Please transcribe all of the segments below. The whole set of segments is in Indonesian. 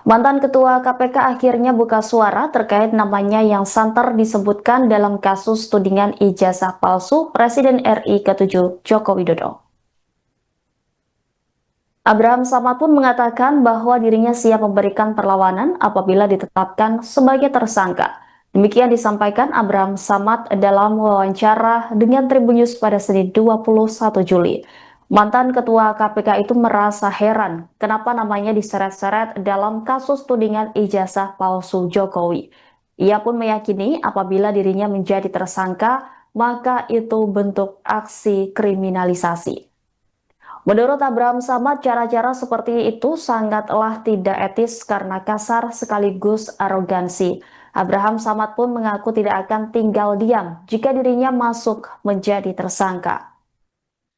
Mantan Ketua KPK akhirnya buka suara terkait namanya yang santer disebutkan dalam kasus tudingan ijazah palsu Presiden RI ke-7 Joko Widodo. Abraham Samad pun mengatakan bahwa dirinya siap memberikan perlawanan apabila ditetapkan sebagai tersangka. Demikian disampaikan Abraham Samad dalam wawancara dengan Tribun News pada Senin 21 Juli. Mantan Ketua KPK itu merasa heran kenapa namanya diseret-seret dalam kasus tudingan ijazah palsu Jokowi. Ia pun meyakini apabila dirinya menjadi tersangka, maka itu bentuk aksi kriminalisasi. Menurut Abraham Samad, cara-cara seperti itu sangatlah tidak etis karena kasar sekaligus arogansi. Abraham Samad pun mengaku tidak akan tinggal diam jika dirinya masuk menjadi tersangka.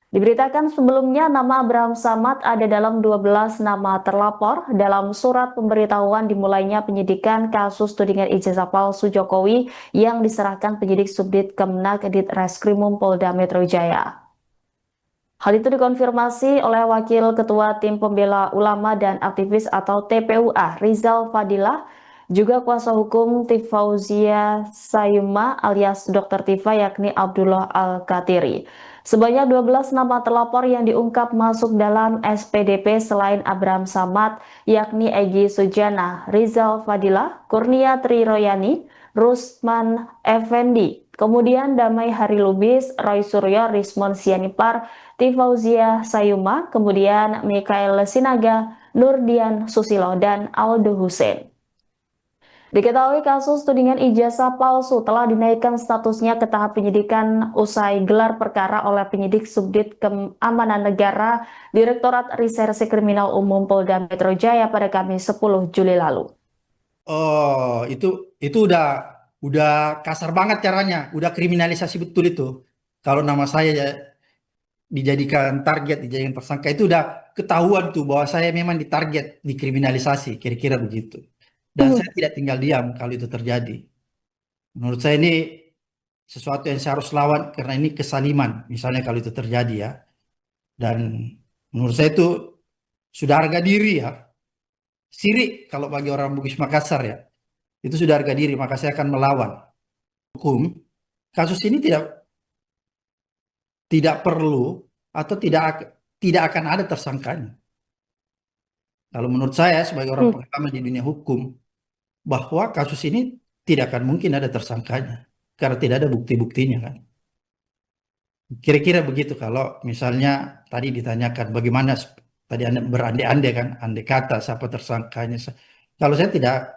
Diberitakan sebelumnya nama Abraham Samad ada dalam 12 nama terlapor dalam surat pemberitahuan dimulainya penyidikan kasus tudingan ijazah palsu Jokowi yang diserahkan penyidik Subdit Kemenak di Reskrimum Polda Metro Jaya. Hal itu dikonfirmasi oleh Wakil Ketua Tim Pembela Ulama dan Aktivis atau TPUA Rizal Fadilah, juga kuasa hukum Tifauzia Sayuma alias Dr. Tifa yakni Abdullah Al-Katiri. Sebanyak 12 nama terlapor yang diungkap masuk dalam SPDP selain Abraham Samad yakni Egy Sujana, Rizal Fadilah, Kurnia Triroyani, Rusman Effendi, kemudian Damai Hari Lubis, Roy Suryo, Rismon Sianipar, Tifauzia Sayuma, kemudian Mikael Sinaga, Nurdian Susilo, dan Aldo Hussein. Diketahui kasus tudingan ijazah palsu telah dinaikkan statusnya ke tahap penyidikan usai gelar perkara oleh penyidik Subdit Keamanan Negara Direktorat Reserse Kriminal Umum Polda Metro Jaya pada Kamis 10 Juli lalu. Oh, itu udah kasar banget caranya, udah kriminalisasi betul itu. Kalau nama saya ya dijadikan target, dijadikan tersangka itu udah ketahuan tuh bahwa saya memang ditarget, dikriminalisasi, kira-kira begitu. Dan saya tidak tinggal diam kalau itu terjadi. Menurut saya ini sesuatu yang saya harus lawan karena ini kesaliman, misalnya kalau itu terjadi ya. Dan menurut saya itu sudah harga diri ya. Sirik kalau bagi orang Bugis Makassar ya. Itu sudah harga diri, maka saya akan melawan hukum. Kasus ini tidak perlu atau tidak akan ada tersangkanya. Kalau menurut saya sebagai orang pengalaman di dunia hukum, bahwa kasus ini tidak akan mungkin ada tersangkanya karena tidak ada bukti-buktinya kan. Kira-kira begitu kalau misalnya tadi ditanyakan bagaimana tadi Anda berandai-andai kan, andai kata siapa tersangkanya. Kalau saya tidak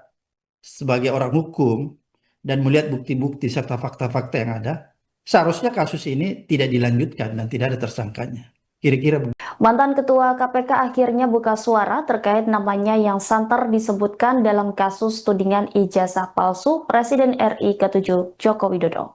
sebagai orang hukum dan melihat bukti-bukti serta fakta-fakta yang ada, seharusnya kasus ini tidak dilanjutkan dan tidak ada tersangkanya. Kira-kira begitu. Mantan Ketua KPK akhirnya buka suara terkait namanya yang santer disebutkan dalam kasus tudingan ijazah palsu Presiden RI ke-7 Joko Widodo.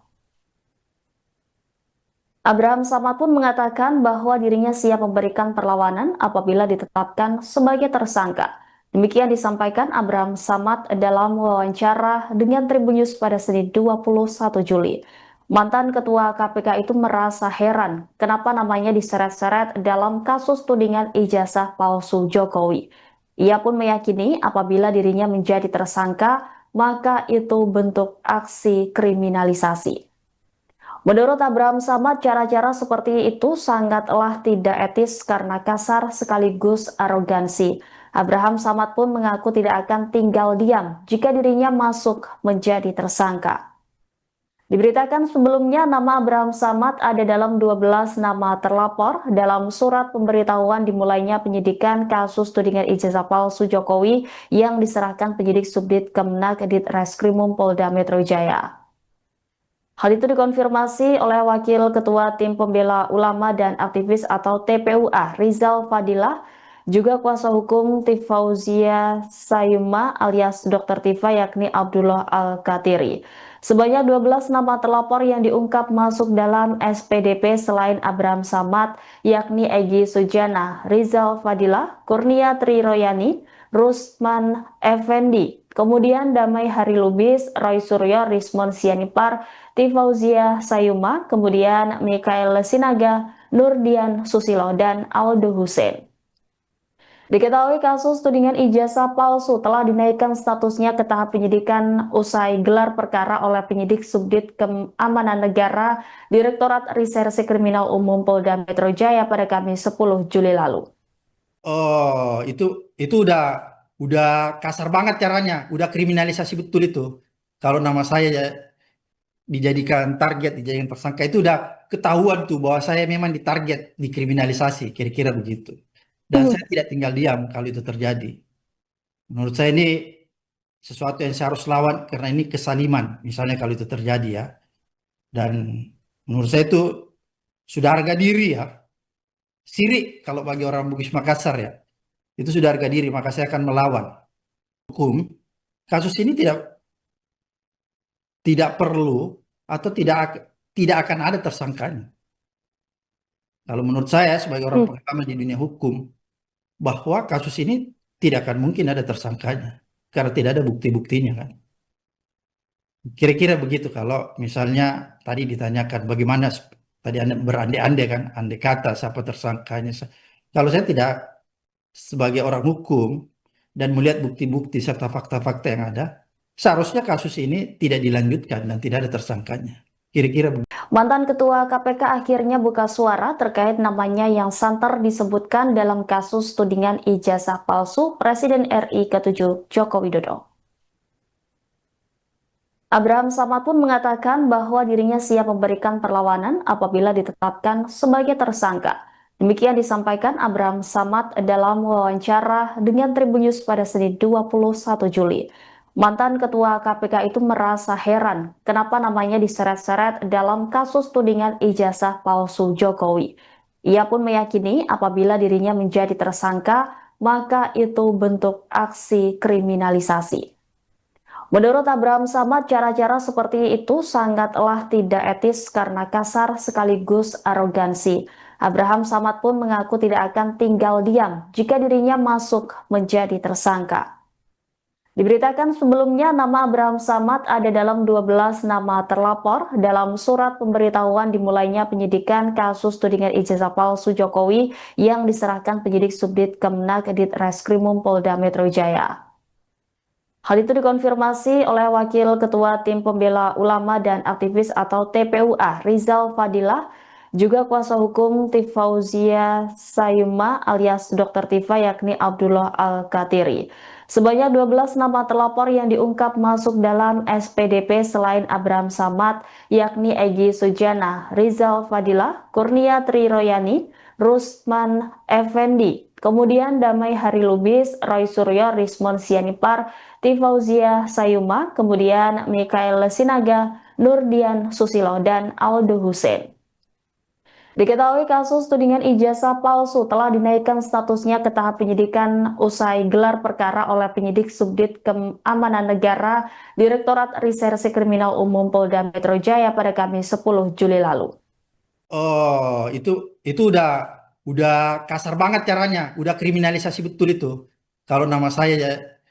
Abraham Samad pun mengatakan bahwa dirinya siap memberikan perlawanan apabila ditetapkan sebagai tersangka. Demikian disampaikan Abraham Samad dalam wawancara dengan Tribun News pada Senin 21 Juli. Mantan Ketua KPK itu merasa heran kenapa namanya diseret-seret dalam kasus tudingan ijazah palsu Jokowi. Ia pun meyakini apabila dirinya menjadi tersangka, maka itu bentuk aksi kriminalisasi. Menurut Abraham Samad, cara-cara seperti itu sangatlah tidak etis karena kasar sekaligus arogansi. Abraham Samad pun mengaku tidak akan tinggal diam jika dirinya masuk menjadi tersangka. Diberitakan sebelumnya nama Abraham Samad ada dalam 12 nama terlapor dalam surat pemberitahuan dimulainya penyidikan kasus tudingan ijazah palsu Jokowi yang diserahkan penyidik Subdit Kemenak di Reskrimum Polda Metro Jaya. Hal itu dikonfirmasi oleh Wakil Ketua Tim Pembela Ulama dan Aktivis atau TPUA Rizal Fadilah, juga kuasa hukum Tifauzia Sayuma alias Dr. Tifa yakni Abdullah Al-Katiri. Sebanyak 12 nama terlapor yang diungkap masuk dalam SPDP selain Abraham Samad yakni Egy Sujana, Rizal Fadilah, Kurnia Triroyani, Rusman Effendi, kemudian Damai Hari Lubis, Roy Suryo, Rismon Sianipar, Tifauzia Sayuma, kemudian Mikael Sinaga, Nurdian Susilo, dan Aldo Hussein. Diketahui kasus tudingan ijazah palsu telah dinaikkan statusnya ke tahap penyidikan usai gelar perkara oleh penyidik Subdit Keamanan Negara Direktorat Reserse Kriminal Umum Polda Metro Jaya pada Kamis 10 Juli lalu. Oh, itu udah kasar banget caranya, udah kriminalisasi betul itu. Kalau nama saya ya dijadikan target, dijadikan tersangka itu udah ketahuan tuh bahwa saya memang ditarget, dikriminalisasi, kira-kira begitu. Dan saya tidak tinggal diam kalau itu terjadi. Menurut saya ini sesuatu yang saya harus lawan karena ini kesaliman, misalnya kalau itu terjadi ya. Dan menurut saya itu sudah harga diri ya, sirik kalau bagi orang Bugis Makassar ya. Itu sudah harga diri, maka saya akan melawan hukum. Kasus ini tidak perlu atau tidak akan ada tersangkanya. Kalau menurut saya sebagai orang pengalaman di dunia hukum, bahwa kasus ini tidak akan mungkin ada tersangkanya karena tidak ada bukti-buktinya kan. Kira-kira begitu kalau misalnya tadi ditanyakan bagaimana tadi Anda berandai-andai kan, andai kata siapa tersangkanya. Kalau saya tidak sebagai orang hukum dan melihat bukti-bukti serta fakta-fakta yang ada, seharusnya kasus ini tidak dilanjutkan dan tidak ada tersangkanya. Kira-kira begitu. Mantan Ketua KPK akhirnya buka suara terkait namanya yang santer disebutkan dalam kasus tudingan ijazah palsu Presiden RI ke-7 Joko Widodo. Abraham Samad pun mengatakan bahwa dirinya siap memberikan perlawanan apabila ditetapkan sebagai tersangka. Demikian disampaikan Abraham Samad dalam wawancara dengan Tribun News pada Senin 21 Juli. Mantan Ketua KPK itu merasa heran kenapa namanya diseret-seret dalam kasus tudingan ijazah palsu Jokowi. Ia pun meyakini apabila dirinya menjadi tersangka, maka itu bentuk aksi kriminalisasi. Menurut Abraham Samad, cara-cara seperti itu sangatlah tidak etis karena kasar sekaligus arogansi. Abraham Samad pun mengaku tidak akan tinggal diam jika dirinya masuk menjadi tersangka. Diberitakan sebelumnya nama Abraham Samad ada dalam 12 nama terlapor dalam surat pemberitahuan dimulainya penyidikan kasus tudingan ijazah palsu Jokowi yang diserahkan penyidik Subdit Kemenak Dit Reskrimum Polda Metro Jaya. Hal itu dikonfirmasi oleh Wakil Ketua Tim Pembela Ulama dan Aktivis atau TPUA, Rizal Fadilah, juga kuasa hukum Tifauzia Sayuma alias Dr. Tifa yakni Abdullah Al-Katiri. Sebanyak 12 nama terlapor yang diungkap masuk dalam SPDP selain Abraham Samad, yakni Egy Sujana, Rizal Fadilah, Kurnia Triroyani, Rusman Effendi, kemudian Damai Hari Lubis, Roy Suryo, Rismon Sianipar, Tifauzia Sayuma, kemudian Mikael Sinaga, Nurdian Susilo, dan Aldo Hussein. Diketahui kasus tudingan ijazah palsu telah dinaikkan statusnya ke tahap penyidikan usai gelar perkara oleh penyidik Subdit Keamanan Negara Direktorat Reserse Kriminal Umum Polda Metro Jaya pada Kamis 10 Juli lalu. Oh, itu udah kasar banget caranya, udah kriminalisasi betul itu. Kalau nama saya ya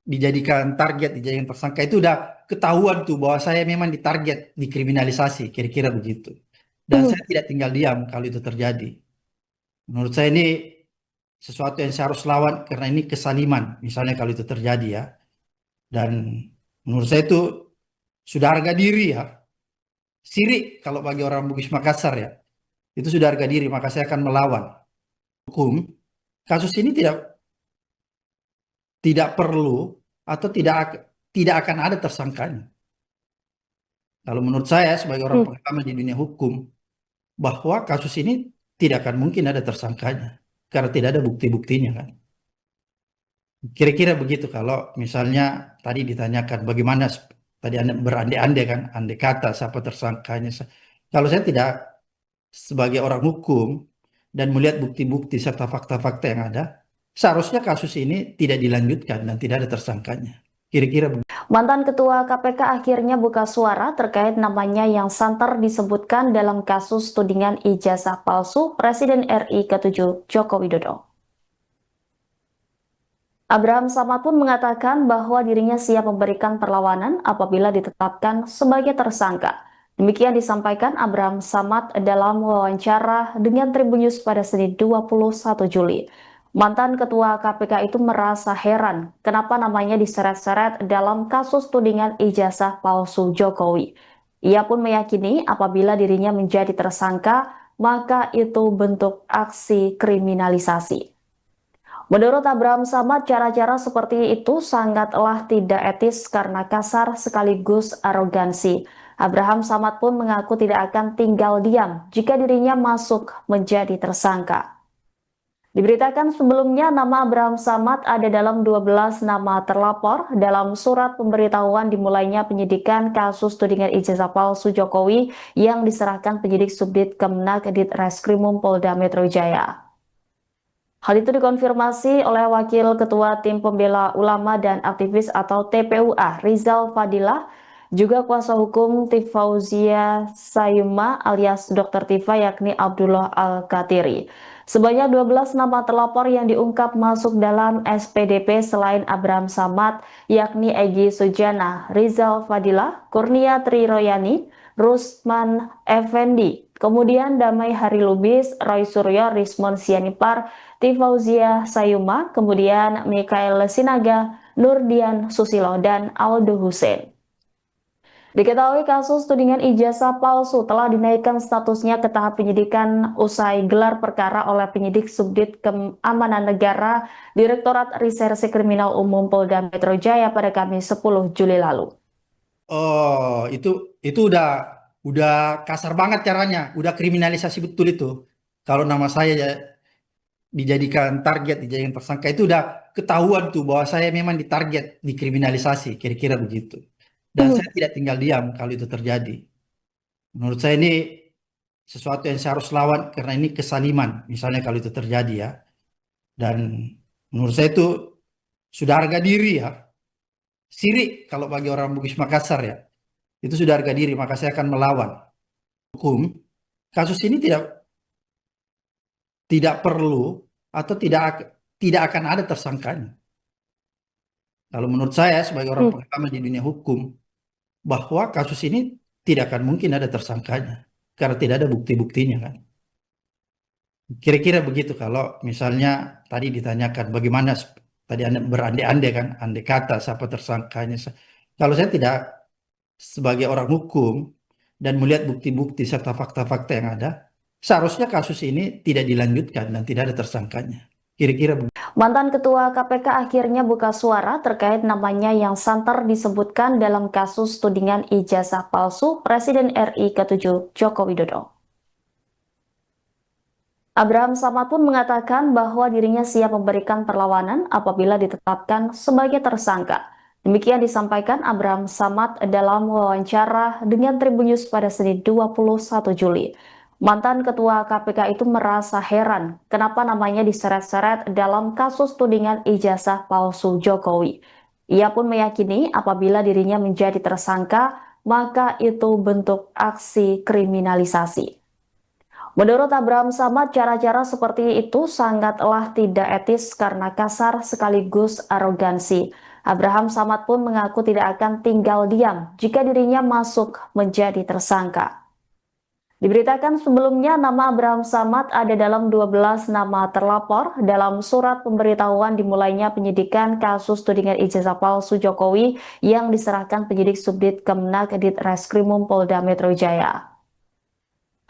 dijadikan target, dijadikan tersangka itu udah ketahuan tuh bahwa saya memang ditarget, dikriminalisasi, kira-kira begitu. Dan saya tidak tinggal diam kalau itu terjadi. Menurut saya ini sesuatu yang saya harus lawan karena ini kesaliman, misalnya kalau itu terjadi ya. Dan menurut saya itu sudah harga diri ya, sirik kalau bagi orang Bugis Makassar ya. Itu sudah harga diri, maka saya akan melawan hukum. Kasus ini tidak perlu atau tidak akan ada tersangkanya. Kalau menurut saya sebagai orang pengalaman di dunia hukum, bahwa kasus ini tidak akan mungkin ada tersangkanya karena tidak ada bukti-buktinya kan. Kira-kira begitu kalau misalnya tadi ditanyakan bagaimana tadi Anda berandai-andai kan, andai kata siapa tersangkanya. Kalau saya tidak sebagai orang hukum dan melihat bukti-bukti serta fakta-fakta yang ada, seharusnya kasus ini tidak dilanjutkan dan tidak ada tersangkanya. Kira-kira begitu. Mantan Ketua KPK akhirnya buka suara terkait namanya yang santer disebutkan dalam kasus tudingan ijazah palsu Presiden RI ke-7 Joko Widodo. Abraham Samad pun mengatakan bahwa dirinya siap memberikan perlawanan apabila ditetapkan sebagai tersangka. Demikian disampaikan Abraham Samad dalam wawancara dengan Tribun News pada Senin 21 Juli. Mantan Ketua KPK itu merasa heran kenapa namanya diseret-seret dalam kasus tudingan ijazah palsu Jokowi. Ia pun meyakini apabila dirinya menjadi tersangka, maka itu bentuk aksi kriminalisasi. Menurut Abraham Samad, cara-cara seperti itu sangatlah tidak etis karena kasar sekaligus arogansi. Abraham Samad pun mengaku tidak akan tinggal diam jika dirinya masuk menjadi tersangka. Diberitakan sebelumnya nama Abraham Samad ada dalam 12 nama terlapor dalam surat pemberitahuan dimulainya penyidikan kasus tudingan ijazah palsu Jokowi yang diserahkan penyidik Subdit Kemenak di Reskrimum Polda Metro Jaya. Hal itu dikonfirmasi oleh Wakil Ketua Tim Pembela Ulama dan Aktivis atau TPUA Rizal Fadilah, juga kuasa hukum Tifauzia Sayuma alias Dr. Tifa yakni Abdullah Al-Katiri. Sebanyak 12 nama terlapor yang diungkap masuk dalam SPDP selain Abraham Samad yakni Egy Sujana, Rizal Fadilah, Kurnia Triroyani, Rusman Effendi, kemudian Damai Hari Lubis, Roy Suryo, Rismon Sianipar, Tifauzia Sayuma, kemudian Mikael Sinaga, Nurdian Susilo, dan Aldo Hussein. Diketahui kasus tudingan ijazah palsu telah dinaikkan statusnya ke tahap penyidikan usai gelar perkara oleh penyidik Subdit Keamanan Negara Direktorat Reserse Kriminal Umum Polda Metro Jaya pada Kamis 10 Juli lalu. Oh, itu udah kasar banget caranya, udah kriminalisasi betul itu. Kalau nama saya ya dijadikan target, dijadikan tersangka itu udah ketahuan tuh bahwa saya memang ditarget, dikriminalisasi, kira-kira begitu. Dan saya tidak tinggal diam kalau itu terjadi. Menurut saya ini sesuatu yang saya harus lawan karena ini kesaliman, misalnya kalau itu terjadi ya. Dan menurut saya itu sudah harga diri ya. Sirik kalau bagi orang Bugis Makassar ya. Itu sudah harga diri, maka saya akan melawan hukum. Kasus ini tidak perlu atau tidak akan ada tersangkanya. Kalau menurut saya sebagai orang pengalaman di dunia hukum, bahwa kasus ini tidak akan mungkin ada tersangkanya karena tidak ada bukti-buktinya kan. Kira-kira begitu kalau misalnya tadi ditanyakan bagaimana tadi Anda berandai-andai kan, andai kata siapa tersangkanya. Kalau saya tidak sebagai orang hukum dan melihat bukti-bukti serta fakta-fakta yang ada, seharusnya kasus ini tidak dilanjutkan dan tidak ada tersangkanya. Kira-kira begitu. Mantan Ketua KPK akhirnya buka suara terkait namanya yang santer disebutkan dalam kasus tudingan ijazah palsu Presiden RI ke-7 Joko Widodo. Abraham Samad pun mengatakan bahwa dirinya siap memberikan perlawanan apabila ditetapkan sebagai tersangka. Demikian disampaikan Abraham Samad dalam wawancara dengan Tribun News pada Senin 21 Juli. Mantan Ketua KPK itu merasa heran kenapa namanya diseret-seret dalam kasus tudingan ijazah palsu Jokowi. Ia pun meyakini apabila dirinya menjadi tersangka, maka itu bentuk aksi kriminalisasi. Menurut Abraham Samad, cara-cara seperti itu sangatlah tidak etis karena kasar sekaligus arogansi. Abraham Samad pun mengaku tidak akan tinggal diam jika dirinya masuk menjadi tersangka. Diberitakan sebelumnya nama Abraham Samad ada dalam 12 nama terlapor dalam surat pemberitahuan dimulainya penyidikan kasus tudingan ijazah palsu Jokowi yang diserahkan penyidik Subdit Kemenak di Reskrimum Polda Metro Jaya.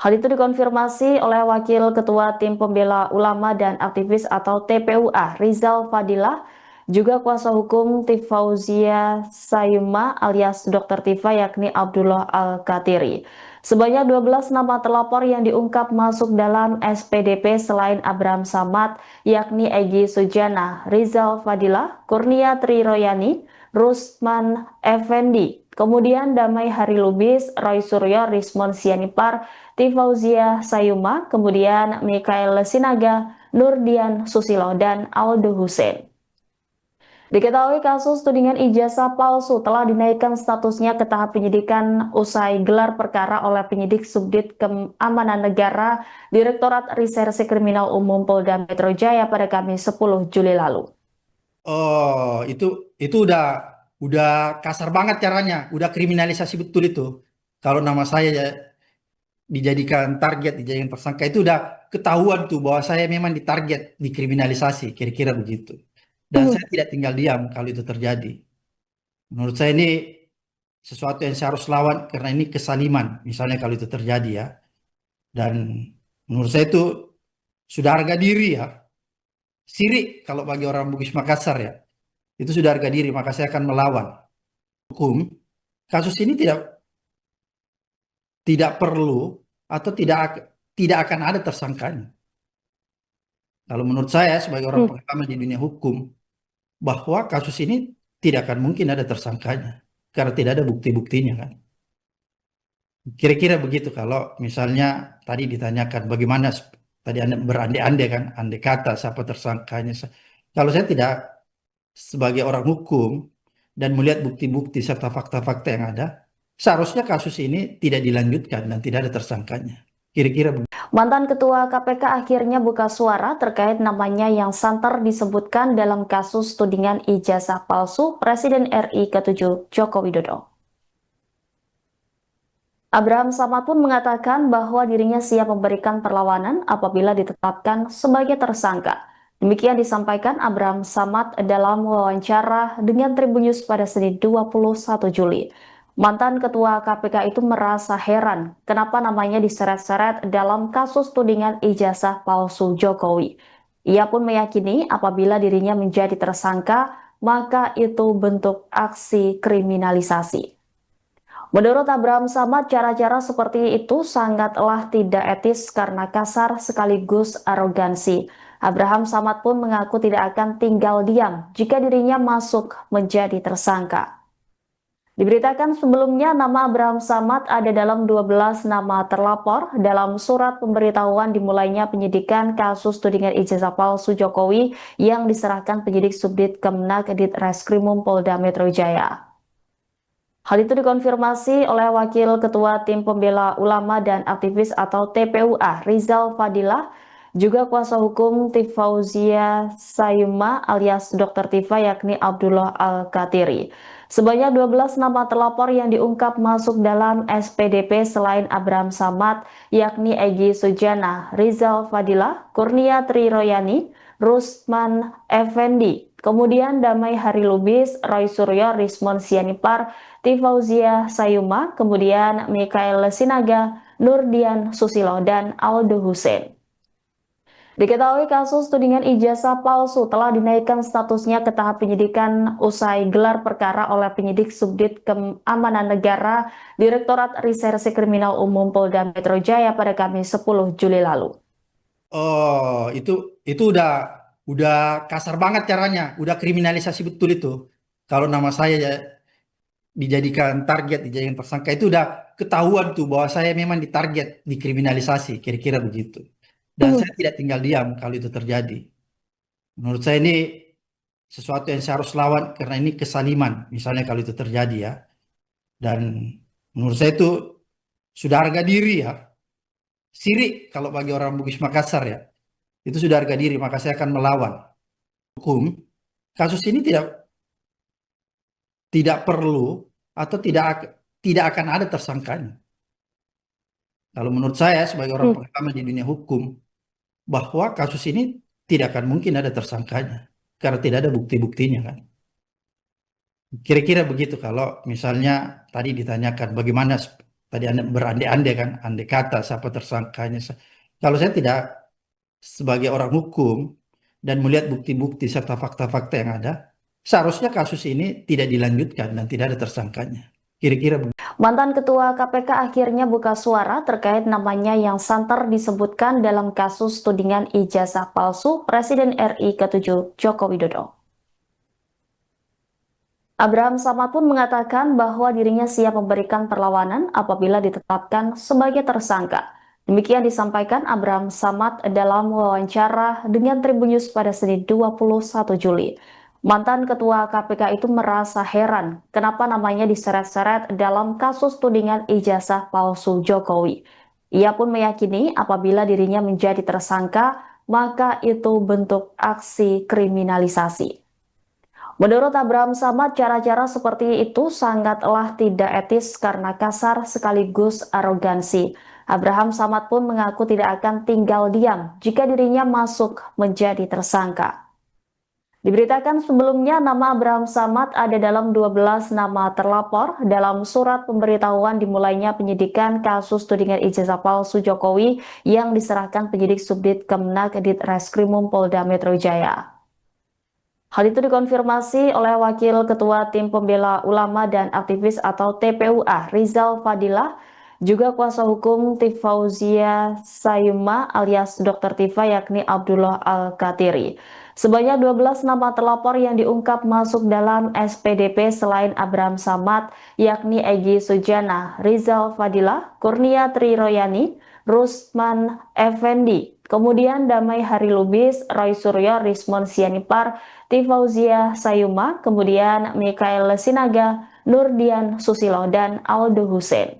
Hal itu dikonfirmasi oleh Wakil Ketua Tim Pembela Ulama dan Aktivis atau TPUA Rizal Fadilah, juga kuasa hukum Tifauzia Sayuma alias Dr. Tifa yakni Abdullah Al-Katiri. Sebanyak 12 nama terlapor yang diungkap masuk dalam SPDP selain Abraham Samad yakni Egy Sujana, Rizal Fadilah, Kurnia Triroyani, Rusman Effendi, kemudian Damai Hari Lubis, Roy Suryo, Rismon Sianipar, Tifauzia Sayuma, kemudian Mikael Sinaga, Nurdian Susilo, dan Aldo Hussein. Diketahui kasus tudingan ijazah palsu telah dinaikkan statusnya ke tahap penyidikan usai gelar perkara oleh penyidik Subdit Keamanan Negara Direktorat Reserse Kriminal Umum Polda Metro Jaya pada Kamis 10 Juli lalu. Oh, itu udah kasar banget caranya, udah kriminalisasi betul itu. Kalau nama saya ya dijadikan target, dijadikan tersangka itu udah ketahuan tuh bahwa saya memang ditarget, dikriminalisasi, kira-kira begitu. Dan Hmm. saya tidak tinggal diam kalau itu terjadi. Menurut saya ini sesuatu yang saya harus lawan karena ini kesaliman, misalnya kalau itu terjadi ya. Dan menurut saya itu sudah harga diri ya, sirik kalau bagi orang Bugis Makassar ya. Itu sudah harga diri, maka saya akan melawan hukum. Kasus ini tidak perlu atau tidak akan ada tersangkanya. Kalau menurut saya sebagai orang Hmm. pengalaman di dunia hukum, bahwa kasus ini tidak akan mungkin ada tersangkanya karena tidak ada bukti-buktinya kan. Kira-kira begitu kalau misalnya tadi ditanyakan bagaimana tadi Anda berandai-andai kan, andai kata siapa tersangkanya. Kalau saya tidak sebagai orang hukum dan melihat bukti-bukti serta fakta-fakta yang ada, seharusnya kasus ini tidak dilanjutkan dan tidak ada tersangkanya. Kira-kira begitu. Mantan Ketua KPK akhirnya buka suara terkait namanya yang santer disebutkan dalam kasus tudingan ijazah palsu Presiden RI ke-7 Joko Widodo. Abraham Samad pun mengatakan bahwa dirinya siap memberikan perlawanan apabila ditetapkan sebagai tersangka. Demikian disampaikan Abraham Samad dalam wawancara dengan Tribun News pada Senin 21 Juli. Mantan Ketua KPK itu merasa heran kenapa namanya diseret-seret dalam kasus tudingan ijazah palsu Jokowi. Ia pun meyakini apabila dirinya menjadi tersangka, maka itu bentuk aksi kriminalisasi. Menurut Abraham Samad, cara-cara seperti itu sangatlah tidak etis karena kasar sekaligus arogansi. Abraham Samad pun mengaku tidak akan tinggal diam jika dirinya masuk menjadi tersangka. Diberitakan sebelumnya nama Abraham Samad ada dalam 12 nama terlapor dalam surat pemberitahuan dimulainya penyidikan kasus tudingan ijazah palsu Jokowi yang diserahkan penyidik Subdit Kemenak Ditreskrimum Polda Metro Jaya. Hal itu dikonfirmasi oleh Wakil Ketua Tim Pembela Ulama dan Aktivis atau TPUA, Rizal Fadilah, juga kuasa hukum Tifauzia Sayuma alias Dr. Tifa yakni Abdullah Al-Katiri. Sebanyak 12 nama terlapor yang diungkap masuk dalam SPDP selain Abraham Samad, yakni Egy Sujana, Rizal Fadilah, Kurnia Triroyani, Rusman Effendi, kemudian Damai Hari Lubis, Roy Suryo, Rismon Sianipar, Tifauzia Sayuma, kemudian Mikael Sinaga, Nurdian Susilo, dan Aldo Hussein. Diketahui kasus tudingan ijazah palsu telah dinaikkan statusnya ke tahap penyidikan usai gelar perkara oleh penyidik Subdit Keamanan Negara Direktorat Reserse Kriminal Umum Polda Metro Jaya pada Kamis 10 Juli lalu. Oh, itu udah kasar banget caranya, udah kriminalisasi betul itu. Kalau nama saya ya dijadikan target, dijadikan tersangka itu udah ketahuan tuh bahwa saya memang ditarget, dikriminalisasi, kira-kira begitu. Dan Hmm. saya tidak tinggal diam kalau itu terjadi. Menurut saya ini sesuatu yang saya harus lawan karena ini kesaliman, misalnya kalau itu terjadi ya. Dan menurut saya itu sudah harga diri ya, sirik kalau bagi orang Bugis Makassar ya. Itu sudah harga diri, maka saya akan melawan hukum. Kasus ini tidak perlu atau tidak akan ada tersangkanya. Kalau menurut saya sebagai orang Hmm. pengalaman di dunia hukum, bahwa kasus ini tidak akan mungkin ada tersangkanya karena tidak ada bukti-buktinya kan. Kira-kira begitu kalau misalnya tadi ditanyakan bagaimana tadi Anda berandai-andai kan, andai kata siapa tersangkanya. Kalau saya tidak sebagai orang hukum dan melihat bukti-bukti serta fakta-fakta yang ada, seharusnya kasus ini tidak dilanjutkan dan tidak ada tersangkanya. Kira-kira begitu. Mantan Ketua KPK akhirnya buka suara terkait namanya yang santer disebutkan dalam kasus tudingan ijazah palsu Presiden RI ke-7 Joko Widodo. Abraham Samad pun mengatakan bahwa dirinya siap memberikan perlawanan apabila ditetapkan sebagai tersangka. Demikian disampaikan Abraham Samad dalam wawancara dengan Tribun News pada Senin 21 Juli. Mantan Ketua KPK itu merasa heran kenapa namanya diseret-seret dalam kasus tudingan ijazah palsu Jokowi. Ia pun meyakini apabila dirinya menjadi tersangka, maka itu bentuk aksi kriminalisasi. Menurut Abraham Samad, cara-cara seperti itu sangatlah tidak etis karena kasar sekaligus arogansi. Abraham Samad pun mengaku tidak akan tinggal diam jika dirinya masuk menjadi tersangka. Diberitakan sebelumnya nama Abraham Samad ada dalam 12 nama terlapor dalam surat pemberitahuan dimulainya penyidikan kasus tudingan ijazah palsu Jokowi yang diserahkan penyidik Subdit Kemenak Ditreskrimum Polda Metro Jaya. Hal itu dikonfirmasi oleh Wakil Ketua Tim Pembela Ulama dan Aktivis atau TPUA Rizal Fadilah, juga kuasa hukum Tifauzia Sayuma alias Dr. Tifa yakni Abdullah Al-Katiri. Sebanyak 12 nama terlapor yang diungkap masuk dalam SPDP selain Abraham Samad yakni Egy Sujana, Rizal Fadilah, Kurnia Triroyani, Rusman Effendi, kemudian Damai Hari Lubis, Roy Suryo, Rismon Sianipar, Tifauzia Sayuma, kemudian Mikael Sinaga, Nurdian Susilo, dan Aldo Hussein.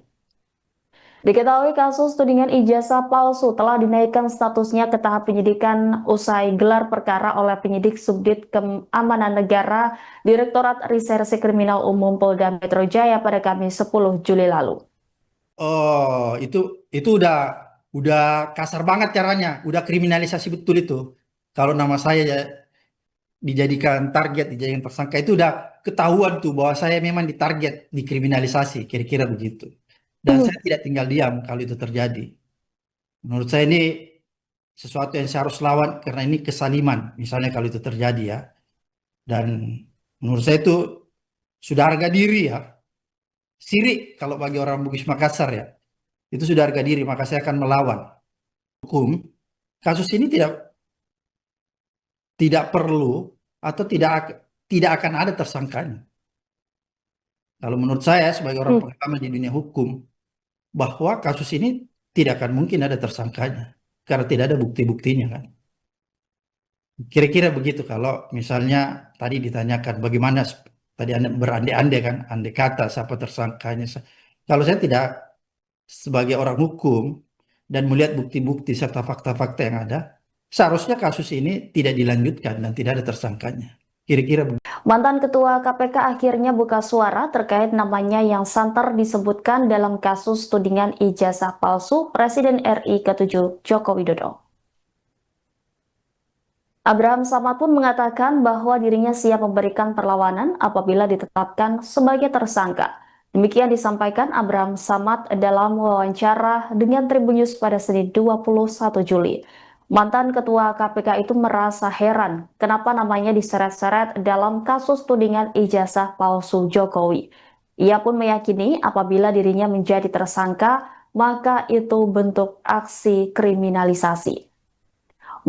Diketahui kasus tudingan ijazah palsu telah dinaikkan statusnya ke tahap penyidikan usai gelar perkara oleh penyidik Subdit Keamanan Negara Direktorat Reserse Kriminal Umum Polda Metro Jaya pada Kamis 10 Juli lalu. Oh, itu udah kasar banget caranya, udah kriminalisasi betul itu. Kalau nama saya ya dijadikan target, dijadikan tersangka itu udah ketahuan tuh bahwa saya memang ditarget, dikriminalisasi, kira-kira begitu. Dan saya tidak tinggal diam kalau itu terjadi. Menurut saya ini sesuatu yang saya harus lawan karena ini kesaliman, misalnya kalau itu terjadi ya. Dan menurut saya itu sudah harga diri ya. Sirik kalau bagi orang Bugis Makassar ya. Itu sudah harga diri, maka saya akan melawan hukum. Kasus ini tidak perlu atau tidak akan ada tersangkanya. Kalau menurut saya sebagai orang pengalaman di dunia hukum, bahwa kasus ini tidak akan mungkin ada tersangkanya karena tidak ada bukti-buktinya kan. Kira-kira begitu kalau misalnya tadi ditanyakan bagaimana tadi Anda berandai-andai kan, andai kata siapa tersangkanya. Kalau saya tidak sebagai orang hukum dan melihat bukti-bukti serta fakta-fakta yang ada, seharusnya kasus ini tidak dilanjutkan dan tidak ada tersangkanya. Kira-kira begitu. Mantan Ketua KPK akhirnya buka suara terkait namanya yang santer disebutkan dalam kasus tudingan ijazah palsu Presiden RI ke-7 Joko Widodo. Abraham Samad pun mengatakan bahwa dirinya siap memberikan perlawanan apabila ditetapkan sebagai tersangka. Demikian disampaikan Abraham Samad dalam wawancara dengan Tribun News pada Senin 21 Juli. Mantan Ketua KPK itu merasa heran kenapa namanya diseret-seret dalam kasus tudingan ijazah palsu Jokowi. Ia pun meyakini apabila dirinya menjadi tersangka, maka itu bentuk aksi kriminalisasi.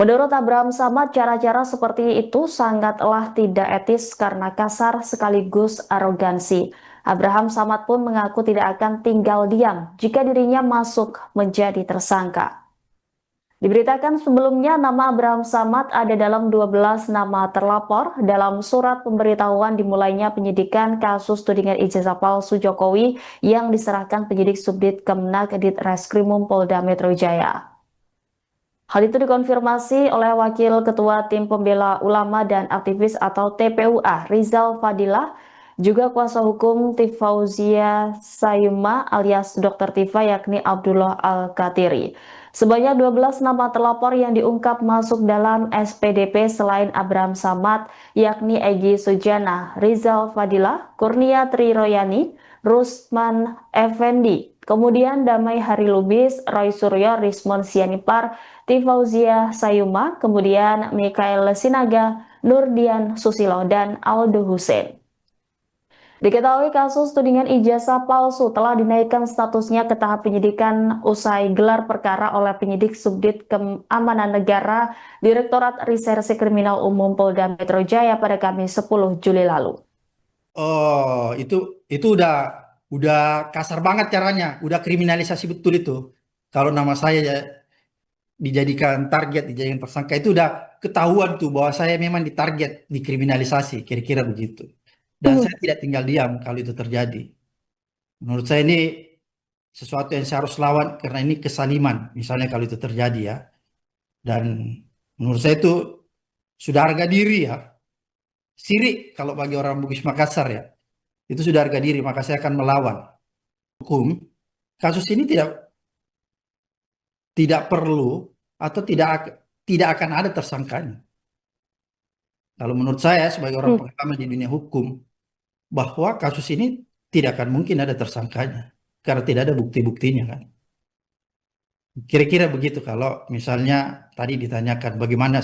Menurut Abraham Samad, cara-cara seperti itu sangatlah tidak etis karena kasar sekaligus arogansi. Abraham Samad pun mengaku tidak akan tinggal diam jika dirinya masuk menjadi tersangka. Diberitakan sebelumnya nama Abraham Samad ada dalam 12 nama terlapor dalam surat pemberitahuan dimulainya penyidikan kasus tudingan ijazah palsu Jokowi yang diserahkan penyidik Subdit Kemenak Ditreskrimum Polda Metro Jaya. Hal itu dikonfirmasi oleh Wakil Ketua Tim Pembela Ulama dan Aktivis atau TPUA Rizal Fadilah, juga kuasa hukum Tifauzia Sayuma alias Dr. Tifa yakni Abdullah Al-Katiri. Sebanyak 12 nama terlapor yang diungkap masuk dalam SPDP selain Abraham Samad yakni Egy Sujana, Rizal Fadilah, Kurnia Triroyani, Rusman Effendi, kemudian Damai Hari Lubis, Roy Suryo, Rismon Sianipar, Tifauzia Sayuma, kemudian Mikael Sinaga, Nurdian Susilo, dan Aldo Hussein. Diketahui kasus tudingan ijazah palsu telah dinaikkan statusnya ke tahap penyidikan usai gelar perkara oleh penyidik Subdit Keamanan Negara Direktorat Reserse Kriminal Umum Polda Metro Jaya pada Kamis 10 Juli lalu. Oh, itu udah kasar banget caranya, udah kriminalisasi betul itu. Kalau nama saya ya dijadikan target, dijadikan tersangka itu udah ketahuan tuh bahwa saya memang ditarget, dikriminalisasi, kira-kira begitu. Dan saya tidak tinggal diam kalau itu terjadi. Menurut saya ini sesuatu yang saya harus lawan karena ini kesaliman, misalnya kalau itu terjadi ya. Dan menurut saya itu sudah harga diri ya. Sirik kalau bagi orang Bugis Makassar ya. Itu sudah harga diri, maka saya akan melawan hukum. Kasus ini tidak perlu atau tidak akan ada tersangkanya. Kalau menurut saya sebagai orang pengalaman di dunia hukum, bahwa kasus ini tidak akan mungkin ada tersangkanya karena tidak ada bukti-buktinya kan. Kira-kira begitu kalau misalnya tadi ditanyakan bagaimana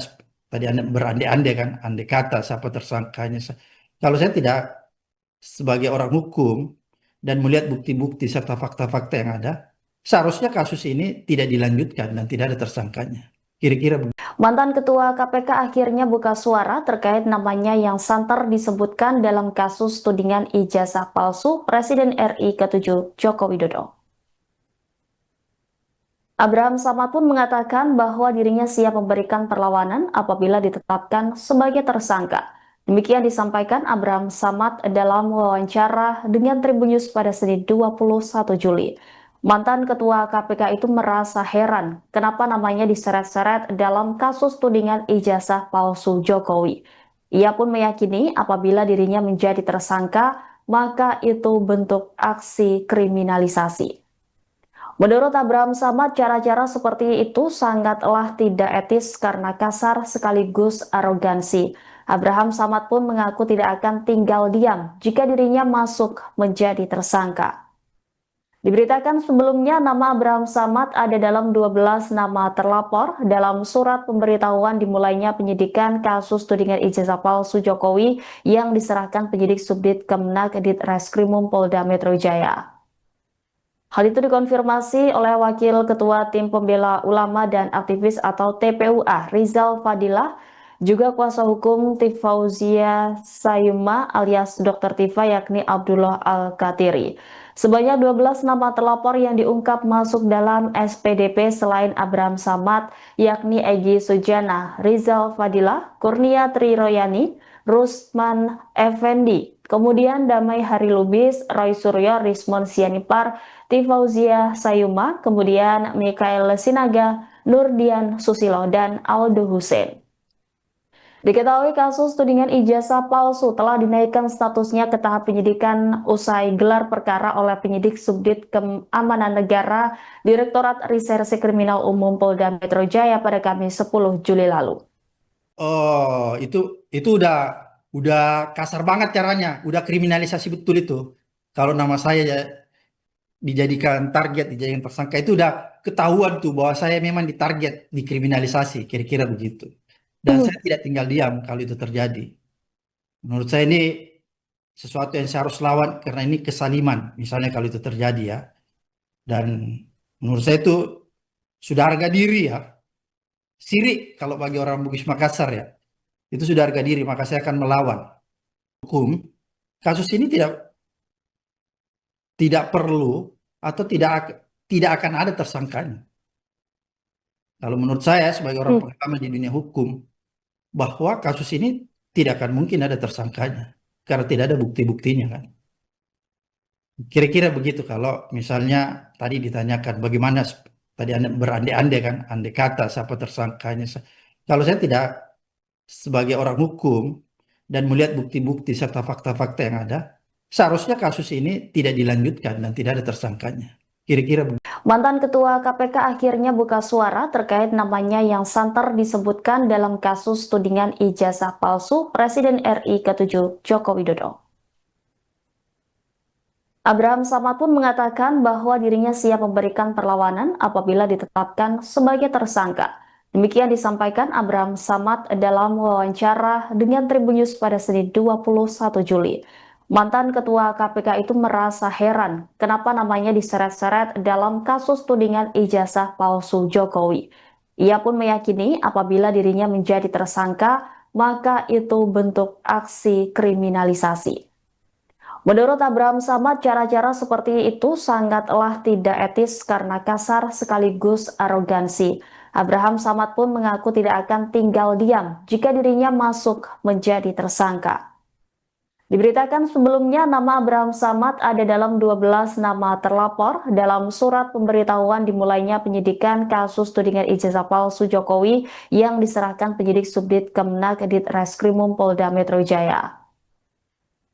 tadi Anda berandai-andai kan, andai kata siapa tersangkanya. Kalau saya tidak sebagai orang hukum dan melihat bukti-bukti serta fakta-fakta yang ada, seharusnya kasus ini tidak dilanjutkan dan tidak ada tersangkanya. Kira-kira begitu. Mantan Ketua KPK akhirnya buka suara terkait namanya yang santer disebutkan dalam kasus tudingan ijazah palsu Presiden RI ke-7 Joko Widodo. Abraham Samad pun mengatakan bahwa dirinya siap memberikan perlawanan apabila ditetapkan sebagai tersangka. Demikian disampaikan Abraham Samad dalam wawancara dengan Tribun News pada Senin 21 Juli. Mantan Ketua KPK itu merasa heran kenapa namanya diseret-seret dalam kasus tudingan ijazah palsu Jokowi. Ia pun meyakini apabila dirinya menjadi tersangka, maka itu bentuk aksi kriminalisasi. Menurut Abraham Samad, cara-cara seperti itu sangatlah tidak etis karena kasar sekaligus arogansi. Abraham Samad pun mengaku tidak akan tinggal diam jika dirinya masuk menjadi tersangka. Diberitakan sebelumnya nama Abraham Samad ada dalam 12 nama terlapor dalam surat pemberitahuan dimulainya penyidikan kasus tudingan ijazah palsu Jokowi yang diserahkan penyidik Subdit Kemenak Ditreskrimum Polda Metro Jaya. Hal itu dikonfirmasi oleh Wakil Ketua Tim Pembela Ulama dan Aktivis atau TPUA Rizal Fadilah, juga kuasa hukum Tifauzia Sayuma alias Dr. Tifa yakni Abdullah Al-Katiri. Sebanyak 12 nama terlapor yang diungkap masuk dalam SPDP selain Abraham Samad yakni Egy Sujana, Rizal Fadilah, Kurnia Triroyani, Rusman Effendi, kemudian Damai Hari Lubis, Roy Suryo, Rismon Sianipar, Tifauzia Sayuma, kemudian Mikael Sinaga, Nurdian Susilo, dan Aldo Hussein. Diketahui kasus tudingan ijazah palsu telah dinaikkan statusnya ke tahap penyidikan usai gelar perkara oleh penyidik Subdit Keamanan Negara Direktorat Reserse Kriminal Umum Polda Metro Jaya pada Kamis 10 Juli lalu. Oh, itu udah kasar banget caranya, udah kriminalisasi betul itu. Kalau nama saya ya dijadikan target, dijadikan tersangka itu udah ketahuan tuh bahwa saya memang ditarget, dikriminalisasi, kira-kira begitu. Dan saya tidak tinggal diam kalau itu terjadi. Menurut saya ini sesuatu yang saya harus lawan karena ini kesaliman, misalnya kalau itu terjadi ya. Dan menurut saya itu sudah harga diri ya. Sirik kalau bagi orang Bugis Makassar ya. Itu sudah harga diri, maka saya akan melawan. Hukum, kasus ini tidak perlu atau tidak akan ada tersangkanya. Kalau menurut saya sebagai orang pengalaman di dunia hukum, bahwa kasus ini tidak akan mungkin ada tersangkanya karena tidak ada bukti-buktinya kan. Kira-kira begitu kalau misalnya tadi ditanyakan bagaimana tadi Anda berandai-andai kan, andai kata siapa tersangkanya. Kalau saya tidak sebagai orang hukum dan melihat bukti-bukti serta fakta-fakta yang ada, seharusnya kasus ini tidak dilanjutkan dan tidak ada tersangkanya. Kira-kira begitu. Mantan Ketua KPK akhirnya buka suara terkait namanya yang santer disebutkan dalam kasus tudingan ijazah palsu Presiden RI ke-7 Joko Widodo. Abraham Samad pun mengatakan bahwa dirinya siap memberikan perlawanan apabila ditetapkan sebagai tersangka. Demikian disampaikan Abraham Samad dalam wawancara dengan Tribun News pada Senin 21 Juli. Mantan Ketua KPK itu merasa heran kenapa namanya diseret-seret dalam kasus tudingan ijazah palsu Jokowi. Ia pun meyakini apabila dirinya menjadi tersangka, maka itu bentuk aksi kriminalisasi. Menurut Abraham Samad, cara-cara seperti itu sangatlah tidak etis karena kasar sekaligus arogansi. Abraham Samad pun mengaku tidak akan tinggal diam jika dirinya masuk menjadi tersangka. Diberitakan sebelumnya nama Abraham Samad ada dalam 12 nama terlapor dalam surat pemberitahuan dimulainya penyidikan kasus tudingan ijazah palsu Jokowi yang diserahkan penyidik Subdit Kemenak Ditreskrimum Polda Metro Jaya.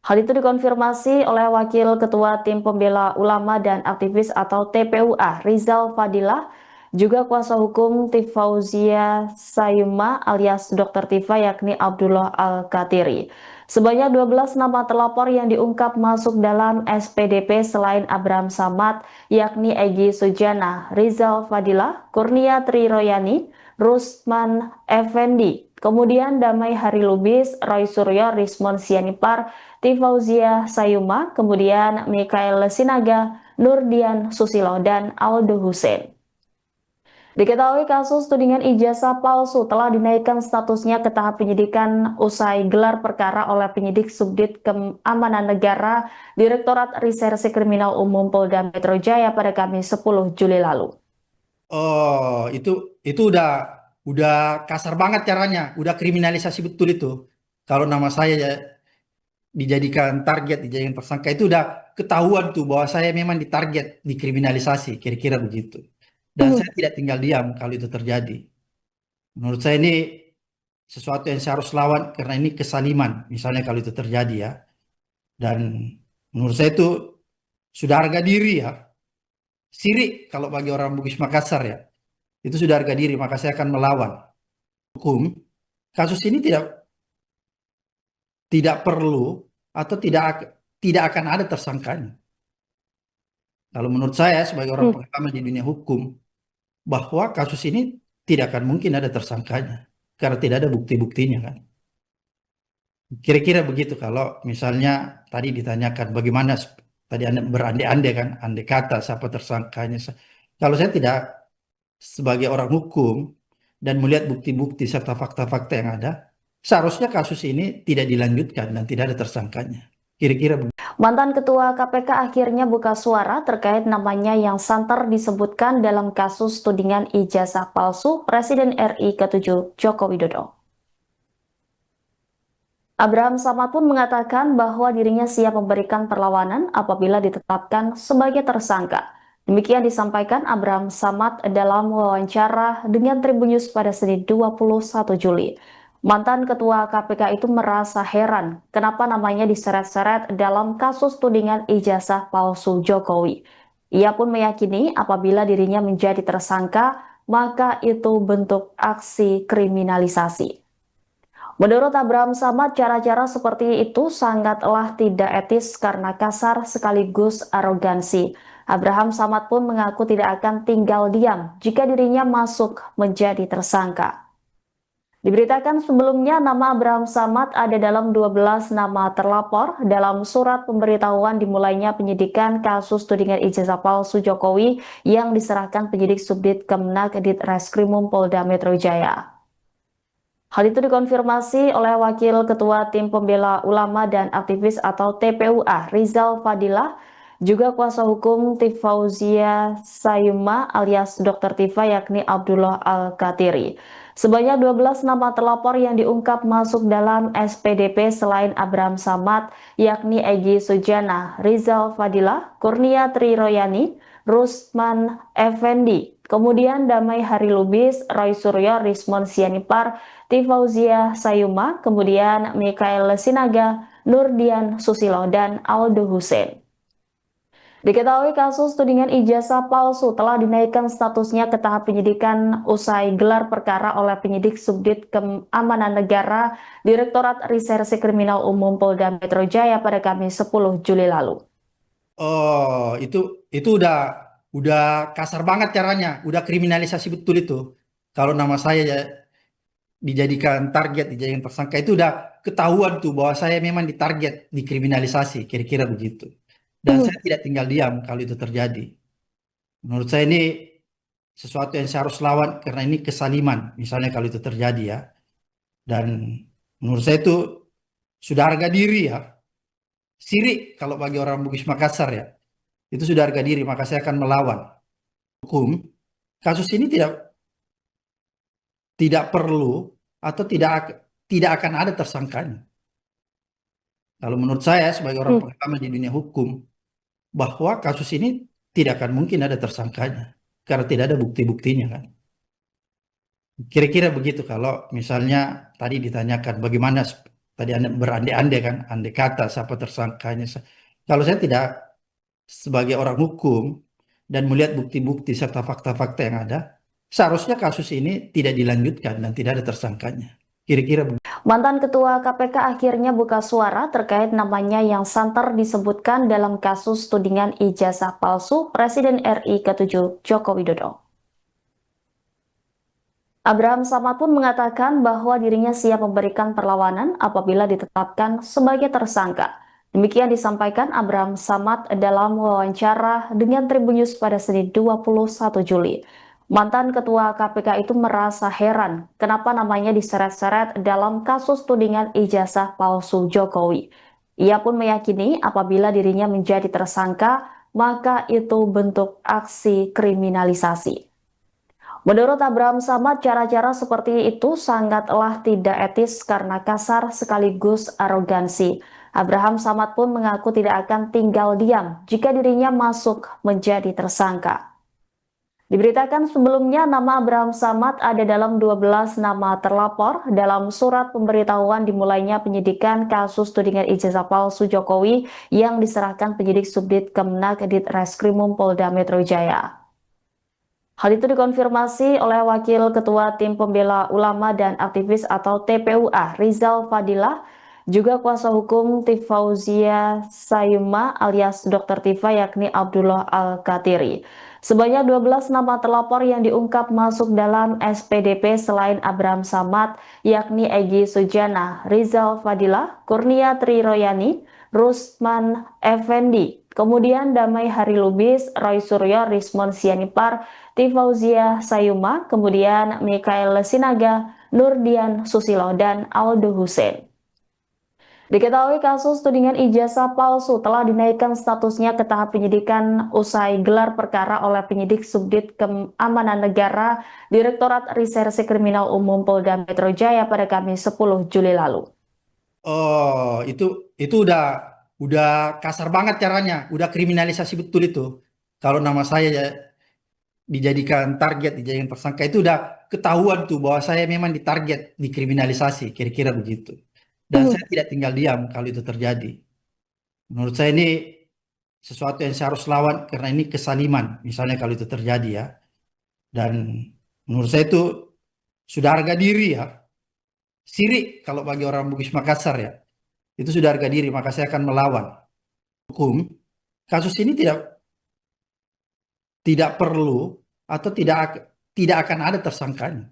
Hal itu dikonfirmasi oleh Wakil Ketua Tim Pembela Ulama dan Aktivis atau TPUA Rizal Fadilah, juga kuasa hukum Tifauzia Sayuma alias Dr. Tifa yakni Abdullah Al-Katiri. Sebanyak 12 nama terlapor yang diungkap masuk dalam SPDP selain Abraham Samad yakni Egy Sujana, Rizal Fadila, Kurnia Triroyani, Rusman Effendi, kemudian Damai Hari Lubis, Roy Suryo, Rismon Sianipar, Tifauzia Sayuma, kemudian Mikael Sinaga, Nurdian Susilo, dan Aldo Hussein. Diketahui kasus tudingan ijazah palsu telah dinaikkan statusnya ke tahap penyidikan usai gelar perkara oleh penyidik Subdit Keamanan Negara Direktorat Reserse Kriminal Umum Polda Metro Jaya pada Kamis 10 Juli lalu. Oh, itu udah kasar banget caranya, udah kriminalisasi betul itu. Kalau nama saya ya dijadikan target, dijadikan tersangka itu udah ketahuan tuh bahwa saya memang ditarget, dikriminalisasi, kira-kira begitu. Dan saya tidak tinggal diam kalau itu terjadi. Menurut saya ini sesuatu yang saya harus lawan karena ini kesaliman, misalnya kalau itu terjadi ya. Dan menurut saya itu sudah harga diri ya. Sirik kalau bagi orang Bugis Makassar ya. Itu sudah harga diri, maka saya akan melawan hukum. Kasus ini tidak perlu atau tidak akan ada tersangkanya. Kalau menurut saya sebagai orang pengalaman di dunia hukum, bahwa kasus ini tidak akan mungkin ada tersangkanya karena tidak ada bukti-buktinya kan. Kira-kira begitu kalau misalnya tadi ditanyakan bagaimana tadi Anda berandai-andai kan, andai kata siapa tersangkanya. Kalau saya tidak sebagai orang hukum dan melihat bukti-bukti serta fakta-fakta yang ada, seharusnya kasus ini tidak dilanjutkan dan tidak ada tersangkanya. Kira-kira begitu. Mantan Ketua KPK akhirnya buka suara terkait namanya yang santer disebutkan dalam kasus tudingan ijazah palsu Presiden RI ke-7 Joko Widodo. Abraham Samad pun mengatakan bahwa dirinya siap memberikan perlawanan apabila ditetapkan sebagai tersangka. Demikian disampaikan Abraham Samad dalam wawancara dengan Tribun News pada Senin 21 Juli. Mantan Ketua KPK itu merasa heran kenapa namanya diseret-seret dalam kasus tudingan ijazah palsu Jokowi. Ia pun meyakini apabila dirinya menjadi tersangka, maka itu bentuk aksi kriminalisasi. Menurut Abraham Samad, cara-cara seperti itu sangatlah tidak etis karena kasar sekaligus arogansi. Abraham Samad pun mengaku tidak akan tinggal diam jika dirinya masuk menjadi tersangka. Diberitakan sebelumnya nama Abraham Samad ada dalam 12 nama terlapor dalam surat pemberitahuan dimulainya penyidikan kasus tudingan ijazah palsu Jokowi yang diserahkan penyidik Subdit Kemenak Ditreskrimum Polda Metro Jaya. Hal itu dikonfirmasi oleh Wakil Ketua Tim Pembela Ulama dan Aktivis atau TPUA, Rizal Fadilah, juga kuasa hukum Tifauzia Sayuma alias Dr. Tifa yakni Abdullah Al-Katiri. Sebanyak 12 nama terlapor yang diungkap masuk dalam SPDP selain Abraham Samad yakni Egy Sujana, Rizal Fadilah, Kurnia Triroyani, Rusman Effendi, kemudian Damai Hari Lubis, Roy Suryo, Rismon Sianipar, Tifauzia Sayuma, kemudian Mikael Sinaga, Nurdian Susilo, dan Aldo Hussein. Diketahui kasus tudingan ijazah palsu telah dinaikkan statusnya ke tahap penyidikan usai gelar perkara oleh penyidik Subdit Keamanan Negara Direktorat Reserse Kriminal Umum Polda Metro Jaya pada Kamis 10 Juli lalu. Oh, itu udah kasar banget caranya, udah kriminalisasi betul itu. Kalau nama saya ya dijadikan target, dijadikan tersangka itu udah ketahuan tuh bahwa saya memang ditarget, dikriminalisasi, kira-kira begitu. Dan saya tidak tinggal diam kalau itu terjadi. Menurut saya ini sesuatu yang saya harus lawan karena ini kesaliman, misalnya kalau itu terjadi ya. Dan menurut saya itu sudah harga diri ya. Sirik kalau bagi orang Bugis Makassar ya. Itu sudah harga diri, maka saya akan melawan hukum. Kasus ini tidak perlu atau tidak akan ada tersangkanya. Kalau menurut saya sebagai orang pengalaman di dunia hukum, bahwa kasus ini tidak akan mungkin ada tersangkanya karena tidak ada bukti-buktinya kan. Kira-kira begitu kalau misalnya tadi ditanyakan bagaimana tadi Anda berandai-andai kan, andai kata siapa tersangkanya. Kalau saya tidak sebagai orang hukum dan melihat bukti-bukti serta fakta-fakta yang ada, Seharusnya kasus ini tidak dilanjutkan dan tidak ada tersangkanya. Kira-kira begitu. Mantan Ketua KPK akhirnya buka suara terkait namanya yang santer disebutkan dalam kasus tudingan ijazah palsu Presiden RI ke-7 Joko Widodo. Abraham Samad pun mengatakan bahwa dirinya siap memberikan perlawanan apabila ditetapkan sebagai tersangka. Demikian disampaikan Abraham Samad dalam wawancara dengan Tribun News pada Senin 21 Juli. Mantan Ketua KPK itu merasa heran kenapa namanya diseret-seret dalam kasus tudingan ijazah palsu Jokowi. Ia pun meyakini apabila dirinya menjadi tersangka, maka itu bentuk aksi kriminalisasi. Menurut Abraham Samad, cara-cara seperti itu sangatlah tidak etis karena kasar sekaligus arogansi. Abraham Samad pun mengaku tidak akan tinggal diam jika dirinya masuk menjadi tersangka. Diberitakan sebelumnya nama Abraham Samad ada dalam 12 nama terlapor dalam surat pemberitahuan dimulainya penyidikan kasus tudingan ijazah palsu Jokowi yang diserahkan penyidik Subdit Kemenak Ditreskrimum Polda Metro Jaya. Hal itu dikonfirmasi oleh Wakil Ketua Tim Pembela Ulama dan Aktivis atau TPUA Rizal Fadilah, juga kuasa hukum Tifauzia Sayuma alias Dr. Tifa yakni Abdullah Al-Katiri. Sebanyak 12 nama terlapor yang diungkap masuk dalam SPDP selain Abraham Samad yakni Egy Sujana, Rizal Fadilah, Kurnia Triroyani, Rusman Effendi, kemudian Damai Hari Lubis, Roy Suryo, Rismon Sianipar, Tifauzia Sayuma, kemudian Mikael Sinaga, Nurdian Susilo, dan Aldo Hussein. Diketahui kasus tudingan ijazah palsu telah dinaikkan statusnya ke tahap penyidikan usai gelar perkara oleh penyidik Subdit Keamanan Negara Direktorat Reserse Kriminal Umum Polda Metro Jaya pada Kamis 10 Juli lalu. Oh, itu udah kasar banget caranya, udah kriminalisasi betul itu. Kalau nama saya ya dijadikan target, dijadikan tersangka itu udah ketahuan tuh bahwa saya memang ditarget, dikriminalisasi, kira-kira begitu. Dan saya tidak tinggal diam kalau itu terjadi. Menurut saya ini sesuatu yang saya harus lawan karena ini kesaliman, misalnya kalau itu terjadi ya. Dan menurut saya itu sudah harga diri ya. Sirik kalau bagi orang Bugis Makassar ya. Itu sudah harga diri, maka saya akan melawan hukum. Kasus ini tidak perlu atau tidak akan ada tersangkanya.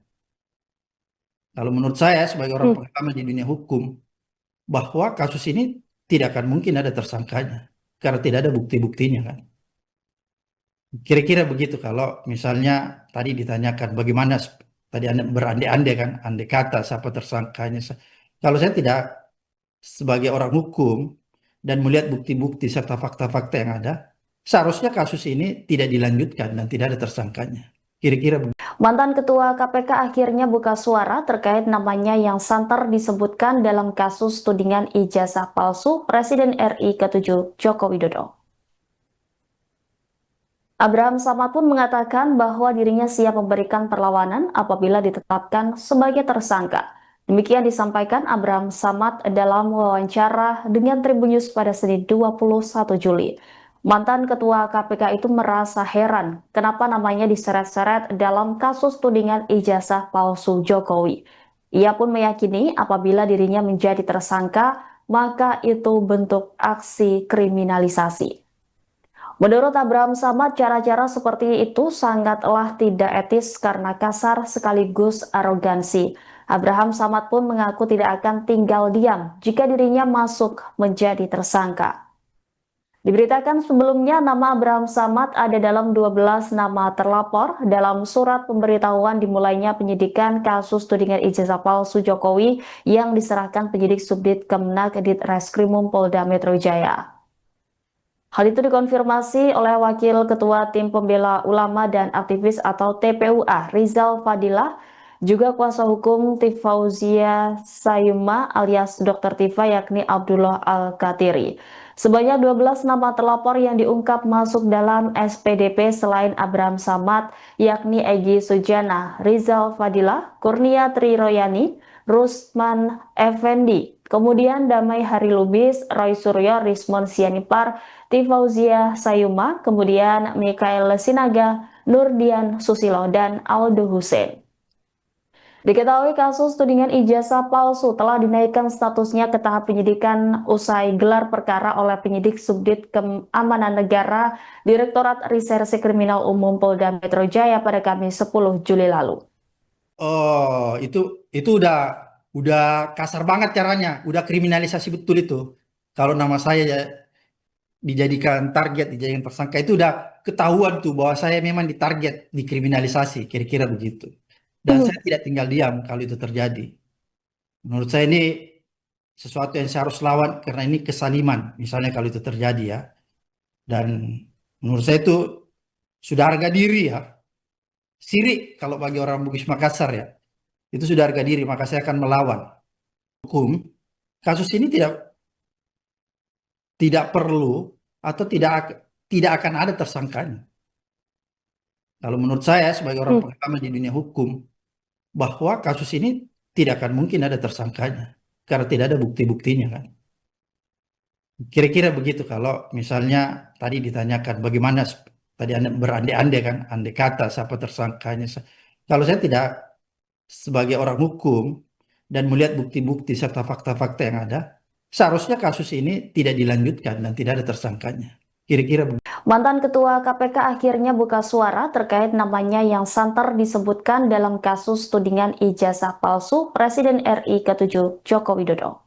Kalau menurut saya sebagai orang pengalaman di dunia hukum, bahwa kasus ini tidak akan mungkin ada tersangkanya karena tidak ada bukti-buktinya kan. Kira-kira begitu kalau misalnya tadi ditanyakan bagaimana tadi Anda berandai-andai kan, andai kata siapa tersangkanya. Kalau saya tidak sebagai orang hukum dan melihat bukti-bukti serta fakta-fakta yang ada, seharusnya kasus ini tidak dilanjutkan dan tidak ada tersangkanya. Kira-kira begitu. Mantan Ketua KPK akhirnya buka suara terkait namanya yang santer disebutkan dalam kasus tudingan ijazah palsu Presiden RI ke-7 Joko Widodo. Abraham Samad pun mengatakan bahwa dirinya siap memberikan perlawanan apabila ditetapkan sebagai tersangka. Demikian disampaikan Abraham Samad dalam wawancara dengan Tribun News pada Senin 21 Juli. Mantan Ketua KPK itu merasa heran kenapa namanya diseret-seret dalam kasus tudingan ijazah palsu Jokowi. Ia pun meyakini apabila dirinya menjadi tersangka, maka itu bentuk aksi kriminalisasi. Menurut Abraham Samad, cara-cara seperti itu sangatlah tidak etis karena kasar sekaligus arogansi. Abraham Samad pun mengaku tidak akan tinggal diam jika dirinya masuk menjadi tersangka. Diberitakan sebelumnya nama Abraham Samad ada dalam 12 nama terlapor dalam surat pemberitahuan dimulainya penyidikan kasus tudingan ijazah palsu Jokowi yang diserahkan penyidik Subdit Kemenak Ditreskrimum Polda Metro Jaya. Hal itu dikonfirmasi oleh Wakil Ketua Tim Pembela Ulama dan Aktivis atau TPUA Rizal Fadilah, juga kuasa hukum Tifauzia Sayuma alias Dr. Tifa yakni Abdullah Al-Katiri. Sebanyak 12 nama terlapor yang diungkap masuk dalam SPDP selain Abraham Samad yakni Egy Sujana, Rizal Fadilah, Kurnia Triroyani, Rusman Effendi, kemudian Damai Hari Lubis, Roy Suryo, Rismon Sianipar, Tifauzia Sayuma, kemudian Mikael Sinaga, Nurdian Susilo, dan Aldo Hussein. Diketahui kasus tudingan ijazah palsu telah dinaikkan statusnya ke tahap penyidikan usai gelar perkara oleh penyidik Subdit Keamanan Negara Direktorat Reserse Kriminal Umum Polda Metro Jaya pada Kamis 10 Juli lalu. Oh, itu udah kasar banget caranya, udah kriminalisasi betul itu. Kalau nama saya ya dijadikan target, dijadikan tersangka itu udah ketahuan tuh bahwa saya memang ditarget, dikriminalisasi, kira-kira begitu. Dan saya tidak tinggal diam kalau itu terjadi. Menurut saya ini sesuatu yang saya harus lawan karena ini kesaliman, misalnya kalau itu terjadi ya. Dan menurut saya itu sudah harga diri ya, sirik kalau bagi orang Bugis Makassar ya. Itu sudah harga diri, maka saya akan melawan hukum. Kasus ini tidak perlu atau tidak akan ada tersangkanya. Kalau menurut saya sebagai orang pengalaman di dunia hukum, bahwa kasus ini tidak akan mungkin ada tersangkanya karena tidak ada bukti-buktinya kan. Kira-kira begitu kalau misalnya tadi ditanyakan bagaimana tadi Anda berandai-andai kan, andai kata siapa tersangkanya. Kalau saya tidak sebagai orang hukum dan melihat bukti-bukti serta fakta-fakta yang ada, seharusnya kasus ini tidak dilanjutkan dan tidak ada tersangkanya. Kira-kira begitu. Mantan Ketua KPK akhirnya buka suara terkait namanya yang santer disebutkan dalam kasus tudingan ijazah palsu Presiden RI ke-7 Joko Widodo.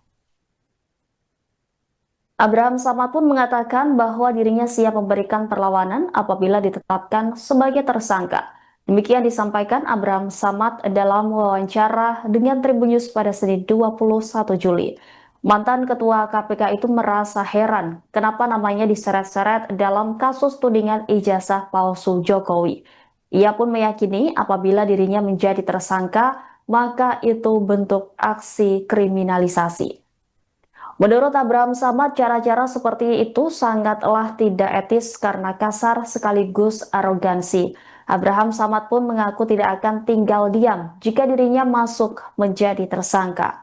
Abraham Samad pun mengatakan bahwa dirinya siap memberikan perlawanan apabila ditetapkan sebagai tersangka. Demikian disampaikan Abraham Samad dalam wawancara dengan Tribun News pada Senin 21 Juli. Mantan Ketua KPK itu merasa heran kenapa namanya diseret-seret dalam kasus tudingan ijazah palsu Jokowi. Ia pun meyakini apabila dirinya menjadi tersangka, maka itu bentuk aksi kriminalisasi. Menurut Abraham Samad, cara-cara seperti itu sangatlah tidak etis karena kasar sekaligus arogansi. Abraham Samad pun mengaku tidak akan tinggal diam jika dirinya masuk menjadi tersangka.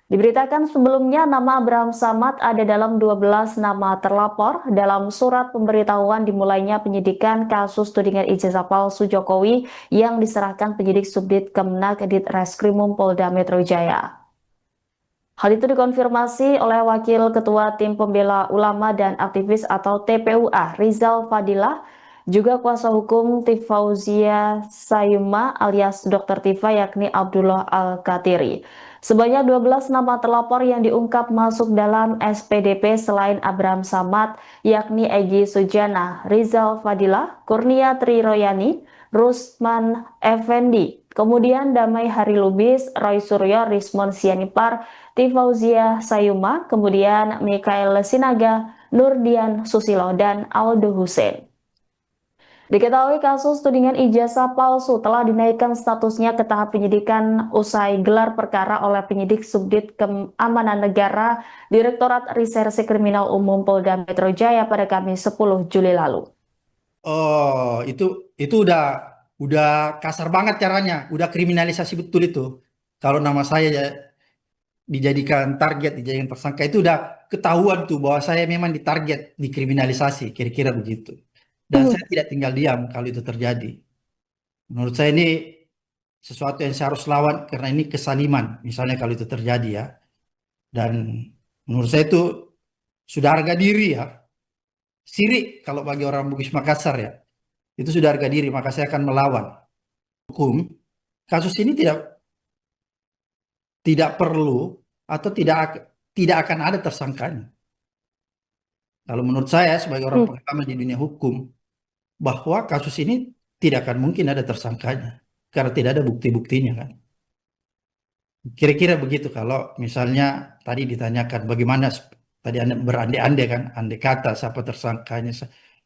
Diberitakan sebelumnya nama Abraham Samad ada dalam 12 nama terlapor dalam surat pemberitahuan dimulainya penyidikan kasus tudingan ijazah palsu Jokowi yang diserahkan penyidik Subdit Kemenak Ditreskrimum Polda Metro Jaya. Hal itu dikonfirmasi oleh Wakil Ketua Tim Pembela Ulama dan Aktivis atau TPUA, Rizal Fadilah, juga kuasa hukum Tifauzia Sayuma alias Dr. Tifa yakni Abdullah Al-Katiri. Sebanyak 12 nama terlapor yang diungkap masuk dalam SPDP selain Abraham Samad, yakni Egy Sujana, Rizal Fadilah, Kurnia Triroyani, Rusman Effendi, kemudian Damai Hari Lubis, Roy Suryo, Rismon Sianipar, Tifauzia Sayuma, kemudian Mikael Sinaga, Nurdian Susilo, dan Aldo Hussein. Diketahui kasus tudingan ijazah palsu telah dinaikkan statusnya ke tahap penyidikan usai gelar perkara oleh penyidik Subdit Keamanan Negara Direktorat Reserse Kriminal Umum Polda Metro Jaya pada Kamis 10 Juli lalu. Oh, itu udah kasar banget caranya, udah kriminalisasi betul itu. Kalau nama saya ya dijadikan target, dijadikan tersangka itu udah ketahuan tuh bahwa saya memang ditarget, dikriminalisasi, kira-kira begitu. Dan saya tidak tinggal diam kalau itu terjadi. Menurut saya ini sesuatu yang saya harus lawan karena ini kesaliman, misalnya kalau itu terjadi ya. Dan menurut saya itu sudah harga diri ya, sirik kalau bagi orang Bugis Makassar ya. Itu sudah harga diri, maka saya akan melawan hukum. Kasus ini tidak perlu atau tidak akan ada tersangkanya. Kalau menurut saya sebagai orang pengalaman di dunia hukum, bahwa kasus ini tidak akan mungkin ada tersangkanya karena tidak ada bukti-buktinya kan. Kira-kira begitu kalau misalnya tadi ditanyakan bagaimana tadi Anda berandai-andai kan, andai kata siapa tersangkanya.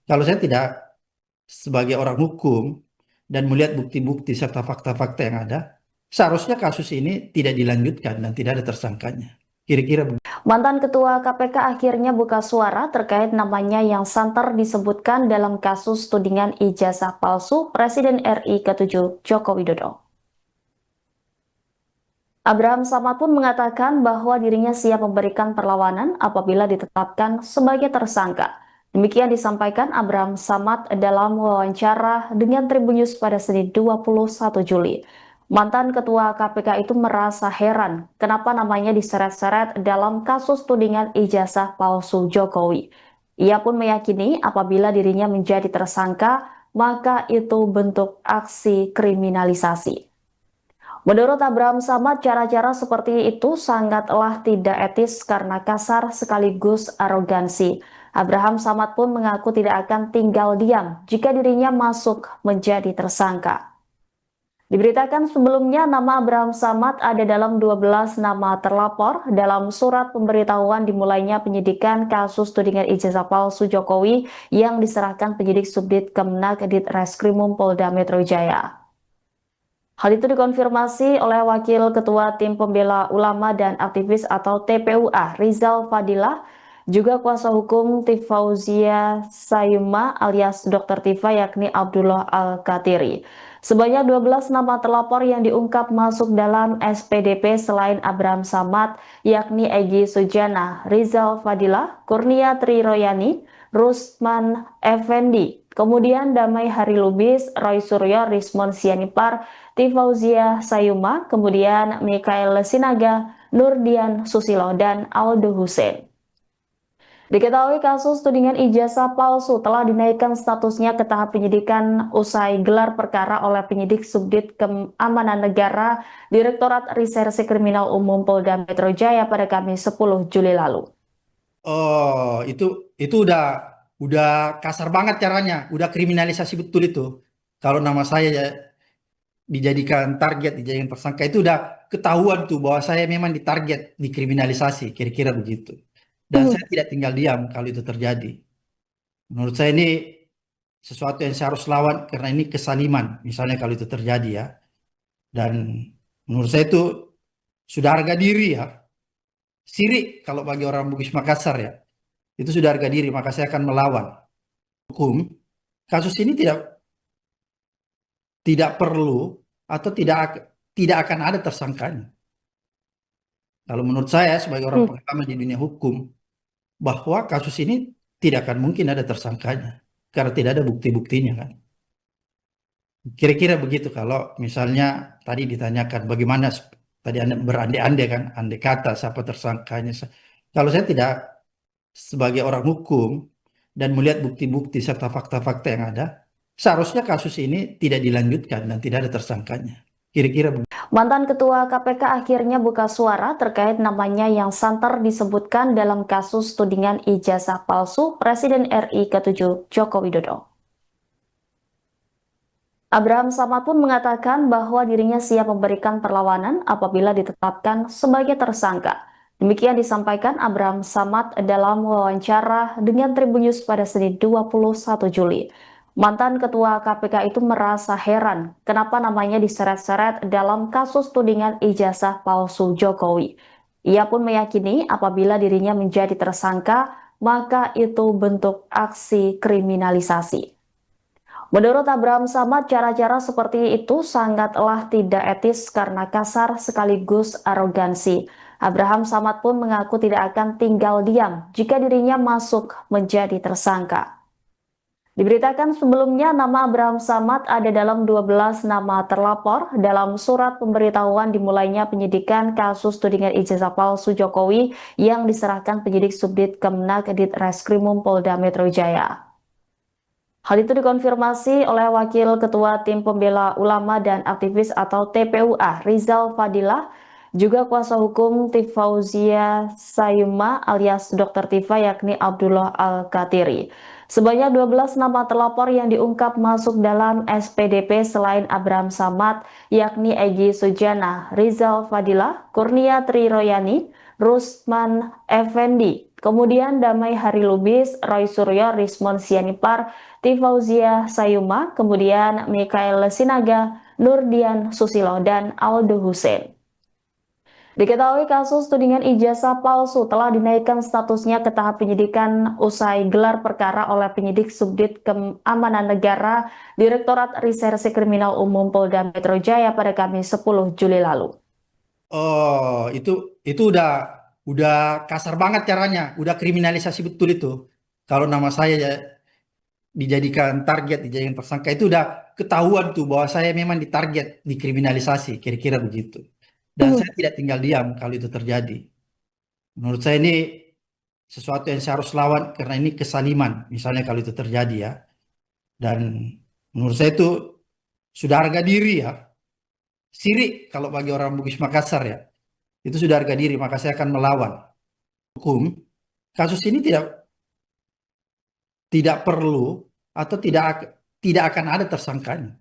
Kalau saya tidak sebagai orang hukum dan melihat bukti-bukti serta fakta-fakta yang ada, seharusnya kasus ini tidak dilanjutkan dan tidak ada tersangkanya. Kira-kira begitu. Mantan Ketua KPK akhirnya buka suara terkait namanya yang santer disebutkan dalam kasus tudingan ijazah palsu Presiden RI ke-7 Joko Widodo. Abraham Samad pun mengatakan bahwa dirinya siap memberikan perlawanan apabila ditetapkan sebagai tersangka. Demikian disampaikan Abraham Samad dalam wawancara dengan Tribun News pada Senin 21 Juli. Mantan Ketua KPK itu merasa heran kenapa namanya diseret-seret dalam kasus tudingan ijazah palsu Jokowi. Ia pun meyakini apabila dirinya menjadi tersangka, maka itu bentuk aksi kriminalisasi. Menurut Abraham Samad, cara-cara seperti itu sangatlah tidak etis karena kasar sekaligus arogansi. Abraham Samad pun mengaku tidak akan tinggal diam jika dirinya masuk menjadi tersangka. Diberitakan sebelumnya nama Abraham Samad ada dalam 12 nama terlapor dalam surat pemberitahuan dimulainya penyidikan kasus tudingan ijazah palsu Jokowi yang diserahkan penyidik Subdit Kemenak Dit Reskrimum Polda Metro Jaya. Hal itu dikonfirmasi oleh Wakil Ketua Tim Pembela Ulama dan Aktivis atau TPUA Rizal Fadilah, juga kuasa hukum Tifauzia Sayuma alias Dr. Tifa yakni Abdullah Al-Katiri. Sebanyak 12 nama terlapor yang diungkap masuk dalam SPDP selain Abraham Samad yakni Egy Sujana, Rizal Fadilah, Kurnia Triroyani, Rusman Effendi, kemudian Damai Hari Lubis, Roy Suryo, Rismon Sianipar, Tifauzia Sayuma, kemudian Mikael Sinaga, Nurdian Susilo, dan Aldo Hussein. Diketahui kasus tudingan ijazah palsu telah dinaikkan statusnya ke tahap penyidikan usai gelar perkara oleh penyidik Subdit Keamanan Negara Direktorat Reserse Kriminal Umum Polda Metro Jaya pada Kamis 10 Juli lalu. Oh, itu udah kasar banget caranya, udah kriminalisasi betul itu. Kalau nama saya ya dijadikan target, dijadikan tersangka itu udah ketahuan tuh bahwa saya memang ditarget, dikriminalisasi, kira-kira begitu. Dan saya tidak tinggal diam kalau itu terjadi. Menurut saya ini sesuatu yang saya harus lawan karena ini kesaliman, misalnya kalau itu terjadi ya. Dan menurut saya itu sudah harga diri ya. Sirik kalau bagi orang Bugis Makassar ya. Itu sudah harga diri, maka saya akan melawan hukum. Kasus ini tidak perlu atau tidak akan ada tersangkanya. Kalau menurut saya sebagai orang pengalaman di dunia hukum, bahwa kasus ini tidak akan mungkin ada tersangkanya karena tidak ada bukti-buktinya kan. Kira-kira begitu kalau misalnya tadi ditanyakan bagaimana tadi Anda berandai-andai kan, andai kata siapa tersangkanya. Kalau saya tidak sebagai orang hukum dan melihat bukti-bukti serta fakta-fakta yang ada, seharusnya kasus ini tidak dilanjutkan dan tidak ada tersangkanya. Kira-kira begitu. Mantan Ketua KPK akhirnya buka suara terkait namanya yang santer disebutkan dalam kasus tudingan ijazah palsu Presiden RI ke-7 Joko Widodo. Abraham Samad pun mengatakan bahwa dirinya siap memberikan perlawanan apabila ditetapkan sebagai tersangka. Demikian disampaikan Abraham Samad dalam wawancara dengan Tribun News pada Senin 21 Juli. Mantan Ketua KPK itu merasa heran kenapa namanya diseret-seret dalam kasus tudingan ijazah palsu Jokowi. Ia pun meyakini apabila dirinya menjadi tersangka, maka itu bentuk aksi kriminalisasi. Menurut Abraham Samad, cara-cara seperti itu sangatlah tidak etis karena kasar sekaligus arogansi. Abraham Samad pun mengaku tidak akan tinggal diam jika dirinya masuk menjadi tersangka. Diberitakan sebelumnya nama Abraham Samad ada dalam 12 nama terlapor dalam surat pemberitahuan dimulainya penyidikan kasus tudingan ijazah palsu Jokowi yang diserahkan penyidik Subdit Kemenak Dit Reskrimum Polda Metro Jaya. Hal itu dikonfirmasi oleh Wakil Ketua Tim Pembela Ulama dan Aktivis atau TPUA Rizal Fadilah, juga kuasa hukum Tifauzia Sayuma alias Dr. Tifa yakni Abdullah Al-Katiri. Sebanyak 12 nama terlapor yang diungkap masuk dalam SPDP selain Abraham Samad yakni Egy Sujana, Rizal Fadilah, Kurnia Triroyani, Rusman Effendi, kemudian Damai Hari Lubis, Roy Suryo, Rismon Sianipar, Tifauzia Sayuma, kemudian Mikael Sinaga, Nurdian Susilo, dan Aldo Hussein. Diketahui kasus tudingan ijazah palsu telah dinaikkan statusnya ke tahap penyidikan usai gelar perkara oleh penyidik Subdit Keamanan Negara Direktorat Reserse Kriminal Umum Polda Metro Jaya pada Kamis 10 Juli lalu. Oh, itu udah kasar banget caranya, udah kriminalisasi betul itu. kalau nama saya ya dijadikan target, dijadikan tersangka, itu udah ketahuan tuh bahwa saya memang ditarget, dikriminalisasi, kira-kira begitu. Dan Mhm. saya tidak tinggal diam kalau itu terjadi. Menurut saya ini sesuatu yang saya harus lawan karena ini kesaliman, misalnya kalau itu terjadi ya. Dan menurut saya itu sudah harga diri ya, sirik kalau bagi orang Bugis Makassar ya. Itu sudah harga diri, maka saya akan melawan hukum. Kasus ini tidak perlu atau tidak akan ada tersangkanya.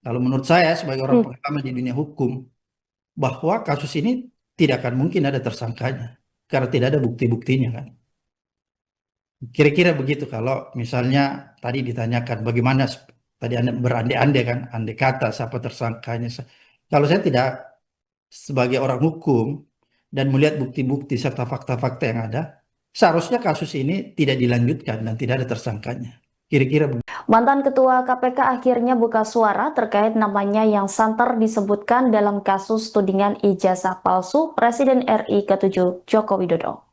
Kalau menurut saya sebagai orang Hmm. pengalaman di dunia hukum, bahwa kasus ini tidak akan mungkin ada tersangkanya karena tidak ada bukti-buktinya kan. Kira-kira begitu kalau misalnya tadi ditanyakan bagaimana tadi Anda berandai-andai kan, andai kata siapa tersangkanya. Kalau saya tidak sebagai orang hukum dan melihat bukti-bukti serta fakta-fakta yang ada, seharusnya kasus ini tidak dilanjutkan dan tidak ada tersangkanya. Kira-kira begitu. Mantan Ketua KPK akhirnya buka suara terkait namanya yang santer disebutkan dalam kasus tudingan ijazah palsu Presiden RI ke-7 Joko Widodo.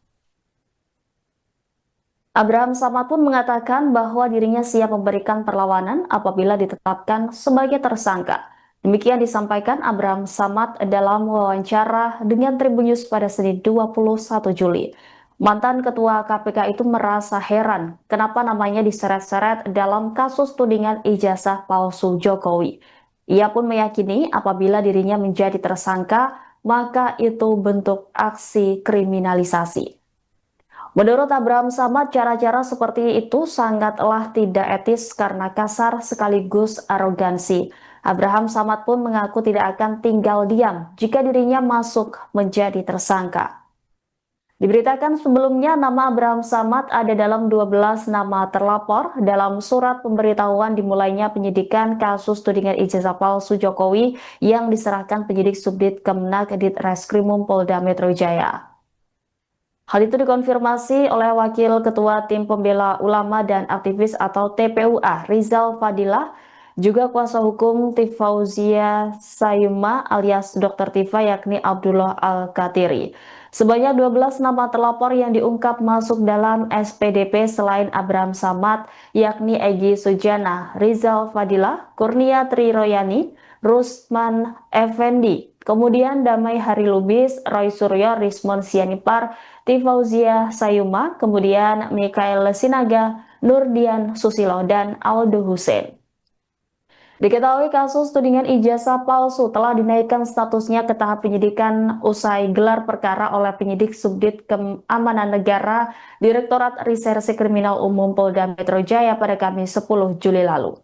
Abraham Samad pun mengatakan bahwa dirinya siap memberikan perlawanan apabila ditetapkan sebagai tersangka. Demikian disampaikan Abraham Samad dalam wawancara dengan Tribun News pada Senin 21 Juli. Mantan Ketua KPK itu merasa heran kenapa namanya diseret-seret dalam kasus tudingan ijazah palsu Jokowi. Ia pun meyakini apabila dirinya menjadi tersangka, maka itu bentuk aksi kriminalisasi. Menurut Abraham Samad, cara-cara seperti itu sangatlah tidak etis karena kasar sekaligus arogansi. Abraham Samad pun mengaku tidak akan tinggal diam jika dirinya masuk menjadi tersangka. Diberitakan sebelumnya nama Abraham Samad ada dalam 12 nama terlapor dalam surat pemberitahuan dimulainya penyidikan kasus tudingan ijazah palsu Jokowi yang diserahkan penyidik Subdit Kemenak Ditreskrimum Polda Metro Jaya. Hal itu dikonfirmasi oleh Wakil Ketua Tim Pembela Ulama dan Aktivis atau TPUA, Rizal Fadilah, juga kuasa hukum Tifauzia Sayuma alias Dr. Tifa yakni Abdullah Al-Katiri. Sebanyak 12 nama terlapor yang diungkap masuk dalam SPDP selain Abraham Samad, yakni Egy Sujana, Rizal Fadilah, Kurnia Triroyani, Rusman Effendi, kemudian Damai Hari Lubis, Roy Suryo, Rismon Sianipar, Tifauzia Sayuma, kemudian Mikael Sinaga, Nurdian Susilo, dan Aldo Hussein. Diketahui kasus tudingan ijazah palsu telah dinaikkan statusnya ke tahap penyidikan usai gelar perkara oleh penyidik Subdit Keamanan Negara Direktorat Reserse Kriminal Umum Polda Metro Jaya pada Kamis 10 Juli lalu.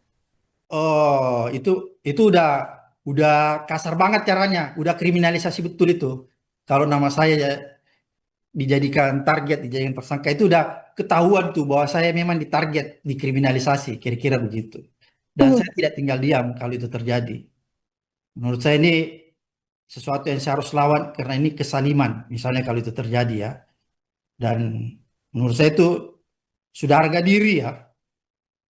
Oh, itu udah kasar banget caranya, udah kriminalisasi betul itu. Kalau nama saya ya dijadikan target, dijadikan tersangka, itu udah ketahuan tuh bahwa saya memang ditarget, dikriminalisasi, kira-kira begitu. Dan saya tidak tinggal diam kalau itu terjadi. Menurut saya ini sesuatu yang saya harus lawan karena ini kesaliman, misalnya kalau itu terjadi ya. Dan menurut saya itu sudah harga diri ya,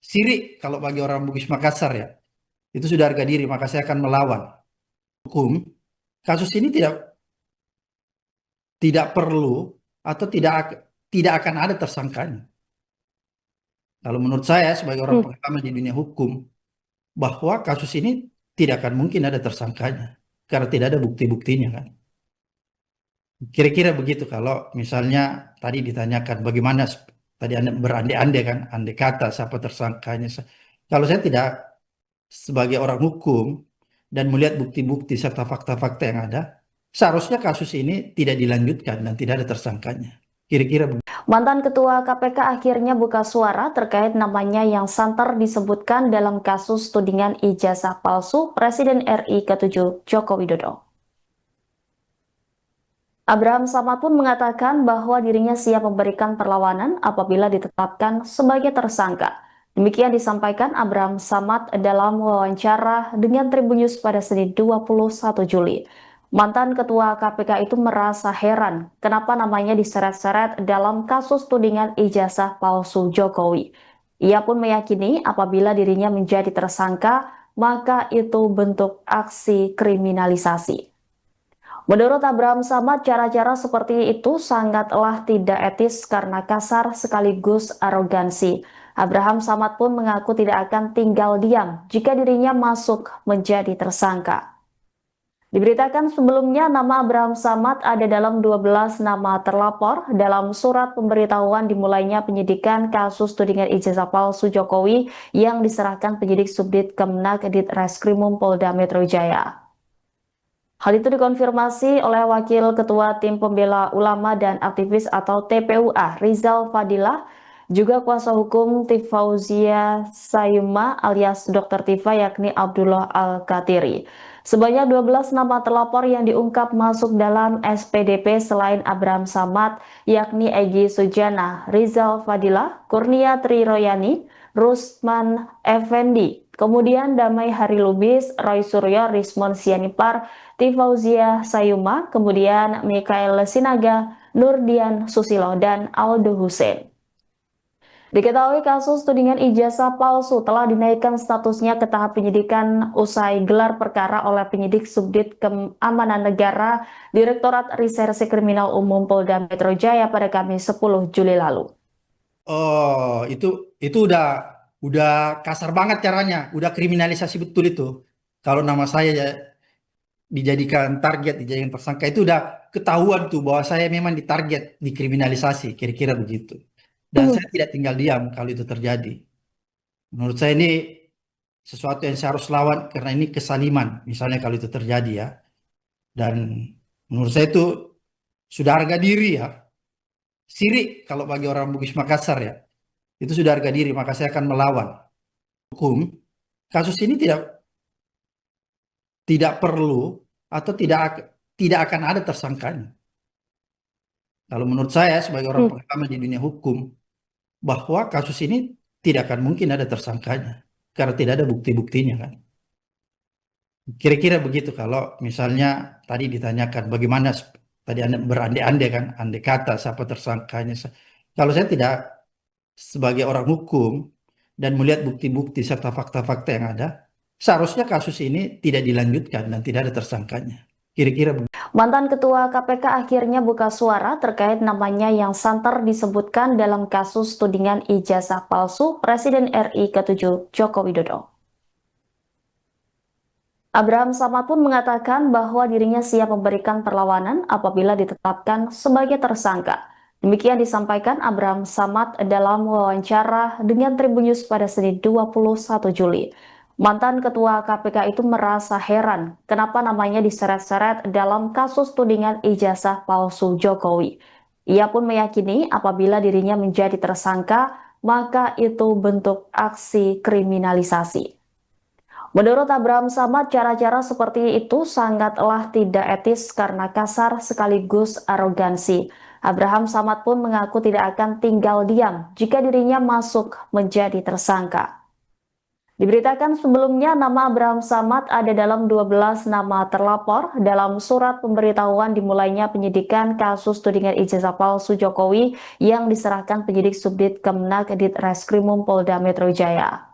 sirik kalau bagi orang Bugis Makassar ya. Itu sudah harga diri, maka saya akan melawan hukum. Kasus ini tidak perlu atau tidak akan ada tersangkanya. Kalau menurut saya sebagai orang pengalaman di dunia hukum, bahwa kasus ini tidak akan mungkin ada tersangkanya karena tidak ada bukti-buktinya kan. Kira-kira begitu kalau misalnya tadi ditanyakan bagaimana tadi Anda berandai-andai kan, andai kata siapa tersangkanya. Kalau saya tidak sebagai orang hukum dan melihat bukti-bukti serta fakta-fakta yang ada, seharusnya kasus ini tidak dilanjutkan dan tidak ada tersangkanya. Kira-kira begitu. Mantan Ketua KPK akhirnya buka suara terkait namanya yang santer disebutkan dalam kasus tudingan ijazah palsu Presiden RI ke-7 Joko Widodo. Abraham Samad pun mengatakan bahwa dirinya siap memberikan perlawanan apabila ditetapkan sebagai tersangka. Demikian disampaikan Abraham Samad dalam wawancara dengan Tribun News pada Senin 21 Juli. Mantan Ketua KPK itu merasa heran kenapa namanya diseret-seret dalam kasus tudingan ijazah palsu Jokowi. Ia pun meyakini apabila dirinya menjadi tersangka, maka itu bentuk aksi kriminalisasi. Menurut Abraham Samad, cara-cara seperti itu sangatlah tidak etis karena kasar sekaligus arogansi. Abraham Samad pun mengaku tidak akan tinggal diam jika dirinya masuk menjadi tersangka. Diberitakan sebelumnya nama Abraham Samad ada dalam 12 nama terlapor dalam surat pemberitahuan dimulainya penyidikan kasus tudingan ijazah palsu Jokowi yang diserahkan penyidik Subdit Kemenak Ditreskrimum Polda Metro Jaya. Hal itu dikonfirmasi oleh Wakil Ketua Tim Pembela Ulama dan Aktivis atau TPUA Rizal Fadilah, juga kuasa hukum Tifauzia Sayuma alias Dr. Tifa yakni Abdullah Al-Katiri. Sebanyak 12 nama terlapor yang diungkap masuk dalam SPDP selain Abraham Samad yakni Egy Sujana, Rizal Fadilah, Kurnia Triroyani, Rusman Effendi, kemudian Damai Hari Lubis, Roy Suryo, Rismon Sianipar, Tifauzia Sayuma, kemudian Mikael Sinaga, Nurdian Susilo, dan Aldo Hussein. Diketahui kasus tudingan ijazah palsu telah dinaikkan statusnya ke tahap penyidikan usai gelar perkara oleh penyidik Subdit Keamanan Negara Direktorat Reserse Kriminal Umum Polda Metro Jaya pada Kamis 10 Juli lalu. Oh, itu udah kasar banget caranya, udah kriminalisasi betul itu. Kalau nama saya ya dijadikan target, dijadikan tersangka itu udah ketahuan tuh bahwa saya memang ditarget, dikriminalisasi, kira-kira begitu. Dan saya tidak tinggal diam kalau itu terjadi. Menurut saya ini sesuatu yang saya harus lawan karena ini kesaliman, misalnya kalau itu terjadi ya. Dan menurut saya itu sudah harga diri ya. Sirik kalau bagi orang Bugis Makassar ya. Itu sudah harga diri, maka saya akan melawan hukum. Kasus ini tidak perlu atau tidak akan ada tersangkanya. Kalau menurut saya sebagai orang pengalaman di dunia hukum, bahwa kasus ini tidak akan mungkin ada tersangkanya karena tidak ada bukti-buktinya kan. Kira-kira begitu kalau misalnya tadi ditanyakan bagaimana tadi Anda berandai-andai kan, andai kata siapa tersangkanya. Kalau saya tidak sebagai orang hukum dan melihat bukti-bukti serta fakta-fakta yang ada, seharusnya kasus ini tidak dilanjutkan dan tidak ada tersangkanya. Kira-kira begitu. Mantan Ketua KPK akhirnya buka suara terkait namanya yang santer disebutkan dalam kasus tudingan ijazah palsu Presiden RI ke-7 Joko Widodo. Abraham Samad pun mengatakan bahwa dirinya siap memberikan perlawanan apabila ditetapkan sebagai tersangka. Demikian disampaikan Abraham Samad dalam wawancara dengan Tribun News pada Senin 21 Juli. Mantan Ketua KPK itu merasa heran kenapa namanya diseret-seret dalam kasus tudingan ijazah palsu Jokowi. Ia pun meyakini apabila dirinya menjadi tersangka, maka itu bentuk aksi kriminalisasi. Menurut Abraham Samad, cara-cara seperti itu sangatlah tidak etis karena kasar sekaligus arogansi. Abraham Samad pun mengaku tidak akan tinggal diam jika dirinya masuk menjadi tersangka. Diberitakan sebelumnya nama Abraham Samad ada dalam 12 nama terlapor dalam surat pemberitahuan dimulainya penyidikan kasus tudingan ijazah palsu Jokowi yang diserahkan penyidik Subdit Kemenak Ditreskrimum Polda Metro Jaya.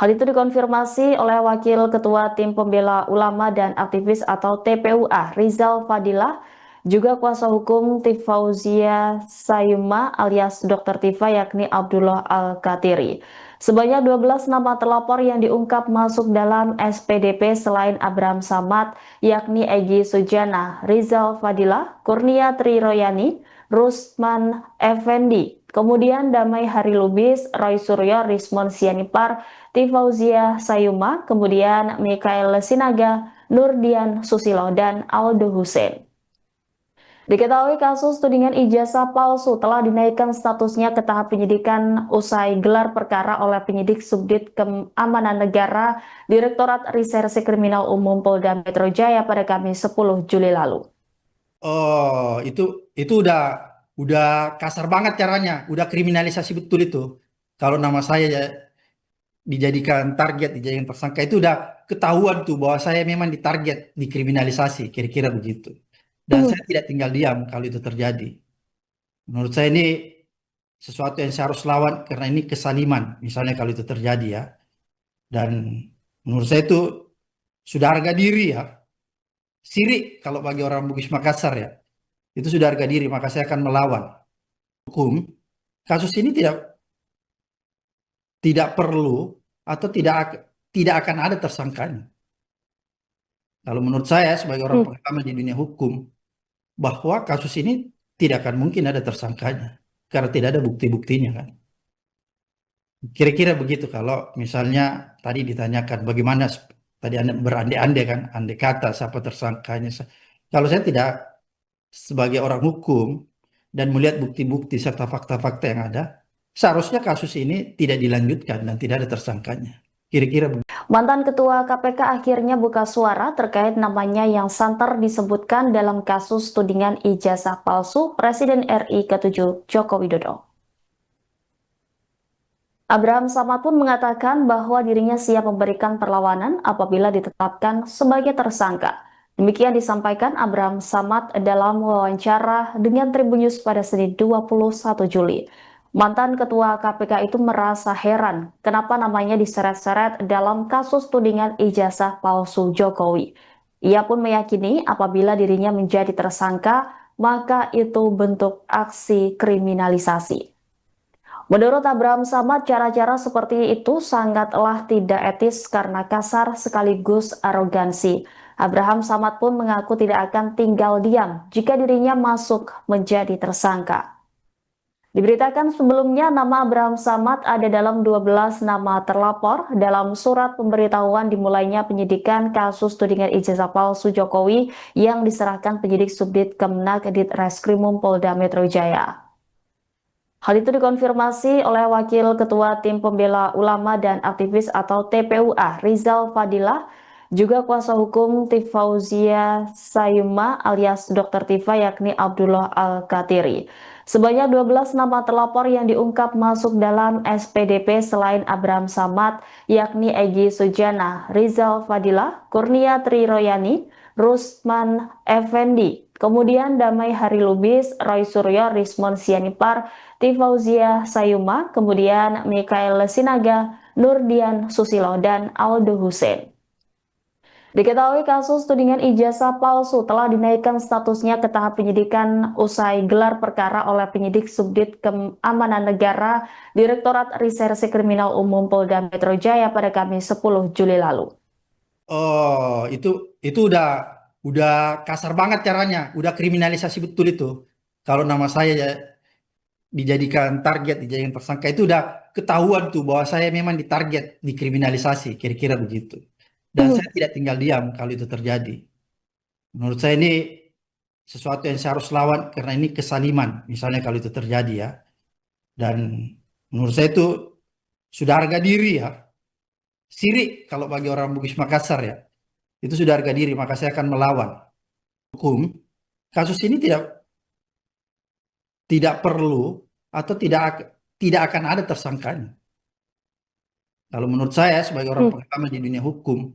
Hal itu dikonfirmasi oleh Wakil Ketua Tim Pembela Ulama dan Aktivis atau TPUA Rizal Fadilah, juga kuasa hukum Tifauzia Sayuma alias Dr. Tifa yakni Abdullah Al-Katiri. Sebanyak 12 nama terlapor yang diungkap masuk dalam SPDP selain Abraham Samad yakni Egy Sujana, Rizal Fadilah, Kurnia Triroyani, Rusman Effendi, kemudian Damai Hari Lubis, Roy Suryo, Rismon Sianipar, Tifauzia Sayuma, kemudian Mikael Sinaga, Nurdian Susilo, dan Aldo Hussein. Diketahui kasus tudingan ijazah palsu telah dinaikkan statusnya ke tahap penyidikan usai gelar perkara oleh penyidik Subdit Keamanan Negara Direktorat Reserse Kriminal Umum Polda Metro Jaya pada Kamis 10 Juli lalu. Oh, itu udah kasar banget caranya, udah kriminalisasi betul itu. Kalau nama saya ya dijadikan target, dijadikan tersangka itu udah ketahuan tuh bahwa saya memang ditarget, dikriminalisasi, kira-kira begitu. Dan saya tidak tinggal diam kalau itu terjadi. Menurut saya ini sesuatu yang saya harus lawan karena ini kesaliman, misalnya kalau itu terjadi ya. Dan menurut saya itu sudah harga diri ya. sirik kalau bagi orang Bugis Makassar ya. Itu sudah harga diri, maka saya akan melawan hukum. Kasus ini tidak perlu atau tidak akan ada tersangkanya. Kalau menurut saya sebagai orang pengalaman di dunia hukum, bahwa kasus ini tidak akan mungkin ada tersangkanya karena tidak ada bukti-buktinya kan. Kira-kira begitu kalau misalnya tadi ditanyakan bagaimana tadi Anda berandai-andai kan, andai kata siapa tersangkanya. Kalau saya tidak sebagai orang hukum dan melihat bukti-bukti serta fakta-fakta yang ada, seharusnya kasus ini tidak dilanjutkan dan tidak ada tersangkanya. Kira-kira begitu. Mantan Ketua KPK akhirnya buka suara terkait namanya yang santer disebutkan dalam kasus tudingan ijazah palsu Presiden RI ke-7 Joko Widodo. Abraham Samad pun mengatakan bahwa dirinya siap memberikan perlawanan apabila ditetapkan sebagai tersangka. Demikian disampaikan Abraham Samad dalam wawancara dengan Tribunnews pada Senin 21 Juli. Mantan Ketua KPK itu merasa heran kenapa namanya diseret-seret dalam kasus tudingan ijazah palsu Jokowi. Ia pun meyakini apabila dirinya menjadi tersangka, maka itu bentuk aksi kriminalisasi. Menurut Abraham Samad, cara-cara seperti itu sangatlah tidak etis karena kasar sekaligus arogansi. Abraham Samad pun mengaku tidak akan tinggal diam jika dirinya masuk menjadi tersangka. Diberitakan sebelumnya nama Abraham Samad ada dalam 12 nama terlapor dalam surat pemberitahuan dimulainya penyidikan kasus tudingan ijazah palsu Jokowi yang diserahkan penyidik Subdit Kemenak Ditreskrimum Polda Metro Jaya. Hal itu dikonfirmasi oleh Wakil Ketua Tim Pembela Ulama dan Aktivis atau TPUA, Rizal Fadilah, juga kuasa hukum Tifauzia Sayuma alias Dr. Tifa yakni Abdullah Al-Katiri. Sebanyak 12 nama terlapor yang diungkap masuk dalam SPDP selain Abraham Samad, yakni Egy Sujana, Rizal Fadilah, Kurnia Triroyani, Rusman Effendi, kemudian Damai Hari Lubis, Roy Suryo, Rismon Sianipar, Tifauzia Sayuma, kemudian Mikael Sinaga, Nurdian Susilo, dan Aldo Hussein. Diketahui kasus tudingan ijazah palsu telah dinaikkan statusnya ke tahap penyidikan usai gelar perkara oleh penyidik Subdit Keamanan Negara Direktorat Reserse Kriminal Umum Polda Metro Jaya pada Kamis 10 Juli lalu. Oh, itu udah kasar banget caranya, udah kriminalisasi betul itu. Kalau nama saya ya dijadikan target, dijadikan tersangka itu udah ketahuan tuh bahwa saya memang ditarget, dikriminalisasi, kira-kira begitu. Dan saya tidak tinggal diam kalau itu terjadi. Menurut saya ini sesuatu yang saya harus lawan karena ini kesaliman, misalnya kalau itu terjadi ya. Dan menurut saya itu sudah harga diri ya. Sirik kalau bagi orang Bugis Makassar ya. Itu sudah harga diri, maka saya akan melawan hukum. Kasus ini tidak perlu atau tidak akan ada tersangkanya. Kalau menurut saya sebagai orang pengalaman di dunia hukum,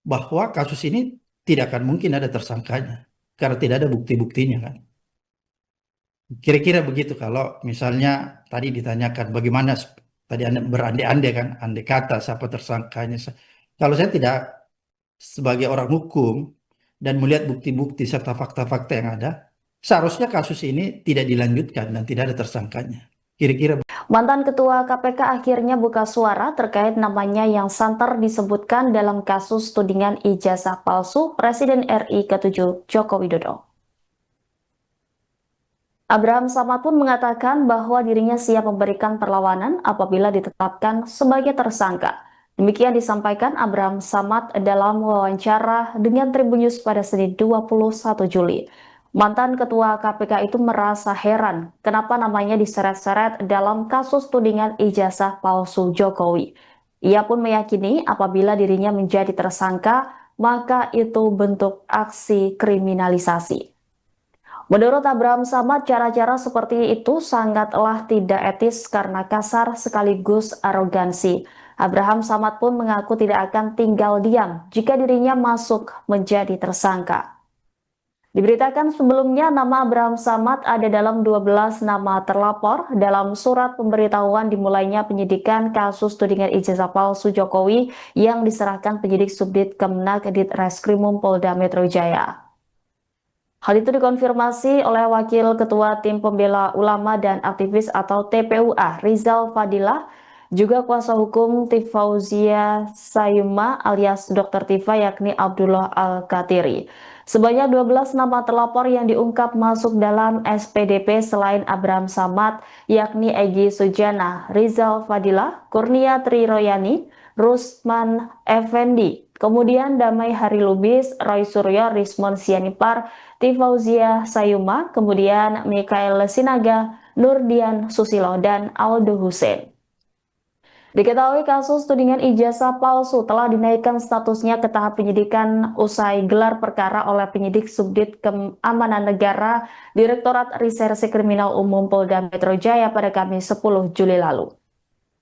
bahwa kasus ini tidak akan mungkin ada tersangkanya karena tidak ada bukti-buktinya kan. Kira-kira begitu kalau misalnya tadi ditanyakan bagaimana tadi Anda berandai-andai kan, andai kata siapa tersangkanya. Kalau saya tidak sebagai orang hukum dan melihat bukti-bukti serta fakta-fakta yang ada, seharusnya kasus ini tidak dilanjutkan dan tidak ada tersangkanya. Kira-kira. Mantan Ketua KPK akhirnya buka suara terkait namanya yang santer disebutkan dalam kasus tudingan ijazah palsu Presiden RI ke-7 Joko Widodo. Abraham Samad pun mengatakan bahwa dirinya siap memberikan perlawanan apabila ditetapkan sebagai tersangka. Demikian disampaikan Abraham Samad dalam wawancara dengan Tribunnews pada Senin 21 Juli. Mantan Ketua KPK itu merasa heran kenapa namanya diseret-seret dalam kasus tudingan ijazah palsu Jokowi. Ia pun meyakini apabila dirinya menjadi tersangka, maka itu bentuk aksi kriminalisasi. Menurut Abraham Samad, cara-cara seperti itu sangatlah tidak etis karena kasar sekaligus arogansi. Abraham Samad pun mengaku tidak akan tinggal diam jika dirinya masuk menjadi tersangka. Diberitakan sebelumnya nama Abraham Samad ada dalam 12 nama terlapor dalam surat pemberitahuan dimulainya penyidikan kasus tudingan ijazah palsu Jokowi yang diserahkan penyidik Subdit Kemenak Ditreskrimum Polda Metro Jaya. Hal itu dikonfirmasi oleh Wakil Ketua Tim Pembela Ulama dan Aktivis atau TPUA Rizal Fadilah, juga kuasa hukum Tifauzia Sayuma alias Dr. Tifa yakni Abdullah Al-Katiri. Sebanyak 12 nama terlapor yang diungkap masuk dalam SPDP selain Abraham Samad yakni Egy Sujana, Rizal Fadilah, Kurnia Triroyani, Rusman Effendi, kemudian Damai Hari Lubis, Roy Suryo, Rismon Sianipar, Tifauzia Sayuma, kemudian Mikael Sinaga, Nurdian Susilo, dan Aldo Hussein. Diketahui kasus tudingan ijazah palsu telah dinaikkan statusnya ke tahap penyidikan usai gelar perkara oleh penyidik Subdit Keamanan Negara Direktorat Reserse Kriminal Umum Polda Metro Jaya pada Kamis 10 Juli lalu.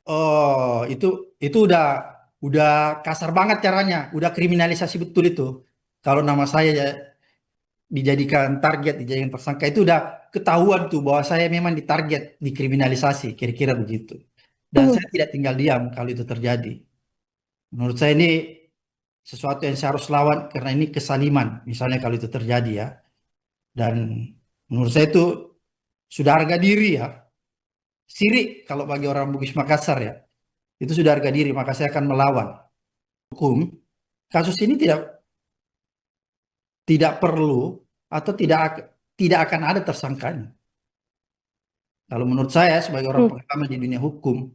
Oh, itu udah kasar banget caranya, udah kriminalisasi betul itu. Kalau nama saya ya dijadikan target, dijadikan tersangka itu udah ketahuan tuh bahwa saya memang ditarget, dikriminalisasi, kira-kira begitu. Dan saya tidak tinggal diam kalau itu terjadi. Menurut saya ini sesuatu yang saya harus lawan karena ini kesaliman, misalnya kalau itu terjadi ya. Dan menurut saya itu sudah harga diri ya. Sirik kalau bagi orang Bugis Makassar ya. Itu sudah harga diri, maka saya akan melawan hukum. Kasus ini tidak perlu atau tidak akan ada tersangkanya. Kalau menurut saya sebagai orang pengalaman di dunia hukum,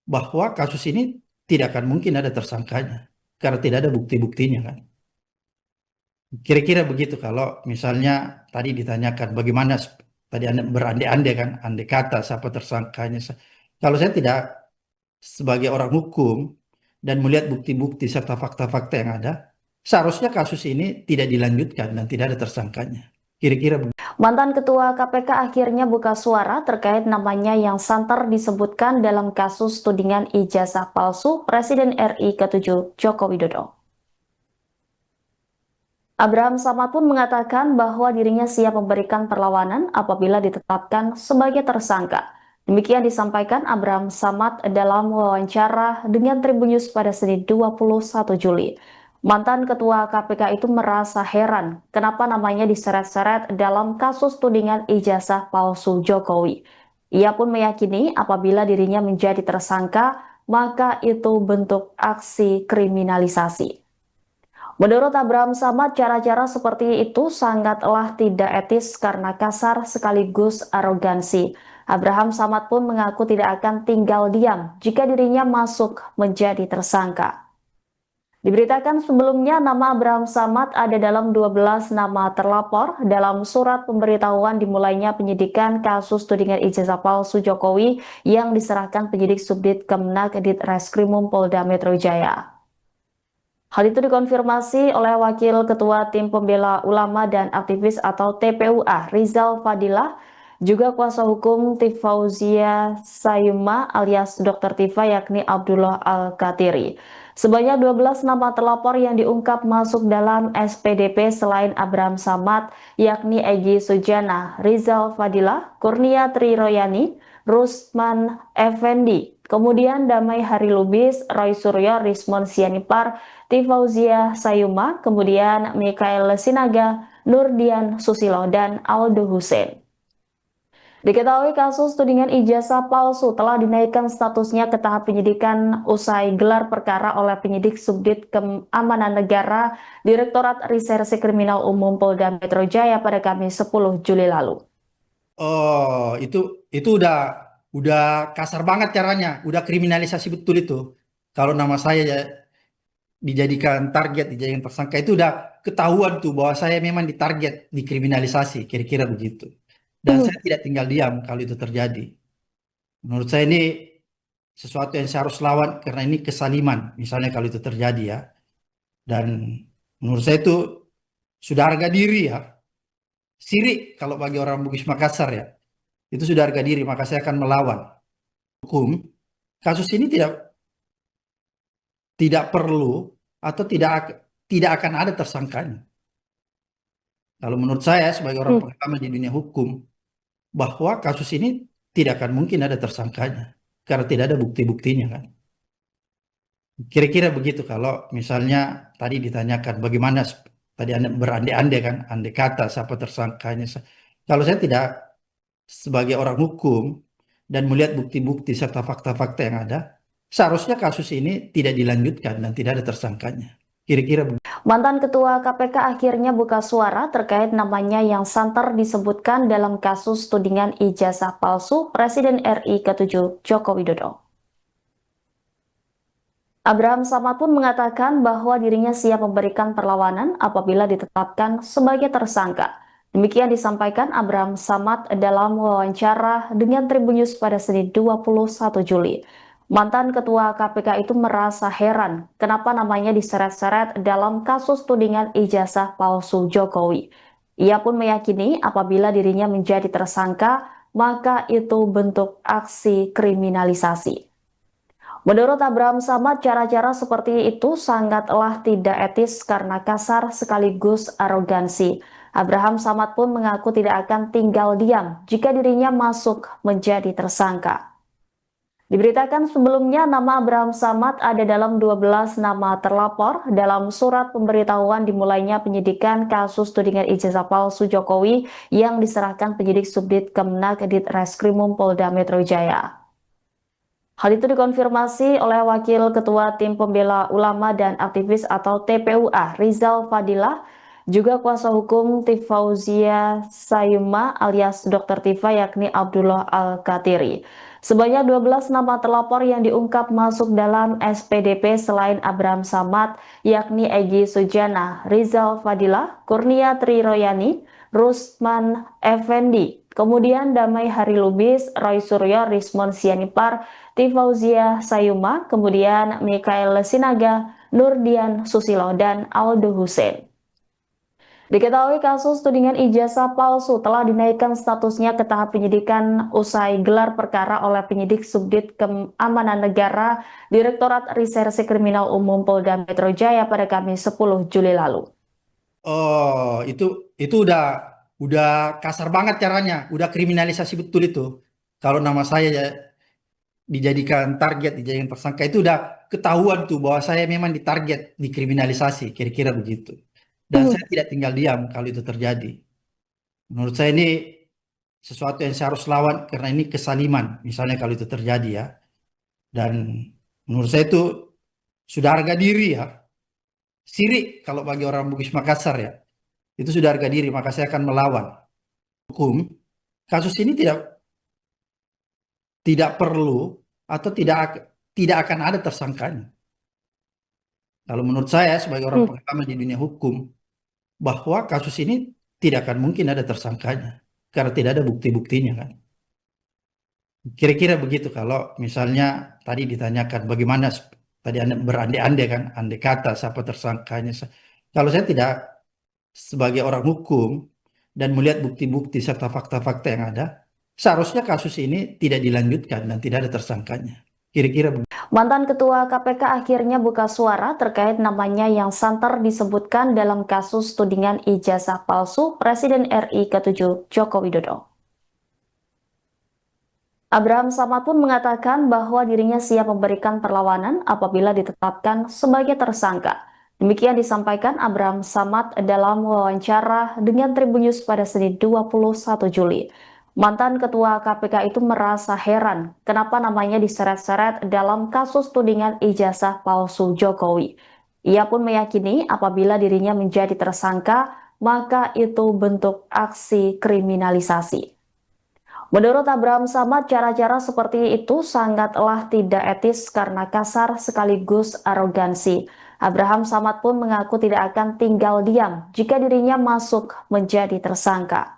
bahwa kasus ini tidak akan mungkin ada tersangkanya karena tidak ada bukti-buktinya kan. Kira-kira begitu kalau misalnya tadi ditanyakan bagaimana tadi Anda berandai-andai kan, andai kata siapa tersangkanya. Kalau saya tidak sebagai orang hukum dan melihat bukti-bukti serta fakta-fakta yang ada, seharusnya kasus ini tidak dilanjutkan dan tidak ada tersangkanya. Kira-kira begitu. Mantan Ketua KPK akhirnya buka suara terkait namanya yang santer disebutkan dalam kasus tudingan ijazah palsu Presiden RI ke-7 Joko Widodo. Abraham Samad pun mengatakan bahwa dirinya siap memberikan perlawanan apabila ditetapkan sebagai tersangka. Demikian disampaikan Abraham Samad dalam wawancara dengan Tribun News pada Senin 21 Juli. Mantan Ketua KPK itu merasa heran kenapa namanya diseret-seret dalam kasus tudingan ijazah palsu Jokowi. Ia pun meyakini apabila dirinya menjadi tersangka, maka itu bentuk aksi kriminalisasi. Menurut Abraham Samad, cara-cara seperti itu sangatlah tidak etis karena kasar sekaligus arogansi. Abraham Samad pun mengaku tidak akan tinggal diam jika dirinya masuk menjadi tersangka. Diberitakan sebelumnya nama Abraham Samad ada dalam 12 nama terlapor dalam surat pemberitahuan dimulainya penyidikan kasus tudingan ijazah palsu Jokowi yang diserahkan penyidik Subdit Kemenak Ditreskrimum Polda Metro Jaya. Hal itu dikonfirmasi oleh Wakil Ketua Tim Pembela Ulama dan Aktivis atau TPUA Rizal Fadilah, juga kuasa hukum Tifauzia Sayuma alias Dr. Tifa yakni Abdullah Al-Katiri. Sebanyak 12 nama terlapor yang diungkap masuk dalam SPDP selain Abraham Samad yakni Egy Sujana, Rizal Fadilah, Kurnia Triroyani, Rusman Effendi, kemudian Damai Hari Lubis, Roy Suryo, Rismon Sianipar, Tifauzia Sayuma, kemudian Mikael Sinaga, Nurdian Susilo, dan Aldo Hussein. Diketahui kasus tudingan ijazah palsu telah dinaikkan statusnya ke tahap penyidikan usai gelar perkara oleh penyidik Subdit Keamanan Negara Direktorat Reserse Kriminal Umum Polda Metro Jaya pada Kamis 10 Juli lalu. Oh, itu udah kasar banget caranya, udah kriminalisasi betul itu. Kalau nama saya ya dijadikan target, dijadikan tersangka itu udah ketahuan tuh bahwa saya memang ditarget, dikriminalisasi, kira-kira begitu. Dan saya tidak tinggal diam kalau itu terjadi. Menurut saya ini sesuatu yang saya harus lawan karena ini kesaliman, misalnya kalau itu terjadi ya. Dan menurut saya itu sudah harga diri ya. Sirik kalau bagi orang Bugis Makassar ya. Itu sudah harga diri, maka saya akan melawan hukum. Kasus ini tidak perlu atau tidak akan ada tersangkanya. Kalau menurut saya sebagai orang Hmm. pengalaman di dunia hukum, bahwa kasus ini tidak akan mungkin ada tersangkanya karena tidak ada bukti-buktinya kan. Kira-kira begitu kalau misalnya tadi ditanyakan bagaimana tadi Anda berandai-andai kan, andai kata siapa tersangkanya. Kalau saya tidak sebagai orang hukum dan melihat bukti-bukti serta fakta-fakta yang ada, seharusnya kasus ini tidak dilanjutkan dan tidak ada tersangkanya. Kira-kira begitu. Mantan Ketua KPK akhirnya buka suara terkait namanya yang santer disebutkan dalam kasus tudingan ijazah palsu Presiden RI ke-7 Joko Widodo. Abraham Samad pun mengatakan bahwa dirinya siap memberikan perlawanan apabila ditetapkan sebagai tersangka. Demikian disampaikan Abraham Samad dalam wawancara dengan Tribun News pada Senin 21 Juli. Mantan Ketua KPK itu merasa heran kenapa namanya diseret-seret dalam kasus tudingan ijazah palsu Jokowi. Ia pun meyakini apabila dirinya menjadi tersangka, maka itu bentuk aksi kriminalisasi. Menurut Abraham Samad, cara-cara seperti itu sangatlah tidak etis karena kasar sekaligus arogansi. Abraham Samad pun mengaku tidak akan tinggal diam jika dirinya masuk menjadi tersangka. Diberitakan sebelumnya nama Abraham Samad ada dalam 12 nama terlapor dalam surat pemberitahuan dimulainya penyidikan kasus tudingan ijazah palsu Jokowi yang diserahkan penyidik Subdit Kemenak Dit Reskrimum Polda Metro Jaya. Hal itu dikonfirmasi oleh Wakil Ketua Tim Pembela Ulama dan Aktivis atau TPUA Rizal Fadilah, juga kuasa hukum Tifauzia Sayuma alias Dr. Tifa yakni Abdullah Al-Katiri. Sebanyak 12 nama terlapor yang diungkap masuk dalam SPDP selain Abraham Samad yakni Egy Sujana, Rizal Fadilah, Kurnia Triroyani, Rusman Effendi, kemudian Damai Hari Lubis, Roy Suryo, Rismon Sianipar, Tifauzia Sayuma, kemudian Mikael Sinaga, Nurdian Susilo, dan Aldo Hussein. Diketahui kasus tudingan ijazah palsu telah dinaikkan statusnya ke tahap penyidikan usai gelar perkara oleh penyidik Subdit Keamanan Negara Direktorat Reserse Kriminal Umum Polda Metro Jaya pada Kamis 10 Juli lalu. Oh, itu udah kasar banget caranya, udah kriminalisasi betul itu. Kalau nama saya ya dijadikan target, dijadikan tersangka itu udah ketahuan tuh bahwa saya memang ditarget, dikriminalisasi, kira-kira begitu. Dan saya tidak tinggal diam kalau itu terjadi. Menurut saya ini sesuatu yang saya harus lawan karena ini kesaliman, misalnya kalau itu terjadi ya. Dan menurut saya itu sudah harga diri ya. Sirik kalau bagi orang Bugis Makassar ya. Itu sudah harga diri, maka saya akan melawan hukum. Kasus ini tidak perlu atau tidak akan ada tersangkanya. Kalau menurut saya sebagai orang pengalaman di dunia hukum, bahwa kasus ini tidak akan mungkin ada tersangkanya karena tidak ada bukti-buktinya kan. Kira-kira begitu kalau misalnya tadi ditanyakan bagaimana tadi Anda berandai-andai kan, andai kata siapa tersangkanya. Kalau saya tidak sebagai orang hukum dan melihat bukti-bukti serta fakta-fakta yang ada, seharusnya kasus ini tidak dilanjutkan dan tidak ada tersangkanya. Kira-kira begitu. Mantan Ketua KPK akhirnya buka suara terkait namanya yang santer disebutkan dalam kasus tudingan ijazah palsu Presiden RI ke-7 Joko Widodo. Abraham Samad pun mengatakan bahwa dirinya siap memberikan perlawanan apabila ditetapkan sebagai tersangka. Demikian disampaikan Abraham Samad dalam wawancara dengan Tribun News pada Senin 21 Juli. Mantan Ketua KPK itu merasa heran kenapa namanya diseret-seret dalam kasus tudingan ijazah palsu Jokowi. Ia pun meyakini apabila dirinya menjadi tersangka, maka itu bentuk aksi kriminalisasi. Menurut Abraham Samad, cara-cara seperti itu sangatlah tidak etis karena kasar sekaligus arogansi. Abraham Samad pun mengaku tidak akan tinggal diam jika dirinya masuk menjadi tersangka.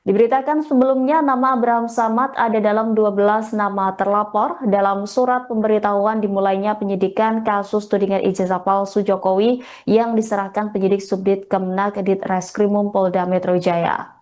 Diberitakan sebelumnya nama Abraham Samad ada dalam 12 nama terlapor dalam surat pemberitahuan dimulainya penyidikan kasus tudingan ijazah palsu Jokowi yang diserahkan penyidik Subdit Kemenak Dit Reskrimum Polda Metro Jaya.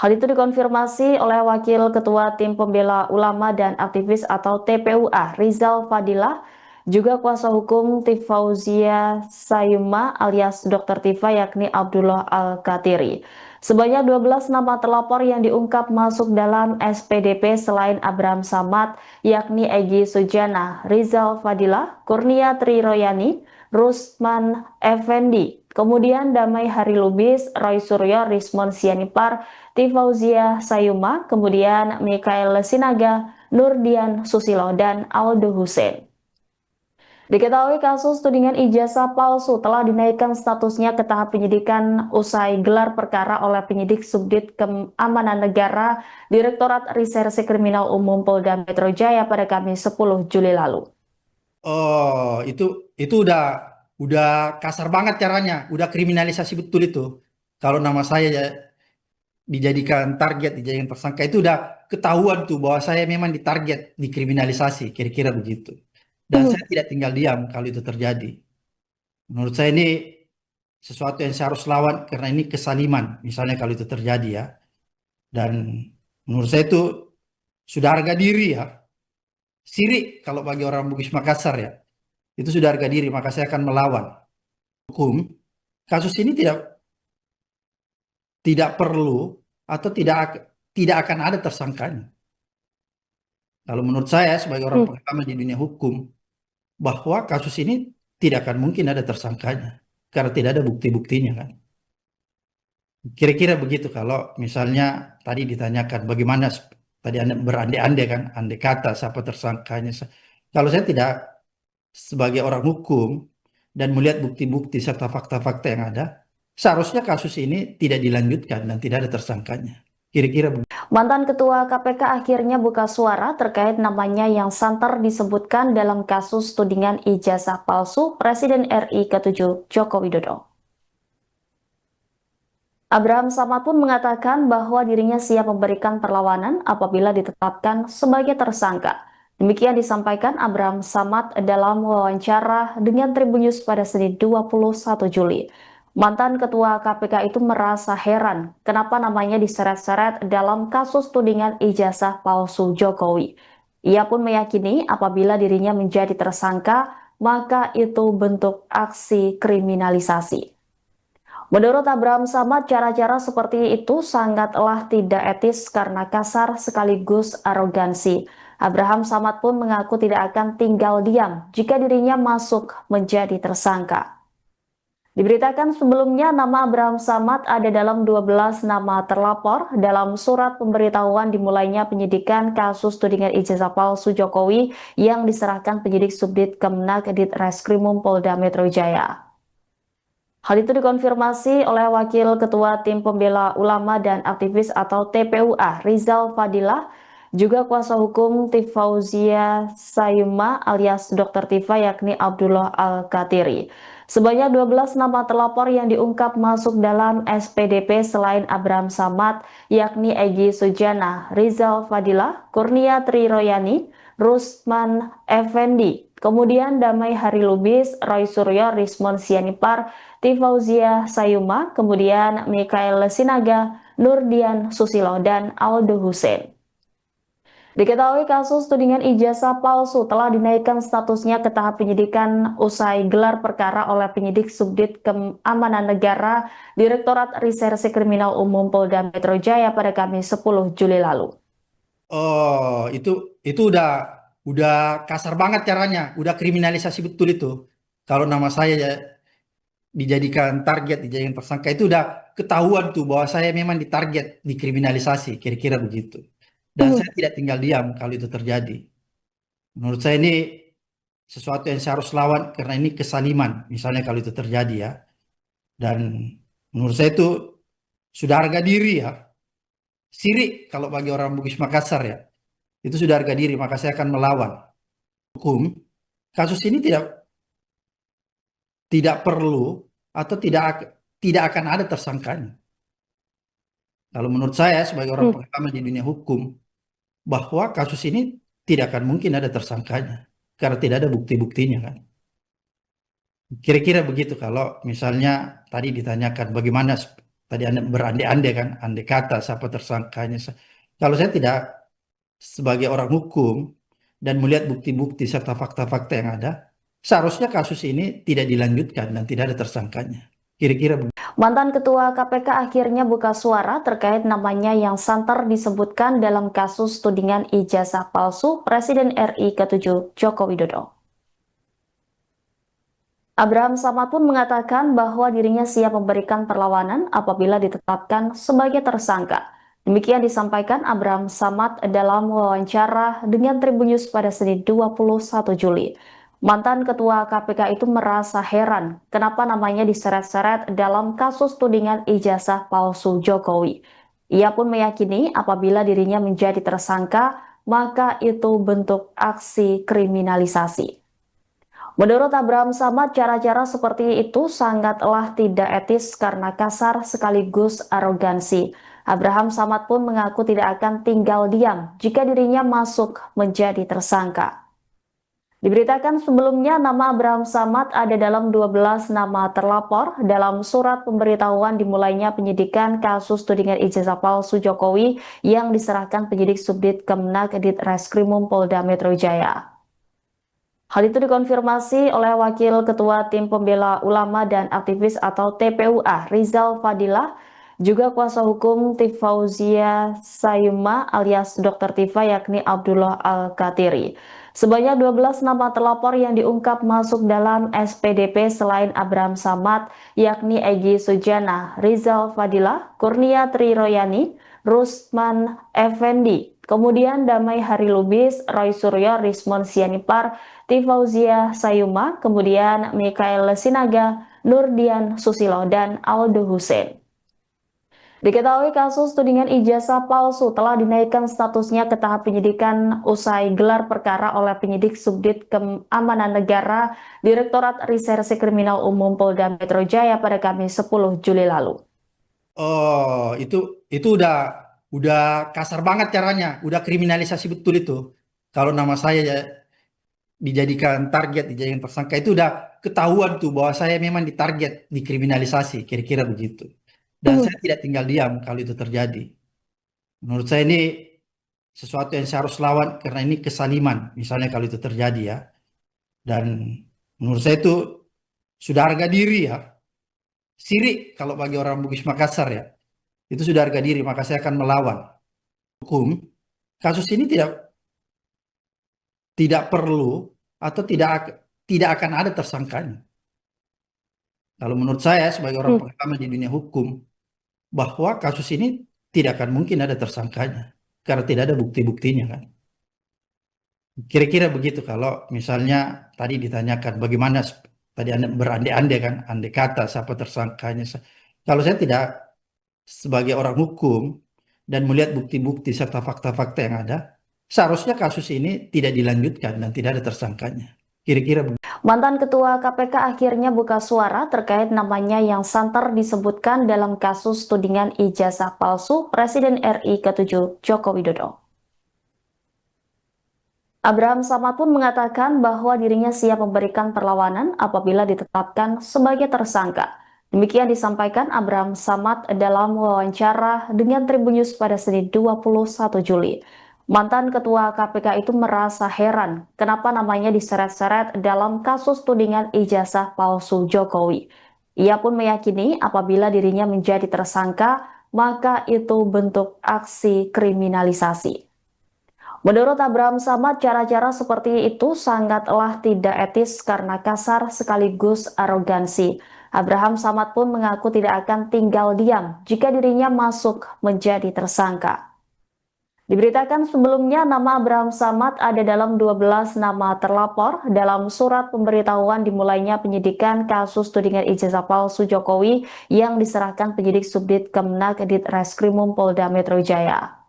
Hal itu dikonfirmasi oleh Wakil Ketua Tim Pembela Ulama dan Aktivis atau TPUA Rizal Fadilah, juga kuasa hukum Tifauzia Sayuma alias Dr. Tifa yakni Abdullah Al-Katiri. Sebanyak 12 nama terlapor yang diungkap masuk dalam SPDP selain Abraham Samad yakni Egy Sujana, Rizal Fadila, Kurnia Triroyani, Rusman Effendi, kemudian Damai Hari Lubis, Roy Suryo, Rismon Sianipar, Tifauzia Sayuma, kemudian Mikael Sinaga, Nurdian Susilo, dan Aldo Hussein. Diketahui kasus tudingan ijazah palsu telah dinaikkan statusnya ke tahap penyidikan usai gelar perkara oleh penyidik Subdit Keamanan Negara Direktorat Reserse Kriminal Umum Polda Metro Jaya pada Kamis 10 Juli lalu. Oh, itu udah kasar banget caranya, udah kriminalisasi betul itu. Kalau nama saya ya dijadikan target, dijadikan tersangka itu udah ketahuan tuh bahwa saya memang ditarget, dikriminalisasi, kira-kira begitu. Dan saya tidak tinggal diam kalau itu terjadi. Menurut saya ini sesuatu yang saya harus lawan karena ini kesaliman, misalnya kalau itu terjadi ya. Dan menurut saya itu sudah harga diri ya. Sirik kalau bagi orang Bugis Makassar ya. Itu sudah harga diri, maka saya akan melawan hukum. Kasus ini tidak perlu atau tidak akan ada tersangkanya. Kalau menurut saya sebagai orang pengalaman di dunia hukum, bahwa kasus ini tidak akan mungkin ada tersangkanya karena tidak ada bukti-buktinya kan. Kira-kira begitu kalau misalnya tadi ditanyakan bagaimana tadi Anda berandai-andai kan, andai kata siapa tersangkanya. Kalau saya tidak sebagai orang hukum dan melihat bukti-bukti serta fakta-fakta yang ada, seharusnya kasus ini tidak dilanjutkan dan tidak ada tersangkanya. Kira-kira begitu. Mantan Ketua KPK akhirnya buka suara terkait namanya yang santer disebutkan dalam kasus tudingan ijazah palsu Presiden RI ke-7 Joko Widodo. Abraham Samad pun mengatakan bahwa dirinya siap memberikan perlawanan apabila ditetapkan sebagai tersangka. Demikian disampaikan Abraham Samad dalam wawancara dengan Tribun News pada Senin 21 Juli. Mantan Ketua KPK itu merasa heran kenapa namanya diseret-seret dalam kasus tudingan ijazah palsu Jokowi. Ia pun meyakini apabila dirinya menjadi tersangka, maka itu bentuk aksi kriminalisasi. Menurut Abraham Samad, cara-cara seperti itu sangatlah tidak etis karena kasar sekaligus arogansi. Abraham Samad pun mengaku tidak akan tinggal diam jika dirinya masuk menjadi tersangka. Diberitakan sebelumnya nama Abraham Samad ada dalam 12 nama terlapor dalam surat pemberitahuan dimulainya penyidikan kasus tudingan ijazah palsu Jokowi yang diserahkan penyidik Subdit Kemenak Ditreskrimum Polda Metro Jaya. Hal itu dikonfirmasi oleh Wakil Ketua Tim Pembela Ulama dan Aktivis atau TPUA, Rizal Fadila, juga kuasa hukum Tifauzia Sayuma alias Dr. Tifa yakni Abdullah Al-Katiri. Sebanyak 12 nama terlapor yang diungkap masuk dalam SPDP selain Abraham Samad yakni Egy Sujana, Rizal Fadila, Kurnia Triroyani, Rusman Effendi, kemudian Damai Hari Lubis, Roy Suryo, Rismon Sianipar, Tifauzia Sayuma, kemudian Mikael Sinaga, Nurdian Susilo, dan Aldo Hussein. Diketahui kasus tudingan ijazah palsu telah dinaikkan statusnya ke tahap penyidikan usai gelar perkara oleh penyidik Subdit Keamanan Negara Direktorat Reserse Kriminal Umum Polda Metro Jaya pada Kamis 10 Juli lalu. Oh, itu udah kasar banget caranya, udah kriminalisasi betul itu. Kalau nama saya ya dijadikan target, dijadikan tersangka itu udah ketahuan tuh bahwa saya memang ditarget, dikriminalisasi, kira-kira begitu. Dan saya tidak tinggal diam kalau itu terjadi. Menurut saya ini sesuatu yang saya harus lawan karena ini kesaliman, misalnya kalau itu terjadi ya. Dan menurut saya itu sudah harga diri ya. Sirik kalau bagi orang Bugis Makassar ya. Itu sudah harga diri, maka saya akan melawan hukum. Kasus ini tidak perlu atau tidak akan ada tersangkanya. Kalau menurut saya sebagai orang pengalaman di dunia hukum, bahwa kasus ini tidak akan mungkin ada tersangkanya karena tidak ada bukti-buktinya kan. Kira-kira begitu kalau misalnya tadi ditanyakan bagaimana tadi Anda berandai-andai kan, andai kata siapa tersangkanya. Kalau saya tidak sebagai orang hukum dan melihat bukti-bukti serta fakta-fakta yang ada, seharusnya kasus ini tidak dilanjutkan dan tidak ada tersangkanya. Kira-kira begitu. Mantan Ketua KPK akhirnya buka suara terkait namanya yang santer disebutkan dalam kasus tudingan ijazah palsu Presiden RI ke-7 Joko Widodo. Abraham Samad pun mengatakan bahwa dirinya siap memberikan perlawanan apabila ditetapkan sebagai tersangka. Demikian disampaikan Abraham Samad dalam wawancara dengan Tribun News pada Senin 21 Juli. Mantan Ketua KPK itu merasa heran kenapa namanya diseret-seret dalam kasus tudingan ijazah palsu Jokowi. Ia pun meyakini apabila dirinya menjadi tersangka, maka itu bentuk aksi kriminalisasi. Menurut Abraham Samad, cara-cara seperti itu sangatlah tidak etis karena kasar sekaligus arogansi. Abraham Samad pun mengaku tidak akan tinggal diam jika dirinya masuk menjadi tersangka. Diberitakan sebelumnya nama Abraham Samad ada dalam 12 nama terlapor dalam surat pemberitahuan dimulainya penyidikan kasus tudingan ijazah palsu Jokowi yang diserahkan penyidik Subdit Kemenak Dit Reskrimum Polda Metro Jaya. Hal itu dikonfirmasi oleh Wakil Ketua Tim Pembela Ulama dan Aktivis atau TPUA Rizal Fadilah, juga kuasa hukum Tifauzia Sayuma alias Dr. Tifa yakni Abdullah Al-Katiri. Sebanyak 12 nama terlapor yang diungkap masuk dalam SPDP selain Abraham Samad yakni Egy Sujana, Rizal Fadilah, Kurnia Triroyani, Rusman Effendi, kemudian Damai Hari Lubis, Roy Suryo, Rismon Sianipar, Tifauzia Sayuma, kemudian Mikael Sinaga, Nurdian Susilo, dan Aldo Hussein. Diketahui kasus tudingan ijazah palsu telah dinaikkan statusnya ke tahap penyidikan usai gelar perkara oleh penyidik Subdit Keamanan Negara Direktorat Reserse Kriminal Umum Polda Metro Jaya pada Kamis 10 Juli lalu. Oh, itu udah kasar banget caranya, udah kriminalisasi betul itu. Kalau nama saya ya dijadikan target, dijadikan tersangka itu udah ketahuan tuh bahwa saya memang ditarget, dikriminalisasi, kira-kira begitu. Dan saya tidak tinggal diam kalau itu terjadi. Menurut saya ini sesuatu yang saya harus lawan karena ini kesaliman, misalnya kalau itu terjadi ya. Dan menurut saya itu sudah harga diri ya. Sirik kalau bagi orang Bugis Makassar ya. Itu sudah harga diri, maka saya akan melawan hukum. Kasus ini tidak perlu atau tidak akan ada tersangkanya. Kalau menurut saya sebagai orang pengalaman di dunia hukum, bahwa kasus ini tidak akan mungkin ada tersangkanya karena tidak ada bukti-buktinya kan. Kira-kira begitu kalau misalnya tadi ditanyakan bagaimana tadi Anda berandai-andai kan, andai kata siapa tersangkanya. Kalau saya tidak sebagai orang hukum dan melihat bukti-bukti serta fakta-fakta yang ada, seharusnya kasus ini tidak dilanjutkan dan tidak ada tersangkanya. Kira-kira begitu. Mantan Ketua KPK akhirnya buka suara terkait namanya yang santer disebutkan dalam kasus tudingan ijazah palsu Presiden RI ke-7 Joko Widodo. Abraham Samad pun mengatakan bahwa dirinya siap memberikan perlawanan apabila ditetapkan sebagai tersangka. Demikian disampaikan Abraham Samad dalam wawancara dengan Tribun News pada Senin 21 Juli. Mantan Ketua KPK itu merasa heran kenapa namanya diseret-seret dalam kasus tudingan ijazah palsu Jokowi. Ia pun meyakini apabila dirinya menjadi tersangka, maka itu bentuk aksi kriminalisasi. Menurut Abraham Samad, cara-cara seperti itu sangatlah tidak etis karena kasar sekaligus arogansi. Abraham Samad pun mengaku tidak akan tinggal diam jika dirinya masuk menjadi tersangka. Diberitakan sebelumnya nama Abraham Samad ada dalam 12 nama terlapor dalam surat pemberitahuan dimulainya penyidikan kasus tudingan ijazah palsu Jokowi yang diserahkan penyidik Subdit Kemenak Dit Reskrimum Polda Metro Jaya.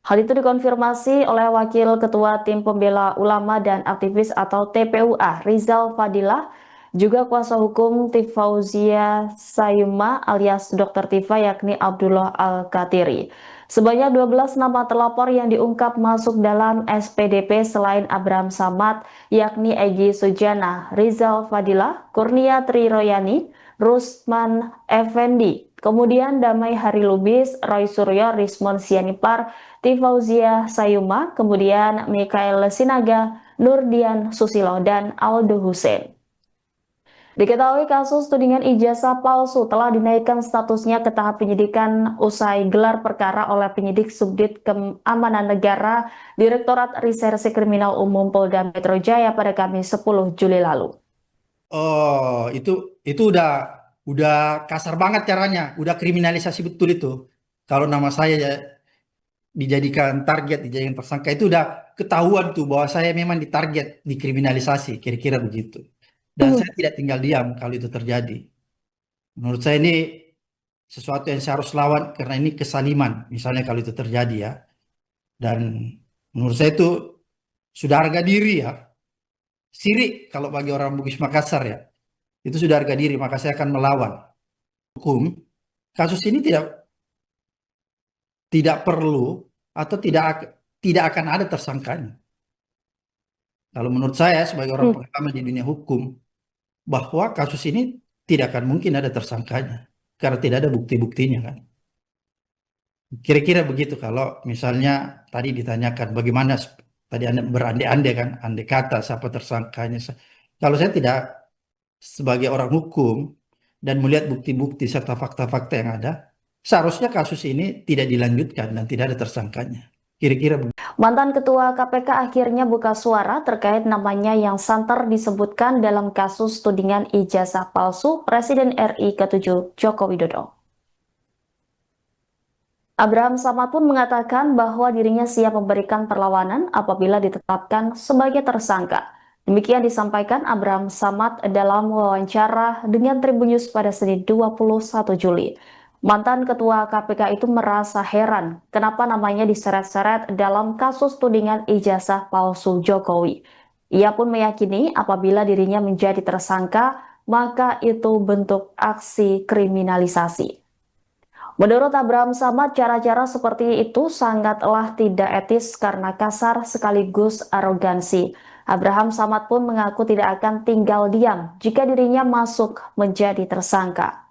Hal itu dikonfirmasi oleh Wakil Ketua Tim Pembela Ulama dan Aktivis atau TPUA Rizal Fadilah, juga kuasa hukum Tifauzia Sayuma alias Dr. Tifa yakni Abdullah Al-Katiri. Sebanyak 12 nama terlapor yang diungkap masuk dalam SPDP selain Abraham Samad yakni Egy Sujana, Rizal Fadilah, Kurnia Triroyani, Rusman Effendi, kemudian Damai Hari Lubis, Roy Suryo, Rismon Sianipar, Tifauzia Sayuma, kemudian Mikael Sinaga, Nurdian Susilo, dan Aldo Hussein. Diketahui kasus tudingan ijazah palsu telah dinaikkan statusnya ke tahap penyidikan usai gelar perkara oleh penyidik Subdit Keamanan Negara Direktorat Reserse Kriminal Umum Polda Metro Jaya pada Kamis 10 Juli lalu. Oh, itu udah kasar banget caranya, udah kriminalisasi betul itu. Kalau nama saya ya dijadikan target, dijadikan tersangka itu udah ketahuan tuh bahwa saya memang ditarget, dikriminalisasi, kira-kira begitu. Dan saya tidak tinggal diam kalau itu terjadi. Menurut saya ini sesuatu yang saya harus lawan karena ini kesaliman, misalnya kalau itu terjadi ya. Dan menurut saya itu sudah harga diri ya. Sirik kalau bagi orang Bugis Makassar ya. Itu sudah harga diri, maka saya akan melawan hukum. Kasus ini tidak perlu atau tidak akan ada tersangkanya. Kalau menurut saya sebagai orang pengalaman di dunia hukum, bahwa kasus ini tidak akan mungkin ada tersangkanya karena tidak ada bukti-buktinya kan. Kira-kira begitu kalau misalnya tadi ditanyakan bagaimana tadi Anda berandai-andai kan, andai kata siapa tersangkanya. Kalau saya tidak sebagai orang hukum dan melihat bukti-bukti serta fakta-fakta yang ada, seharusnya kasus ini tidak dilanjutkan dan tidak ada tersangkanya. Kira-kira begitu. Mantan Ketua KPK akhirnya buka suara terkait namanya yang santer disebutkan dalam kasus tudingan ijazah palsu Presiden RI ke-7 Joko Widodo. Abraham Samad pun mengatakan bahwa dirinya siap memberikan perlawanan apabila ditetapkan sebagai tersangka. Demikian disampaikan Abraham Samad dalam wawancara dengan Tribun News pada Senin 21 Juli. Mantan Ketua KPK itu merasa heran kenapa namanya diseret-seret dalam kasus tudingan ijazah palsu Jokowi. Ia pun meyakini apabila dirinya menjadi tersangka, maka itu bentuk aksi kriminalisasi. Menurut Abraham Samad, cara-cara seperti itu sangatlah tidak etis karena kasar sekaligus arogansi. Abraham Samad pun mengaku tidak akan tinggal diam jika dirinya masuk menjadi tersangka.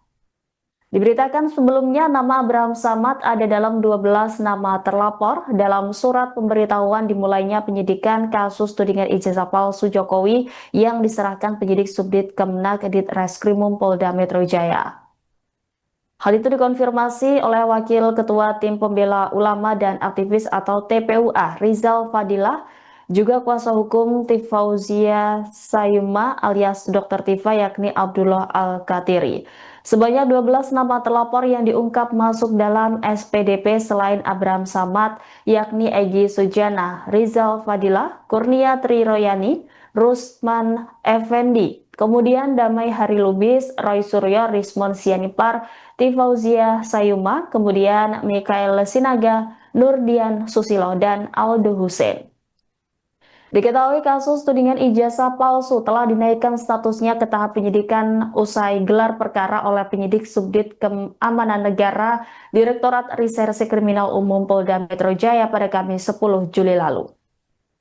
Diberitakan sebelumnya nama Abraham Samad ada dalam 12 nama terlapor dalam surat pemberitahuan dimulainya penyidikan kasus tudingan ijazah palsu Jokowi yang diserahkan penyidik Subdit Kemenak Ditreskrimum Polda Metro Jaya. Hal itu dikonfirmasi oleh Wakil Ketua Tim Pembela Ulama dan Aktivis atau TPUA, Rizal Fadilah, juga kuasa hukum Tifauzia Sayuma alias Dr. Tifa yakni Abdullah Al-Katiri. Sebanyak 12 nama terlapor yang diungkap masuk dalam SPDP selain Abraham Samad, yakni Egy Sujana, Rizal Fadilah, Kurnia Triroyani, Rusman Effendi, kemudian Damai Hari Lubis, Roy Suryo, Rismon Sianipar, Tifauzia Sayuma, kemudian Mikael Sinaga, Nurdian Susilo, dan Aldo Hussein. Diketahui kasus tudingan ijazah palsu telah dinaikkan statusnya ke tahap penyidikan usai gelar perkara oleh penyidik Subdit Keamanan Negara Direktorat Reserse Kriminal Umum Polda Metro Jaya pada Kamis 10 Juli lalu.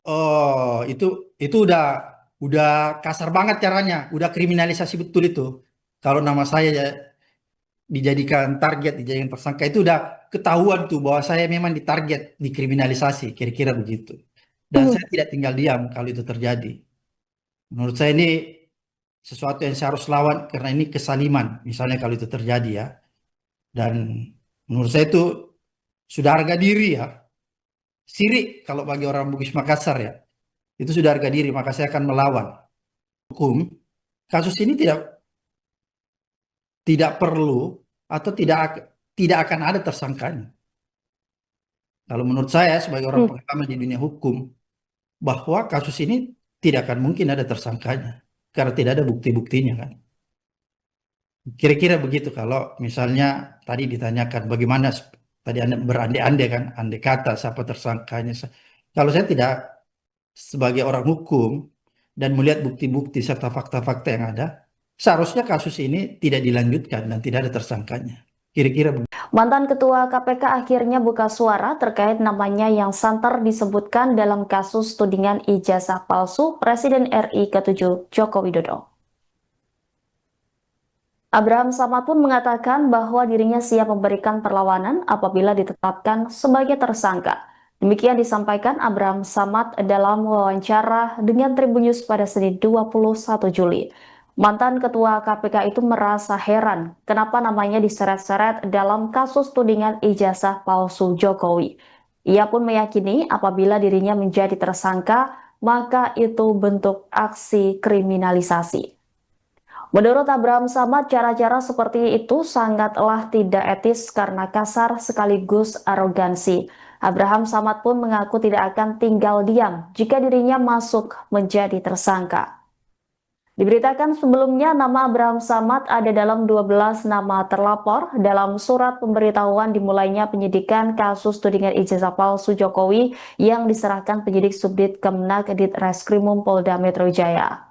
Oh, itu udah kasar banget caranya, udah kriminalisasi betul itu. Kalau nama saya ya dijadikan target, dijadikan tersangka itu udah ketahuan tuh bahwa saya memang ditarget, dikriminalisasi, kira-kira begitu. Dan saya tidak tinggal diam kalau itu terjadi. Menurut saya ini sesuatu yang saya harus lawan karena ini kesaliman, misalnya kalau itu terjadi ya. Dan menurut saya itu sudah harga diri ya. Sirik kalau bagi orang Bugis Makassar ya. Itu sudah harga diri, maka saya akan melawan hukum. Kasus ini tidak perlu atau tidak akan ada tersangkanya. Kalau menurut saya sebagai orang pengalaman di dunia hukum, bahwa kasus ini tidak akan mungkin ada tersangkanya karena tidak ada bukti-buktinya kan. Kira-kira begitu kalau misalnya tadi ditanyakan bagaimana tadi Anda berandai-andai kan, andai kata siapa tersangkanya. Kalau saya tidak sebagai orang hukum dan melihat bukti-bukti serta fakta-fakta yang ada, seharusnya kasus ini tidak dilanjutkan dan tidak ada tersangkanya. Kira-kira begitu. Mantan Ketua KPK akhirnya buka suara terkait namanya yang santer disebutkan dalam kasus tudingan ijazah palsu Presiden RI ke-7 Joko Widodo. Abraham Samad pun mengatakan bahwa dirinya siap memberikan perlawanan apabila ditetapkan sebagai tersangka. Demikian disampaikan Abraham Samad dalam wawancara dengan Tribun News pada Senin 21 Juli. Mantan Ketua KPK itu merasa heran kenapa namanya diseret-seret dalam kasus tudingan ijazah palsu Jokowi. Ia pun meyakini apabila dirinya menjadi tersangka, maka itu bentuk aksi kriminalisasi. Menurut Abraham Samad, cara-cara seperti itu sangatlah tidak etis karena kasar sekaligus arogansi. Abraham Samad pun mengaku tidak akan tinggal diam jika dirinya masuk menjadi tersangka. Diberitakan sebelumnya nama Abraham Samad ada dalam 12 nama terlapor dalam surat pemberitahuan dimulainya penyidikan kasus tudingan ijazah palsu Jokowi yang diserahkan penyidik Subdit Kemenak Dit Reskrimum Polda Metro Jaya.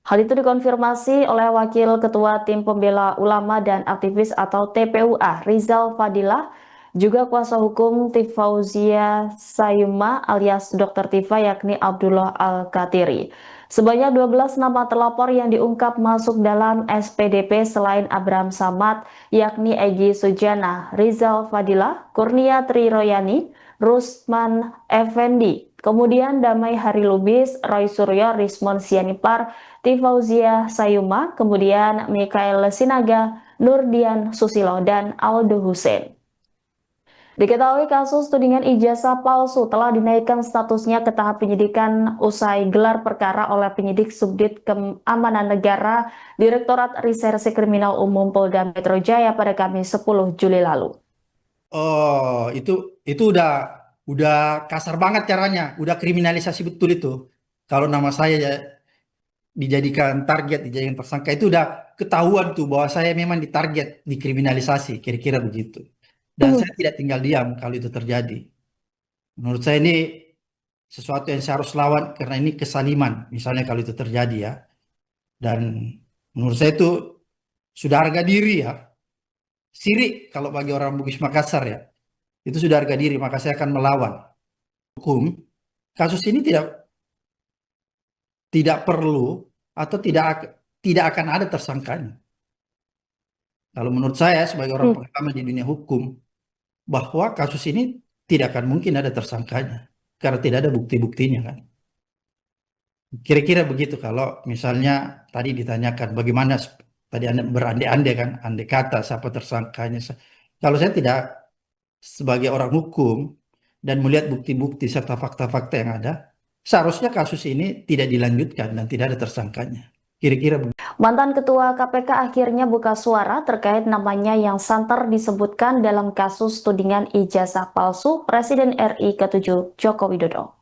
Hal itu dikonfirmasi oleh Wakil Ketua Tim Pembela Ulama dan Aktivis atau TPUA, Rizal Fadilah, juga kuasa hukum Tifauzia Sayuma alias Dr. Tifa yakni Abdullah Al-Katiri. Sebanyak 12 nama terlapor yang diungkap masuk dalam SPDP selain Abraham Samad, yakni Egy Sujana, Rizal Fadilah, Kurnia Triroyani, Rusman Effendi, kemudian Damai Hari Lubis, Roy Suryo, Rismon Sianipar, Tifauzia Sayuma, kemudian Mikael Sinaga, Nurdian Susilo, dan Aldo Hussein. Diketahui kasus tudingan ijazah palsu telah dinaikkan statusnya ke tahap penyidikan usai gelar perkara oleh penyidik Subdit Keamanan Negara Direktorat Reserse Kriminal Umum Polda Metro Jaya pada Kamis 10 Juli lalu. Oh, itu udah kasar banget caranya, udah kriminalisasi betul itu. Kalau nama saya ya dijadikan target, dijadikan tersangka itu udah ketahuan tuh bahwa saya memang ditarget, dikriminalisasi, kira-kira begitu. Dan saya tidak tinggal diam kalau itu terjadi. Menurut saya ini sesuatu yang saya harus lawan karena ini kesaliman, misalnya kalau itu terjadi ya. Dan menurut saya itu sudah harga diri ya. Sirik kalau bagi orang Bugis Makassar ya. Itu sudah harga diri, maka saya akan melawan hukum. Kasus ini tidak perlu atau tidak akan ada tersangkanya. Kalau menurut saya sebagai orang pengalaman di dunia hukum, bahwa kasus ini tidak akan mungkin ada tersangkanya karena tidak ada bukti-buktinya kan. Kira-kira begitu kalau misalnya tadi ditanyakan bagaimana tadi Anda berandai-andai kan, andai kata siapa tersangkanya. Kalau saya tidak sebagai orang hukum dan melihat bukti-bukti serta fakta-fakta yang ada, seharusnya kasus ini tidak dilanjutkan dan tidak ada tersangkanya. Kira-kira Mantan Ketua KPK akhirnya buka suara terkait namanya yang santer disebutkan dalam kasus tudingan ijazah palsu Presiden RI ke-7 Joko Widodo.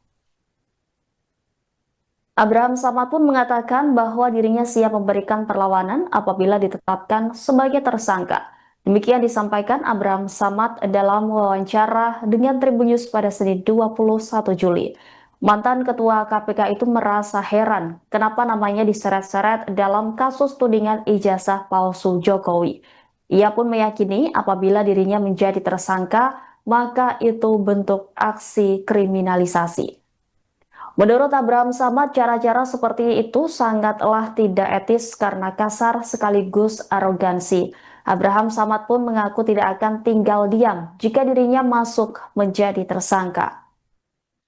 Abraham Samad pun mengatakan bahwa dirinya siap memberikan perlawanan apabila ditetapkan sebagai tersangka. Demikian disampaikan Abraham Samad dalam wawancara dengan Tribun News pada Senin 21 Juli. Mantan Ketua KPK itu merasa heran kenapa namanya diseret-seret dalam kasus tudingan ijazah palsu Jokowi. Ia pun meyakini apabila dirinya menjadi tersangka, maka itu bentuk aksi kriminalisasi. Menurut Abraham Samad, cara-cara seperti itu sangatlah tidak etis karena kasar sekaligus arogansi. Abraham Samad pun mengaku tidak akan tinggal diam jika dirinya masuk menjadi tersangka.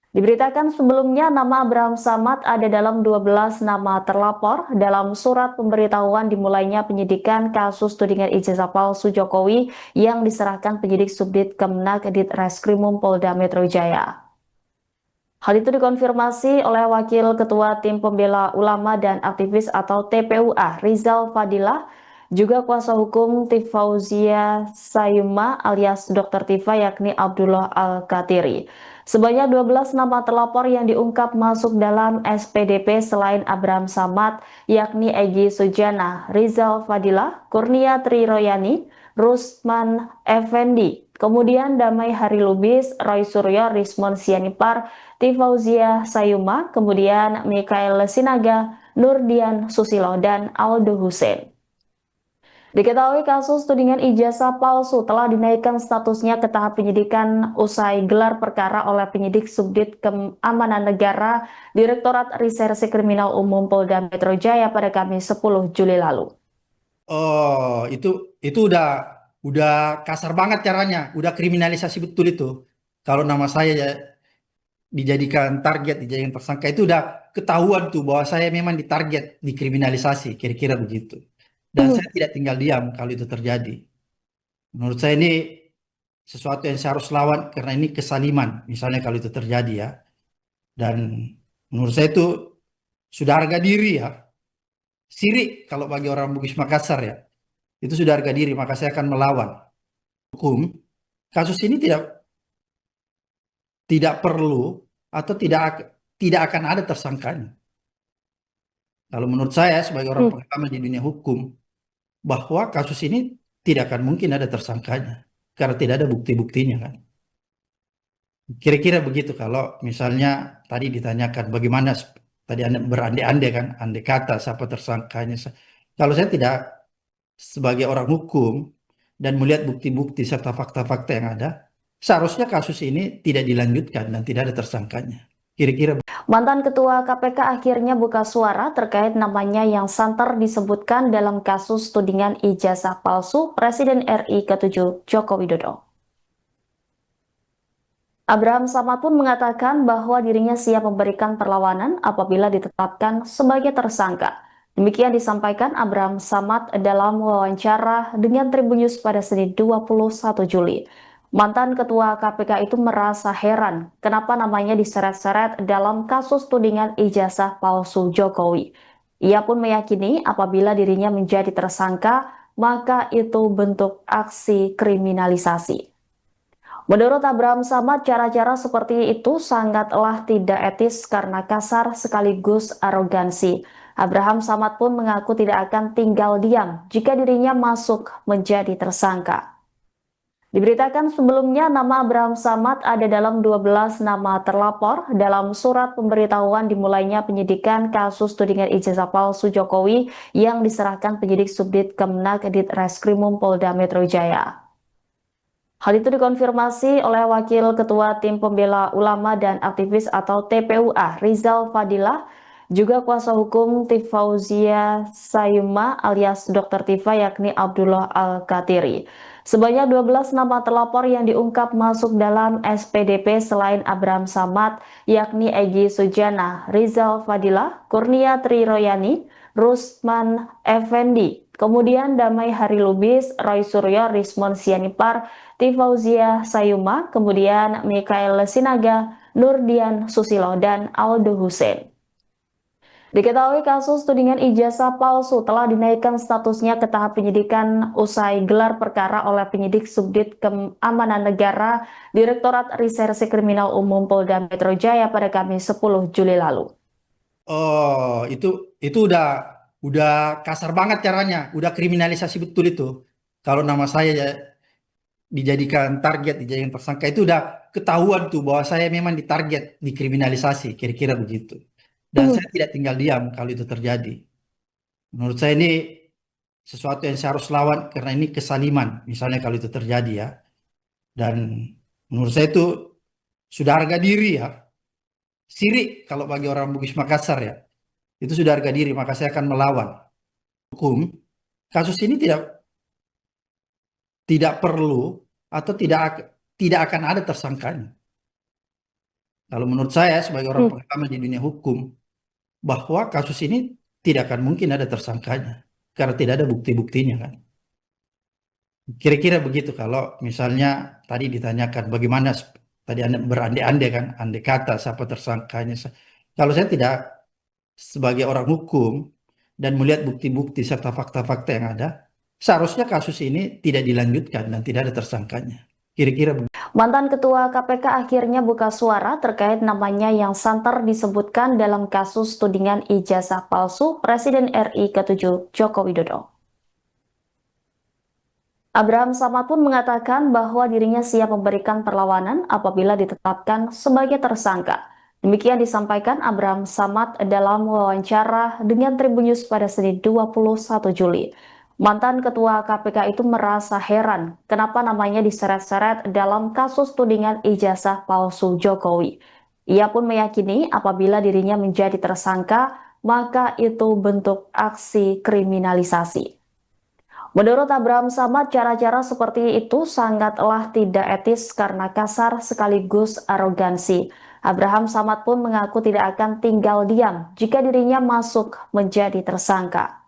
Diberitakan sebelumnya nama Abraham Samad ada dalam 12 nama terlapor dalam surat pemberitahuan dimulainya penyidikan kasus tudingan ijazah palsu Jokowi yang diserahkan penyidik Subdit Kemenak Dit Reskrimum Polda Metro Jaya. Hal itu dikonfirmasi oleh Wakil Ketua Tim Pembela Ulama dan Aktivis atau TPUA, Rizal Fadilah, juga kuasa hukum Tifauzia Sayuma alias Dr. Tifa yakni Abdullah Al-Katiri. Sebanyak 12 nama terlapor yang diungkap masuk dalam SPDP selain Abraham Samad, yakni Egy Sujana, Rizal Fadilah, Kurnia Triroyani, Rusman Effendi, kemudian Damai Hari Lubis, Roy Suryo, Rismon Sianipar, Tifauzia Sayuma, kemudian Mikael Sinaga, Nurdian Susilo, dan Aldo Hussein. Diketahui kasus tudingan ijazah palsu telah dinaikkan statusnya ke tahap penyidikan usai gelar perkara oleh penyidik Subdit Keamanan Negara Direktorat Reserse Kriminal Umum Polda Metro Jaya pada Kamis 10 Juli lalu. Oh, itu udah kasar banget caranya, udah kriminalisasi betul itu. Kalau nama saya ya dijadikan target, dijadikan tersangka itu udah ketahuan tuh bahwa saya memang ditarget, dikriminalisasi, kira-kira begitu. Dan Mhm. saya tidak tinggal diam kalau itu terjadi. Menurut saya ini sesuatu yang saya harus lawan karena ini kesaliman, misalnya kalau itu terjadi ya. Dan menurut saya itu sudah harga diri ya, sirik kalau bagi orang Bugis Makassar ya. Itu sudah harga diri, maka saya akan melawan hukum. Kasus ini tidak perlu atau tidak akan ada tersangkanya. Kalau menurut saya sebagai orang Mhm. pertama di dunia hukum, bahwa kasus ini tidak akan mungkin ada tersangkanya karena tidak ada bukti-buktinya kan. Kira-kira begitu kalau misalnya tadi ditanyakan bagaimana tadi Anda berandai-andai kan, andai kata siapa tersangkanya. Kalau saya tidak sebagai orang hukum dan melihat bukti-bukti serta fakta-fakta yang ada, seharusnya kasus ini tidak dilanjutkan dan tidak ada tersangkanya. Kira-kira. Mantan Ketua KPK akhirnya buka suara terkait namanya yang santer disebutkan dalam kasus tudingan ijazah palsu Presiden RI ke-7 Joko Widodo. Abraham Samad pun mengatakan bahwa dirinya siap memberikan perlawanan apabila ditetapkan sebagai tersangka. Demikian disampaikan Abraham Samad dalam wawancara dengan Tribun News pada Senin 21 Juli. Mantan Ketua KPK itu merasa heran kenapa namanya diseret-seret dalam kasus tudingan ijazah palsu Jokowi. Ia pun meyakini apabila dirinya menjadi tersangka, maka itu bentuk aksi kriminalisasi. Menurut Abraham Samad, cara-cara seperti itu sangatlah tidak etis karena kasar sekaligus arogansi. Abraham Samad pun mengaku tidak akan tinggal diam jika dirinya masuk menjadi tersangka. Diberitakan sebelumnya nama Abraham Samad ada dalam 12 nama terlapor dalam surat pemberitahuan dimulainya penyidikan kasus tudingan ijazah palsu Jokowi yang diserahkan penyidik Subdit Kemenak Ditreskrimum Polda Metro Jaya. Hal itu dikonfirmasi oleh Wakil Ketua Tim Pembela Ulama dan Aktivis atau TPUA, Rizal Fadilah, juga kuasa hukum Tifauzia Sayuma alias Dr. Tifa yakni Abdullah Al-Katiri. Sebanyak 12 nama terlapor yang diungkap masuk dalam SPDP selain Abraham Samad, yakni Egy Sujana, Rizal Fadilah, Kurnia Triroyani, Rusman Effendi, kemudian Damai Hari Lubis, Roy Suryo, Rismon Sianipar, Tifauzia Sayuma, kemudian Mikael Sinaga, Nurdian Susilo, dan Aldo Hussein. Diketahui kasus tudingan ijazah palsu telah dinaikkan statusnya ke tahap penyidikan usai gelar perkara oleh penyidik Subdit Keamanan Negara Direktorat Reserse Kriminal Umum Polda Metro Jaya pada Kamis 10 Juli lalu. Oh, itu udah kasar banget caranya, udah kriminalisasi betul itu. Kalau nama saya ya dijadikan target, dijadikan tersangka itu udah ketahuan tuh bahwa saya memang ditarget, dikriminalisasi, kira-kira begitu. Dan Mhm. saya tidak tinggal diam kalau itu terjadi. Menurut saya ini sesuatu yang saya harus lawan karena ini kesaliman, misalnya kalau itu terjadi ya. Dan menurut saya itu sudah harga diri ya, sirik kalau bagi orang Bugis Makassar ya. Itu sudah harga diri, maka saya akan melawan hukum. Kasus ini tidak perlu atau tidak akan ada tersangkanya. Kalau menurut saya sebagai orang Mhm. pertama di dunia hukum, bahwa kasus ini tidak akan mungkin ada tersangkanya karena tidak ada bukti-buktinya kan. Kira-kira begitu kalau misalnya tadi ditanyakan bagaimana tadi Anda berandai-andai kan, andai kata siapa tersangkanya. Kalau saya tidak sebagai orang hukum dan melihat bukti-bukti serta fakta-fakta yang ada, seharusnya kasus ini tidak dilanjutkan dan tidak ada tersangkanya. Kira-kira begitu. Mantan Ketua KPK akhirnya buka suara terkait namanya yang santer disebutkan dalam kasus tudingan ijazah palsu Presiden RI ke-7 Joko Widodo. Abraham Samad pun mengatakan bahwa dirinya siap memberikan perlawanan apabila ditetapkan sebagai tersangka. Demikian disampaikan Abraham Samad dalam wawancara dengan Tribun News pada Senin 21 Juli. Mantan Ketua KPK itu merasa heran kenapa namanya diseret-seret dalam kasus tudingan ijazah palsu Jokowi. Ia pun meyakini apabila dirinya menjadi tersangka, maka itu bentuk aksi kriminalisasi. Menurut Abraham Samad, cara-cara seperti itu sangatlah tidak etis karena kasar sekaligus arogansi. Abraham Samad pun mengaku tidak akan tinggal diam jika dirinya masuk menjadi tersangka.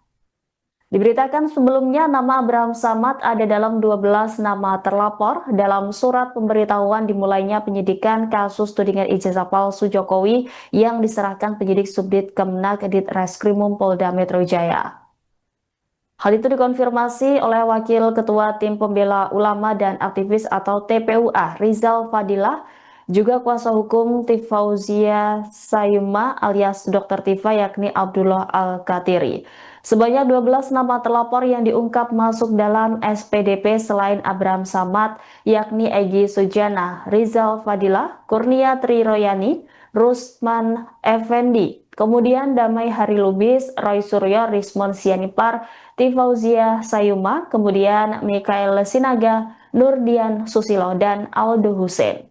Diberitakan sebelumnya nama Abraham Samad ada dalam 12 nama terlapor dalam surat pemberitahuan dimulainya penyidikan kasus tudingan ijazah palsu Jokowi yang diserahkan penyidik Subdit Kemenak Ditreskrimum Polda Metro Jaya. Hal itu dikonfirmasi oleh Wakil Ketua Tim Pembela Ulama dan Aktivis atau TPUA Rizal Fadilah, juga kuasa hukum Tifauzia Sayuma alias Dr. Tifa yakni Abdullah Al-Katiri. Sebanyak 12 nama terlapor yang diungkap masuk dalam SPDP selain Abraham Samad yakni Egy Sujana, Rizal Fadilah, Kurnia Triroyani, Rusman Effendi, kemudian Damai Hari Lubis, Roy Suryo, Rismon Sianipar, Tifauzia Sayuma, kemudian Mikael Sinaga, Nurdian Susilo, dan Aldo Hussein.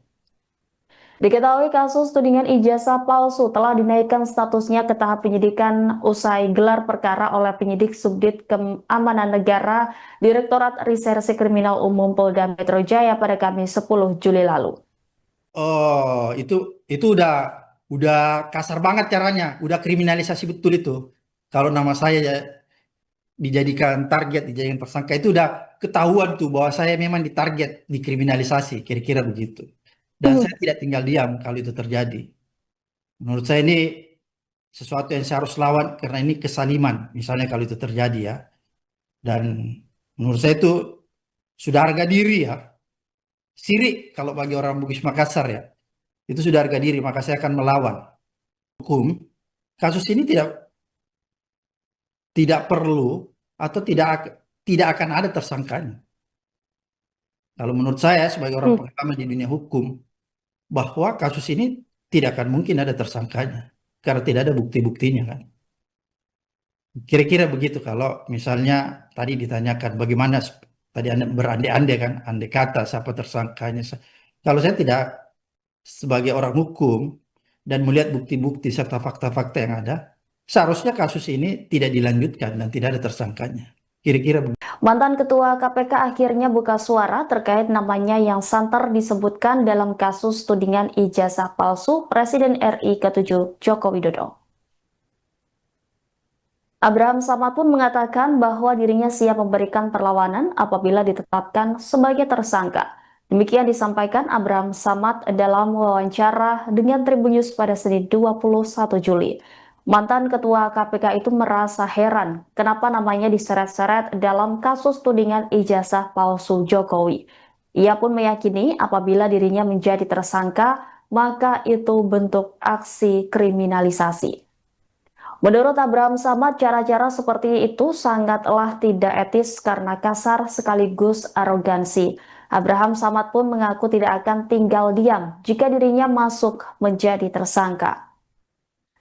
Diketahui kasus tudingan ijazah palsu telah dinaikkan statusnya ke tahap penyidikan usai gelar perkara oleh penyidik Subdit Keamanan Negara Direktorat Reserse Kriminal Umum Polda Metro Jaya pada Kamis 10 Juli lalu. Oh, itu udah kasar banget caranya, udah kriminalisasi betul itu. Kalau nama saya ya dijadikan target, dijadikan tersangka itu udah ketahuan tuh bahwa saya memang ditarget, dikriminalisasi, kira-kira begitu. Dan saya tidak tinggal diam kalau itu terjadi. Menurut saya ini sesuatu yang saya harus lawan karena ini kesaliman, misalnya kalau itu terjadi ya. Dan menurut saya itu sudah harga diri ya. Sirik kalau bagi orang Bugis Makassar ya. Itu sudah harga diri, maka saya akan melawan hukum. Kasus ini tidak perlu atau tidak akan ada tersangkanya. Kalau menurut saya sebagai orang pengalaman di dunia hukum, bahwa kasus ini tidak akan mungkin ada tersangkanya karena tidak ada bukti-buktinya kan. Kira-kira begitu kalau misalnya tadi ditanyakan bagaimana tadi Anda berandai-andai kan, andai kata siapa tersangkanya. Kalau saya tidak sebagai orang hukum dan melihat bukti-bukti serta fakta-fakta yang ada, seharusnya kasus ini tidak dilanjutkan dan tidak ada tersangkanya. Kira-kira begitu. Mantan Ketua KPK akhirnya buka suara terkait namanya yang santer disebutkan dalam kasus tudingan ijazah palsu Presiden RI ke-7 Joko Widodo. Abraham Samad pun mengatakan bahwa dirinya siap memberikan perlawanan apabila ditetapkan sebagai tersangka. Demikian disampaikan Abraham Samad dalam wawancara dengan Tribun News pada Senin 21 Juli. Mantan Ketua KPK itu merasa heran kenapa namanya diseret-seret dalam kasus tudingan ijazah palsu Jokowi. Ia pun meyakini apabila dirinya menjadi tersangka, maka itu bentuk aksi kriminalisasi. Menurut Abraham Samad, cara-cara seperti itu sangatlah tidak etis karena kasar sekaligus arogansi. Abraham Samad pun mengaku tidak akan tinggal diam jika dirinya masuk menjadi tersangka.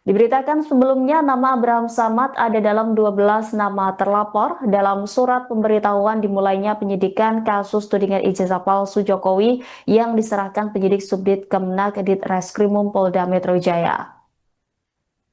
Diberitakan sebelumnya nama Abraham Samad ada dalam 12 nama terlapor dalam surat pemberitahuan dimulainya penyidikan kasus tudingan ijazah palsu Jokowi yang diserahkan penyidik Subdit Kemenak Ditreskrimum Polda Metro Jaya.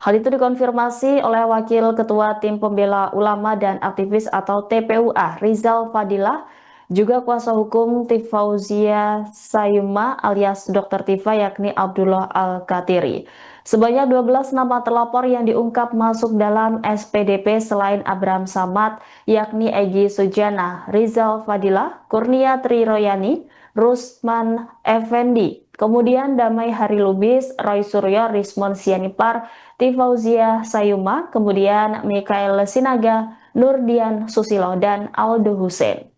Hal itu dikonfirmasi oleh Wakil Ketua Tim Pembela Ulama dan Aktivis atau TPUA Rizal Fadilah, juga kuasa hukum Tifauzia Sayuma alias Dr. Tifa yakni Abdullah Al-Katiri. Sebanyak 12 nama terlapor yang diungkap masuk dalam SPDP selain Abraham Samad yakni Egy Sujana, Rizal Fadilah, Kurnia Triroyani, Rusman Effendi, kemudian Damai Hari Lubis, Roy Suryo, Rismon Sianipar, Tifauzia Sayuma, kemudian Mikael Sinaga, Nurdian Susilo, dan Aldo Hussein.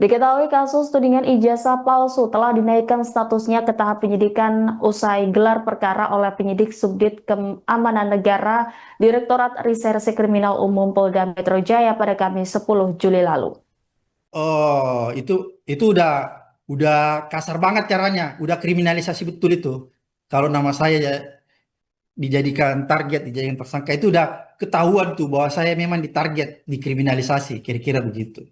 Diketahui kasus tudingan ijazah palsu telah dinaikkan statusnya ke tahap penyidikan usai gelar perkara oleh penyidik Subdit Keamanan Negara Direktorat Reserse Kriminal Umum Polda Metro Jaya pada Kamis 10 Juli lalu. Oh, itu udah kasar banget caranya, udah kriminalisasi betul itu. Kalau nama saya ya dijadikan target, dijadikan tersangka itu udah ketahuan tuh bahwa saya memang ditarget, dikriminalisasi, kira-kira begitu.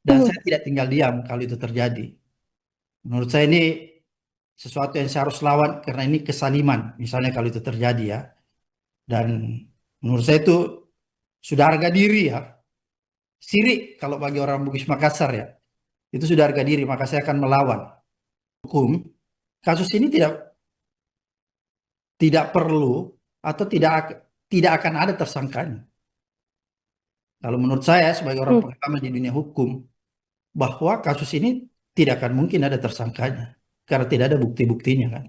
Dan saya tidak tinggal diam kalau itu terjadi. Menurut saya ini sesuatu yang saya harus lawan karena ini kesaliman, misalnya kalau itu terjadi ya. Dan menurut saya itu sudah harga diri ya. sirik kalau bagi orang Bugis Makassar ya. Itu sudah harga diri, maka saya akan melawan hukum. Kasus ini tidak perlu atau tidak akan ada tersangkanya. Kalau menurut saya sebagai orang pengalaman di dunia hukum, bahwa kasus ini tidak akan mungkin ada tersangkanya karena tidak ada bukti-buktinya kan.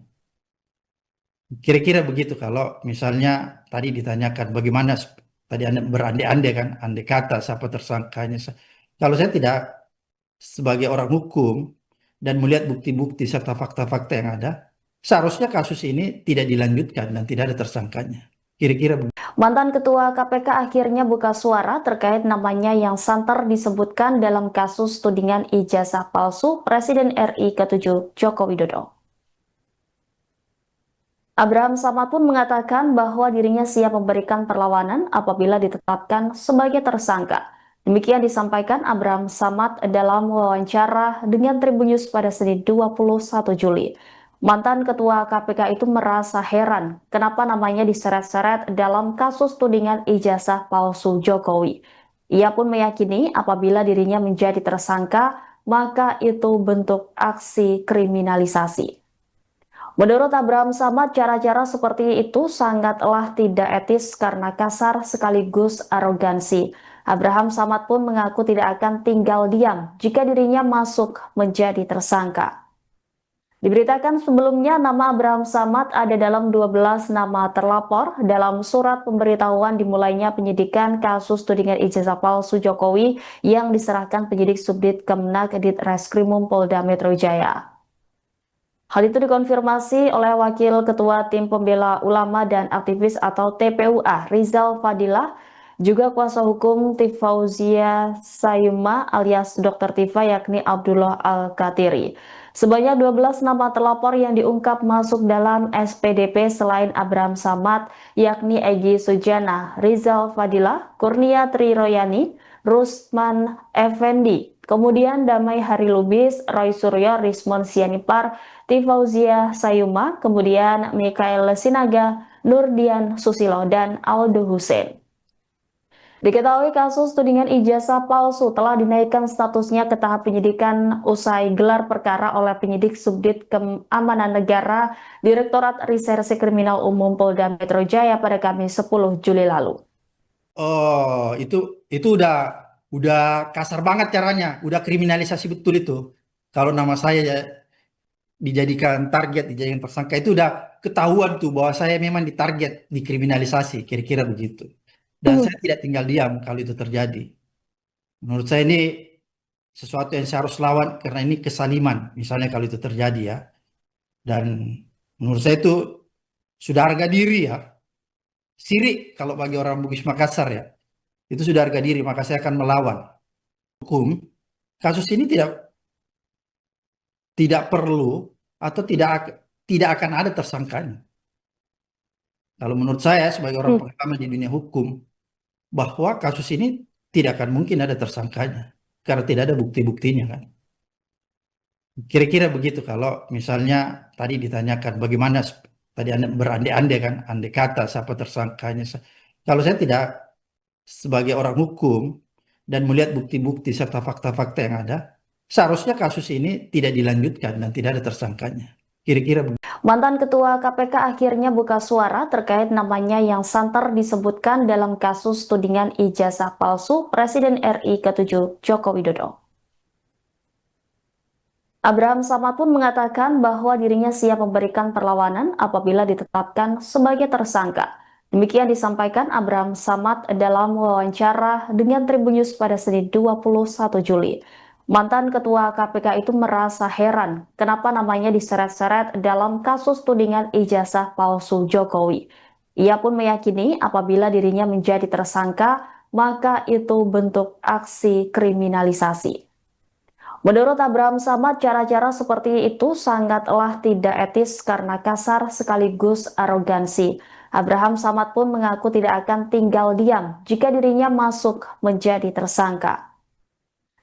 Kira-kira begitu kalau misalnya tadi ditanyakan bagaimana tadi Anda berandai-andai kan, andai kata siapa tersangkanya. Kalau saya tidak sebagai orang hukum dan melihat bukti-bukti serta fakta-fakta yang ada, seharusnya kasus ini tidak dilanjutkan dan tidak ada tersangkanya. Kira-kira begitu. Mantan Ketua KPK akhirnya buka suara terkait namanya yang santer disebutkan dalam kasus tudingan ijazah palsu Presiden RI ke-7 Joko Widodo. Abraham Samad pun mengatakan bahwa dirinya siap memberikan perlawanan apabila ditetapkan sebagai tersangka. Demikian disampaikan Abraham Samad dalam wawancara dengan Tribun News pada Senin 21 Juli. Mantan Ketua KPK itu merasa heran kenapa namanya diseret-seret dalam kasus tudingan ijazah palsu Jokowi. Ia pun meyakini apabila dirinya menjadi tersangka, maka itu bentuk aksi kriminalisasi. Menurut Abraham Samad, cara-cara seperti itu sangatlah tidak etis karena kasar sekaligus arogansi. Abraham Samad pun mengaku tidak akan tinggal diam jika dirinya masuk menjadi tersangka. Diberitakan sebelumnya nama Abraham Samad ada dalam 12 nama terlapor dalam surat pemberitahuan dimulainya penyidikan kasus tudingan ijazah palsu Jokowi yang diserahkan penyidik Subdit Kemenak Ditreskrimum Polda Metro Jaya. Hal itu dikonfirmasi oleh Wakil Ketua Tim Pembela Ulama dan Aktivis atau TPUA, Rizal Fadilah, juga kuasa hukum Tifauzia Sayuma alias Dr. Tifa yakni Abdullah Al-Katiri. Sebanyak 12 nama terlapor yang diungkap masuk dalam SPDP selain Abraham Samad, yakni Egy Sujana, Rizal Fadilah, Kurnia Triroyani, Rusman Effendi, kemudian Damai Hari Lubis, Roy Suryo, Rismon Sianipar, Tifauzia Sayuma, kemudian Mikael Sinaga, Nurdian Susilo, dan Aldo Hussein. Diketahui kasus tudingan ijazah palsu telah dinaikkan statusnya ke tahap penyidikan usai gelar perkara oleh penyidik Subdit Keamanan Negara Direktorat Reserse Kriminal Umum Polda Metro Jaya pada Kamis 10 Juli lalu. Oh, itu udah kasar banget caranya, udah kriminalisasi betul itu. Kalau nama saya ya dijadikan target, dijadikan tersangka itu udah ketahuan tuh bahwa saya memang ditarget, dikriminalisasi, kira-kira begitu. Dan saya tidak tinggal diam kalau itu terjadi. Menurut saya ini sesuatu yang saya harus lawan karena ini kesaliman, misalnya kalau itu terjadi ya. Dan menurut saya itu sudah harga diri ya. Sirik kalau bagi orang Bugis Makassar ya. Itu sudah harga diri, maka saya akan melawan hukum. Kasus ini tidak perlu atau tidak akan ada tersangkanya. Kalau menurut saya sebagai orang pengalaman di dunia hukum, bahwa kasus ini tidak akan mungkin ada tersangkanya karena tidak ada bukti-buktinya kan. Kira-kira begitu kalau misalnya tadi ditanyakan bagaimana tadi Anda berandai-andai kan, andai kata siapa tersangkanya. Kalau saya tidak sebagai orang hukum dan melihat bukti-bukti serta fakta-fakta yang ada, seharusnya kasus ini tidak dilanjutkan dan tidak ada tersangkanya. Kira-kira begitu. Mantan Ketua KPK akhirnya buka suara terkait namanya yang santer disebutkan dalam kasus tudingan ijazah palsu Presiden RI ke-7 Joko Widodo. Abraham Samad pun mengatakan bahwa dirinya siap memberikan perlawanan apabila ditetapkan sebagai tersangka. Demikian disampaikan Abraham Samad dalam wawancara dengan Tribun News pada Senin 21 Juli. Mantan Ketua KPK itu merasa heran kenapa namanya diseret-seret dalam kasus tudingan ijazah palsu Jokowi. Ia pun meyakini apabila dirinya menjadi tersangka, maka itu bentuk aksi kriminalisasi. Menurut Abraham Samad, cara-cara seperti itu sangatlah tidak etis karena kasar sekaligus arogansi. Abraham Samad pun mengaku tidak akan tinggal diam jika dirinya masuk menjadi tersangka.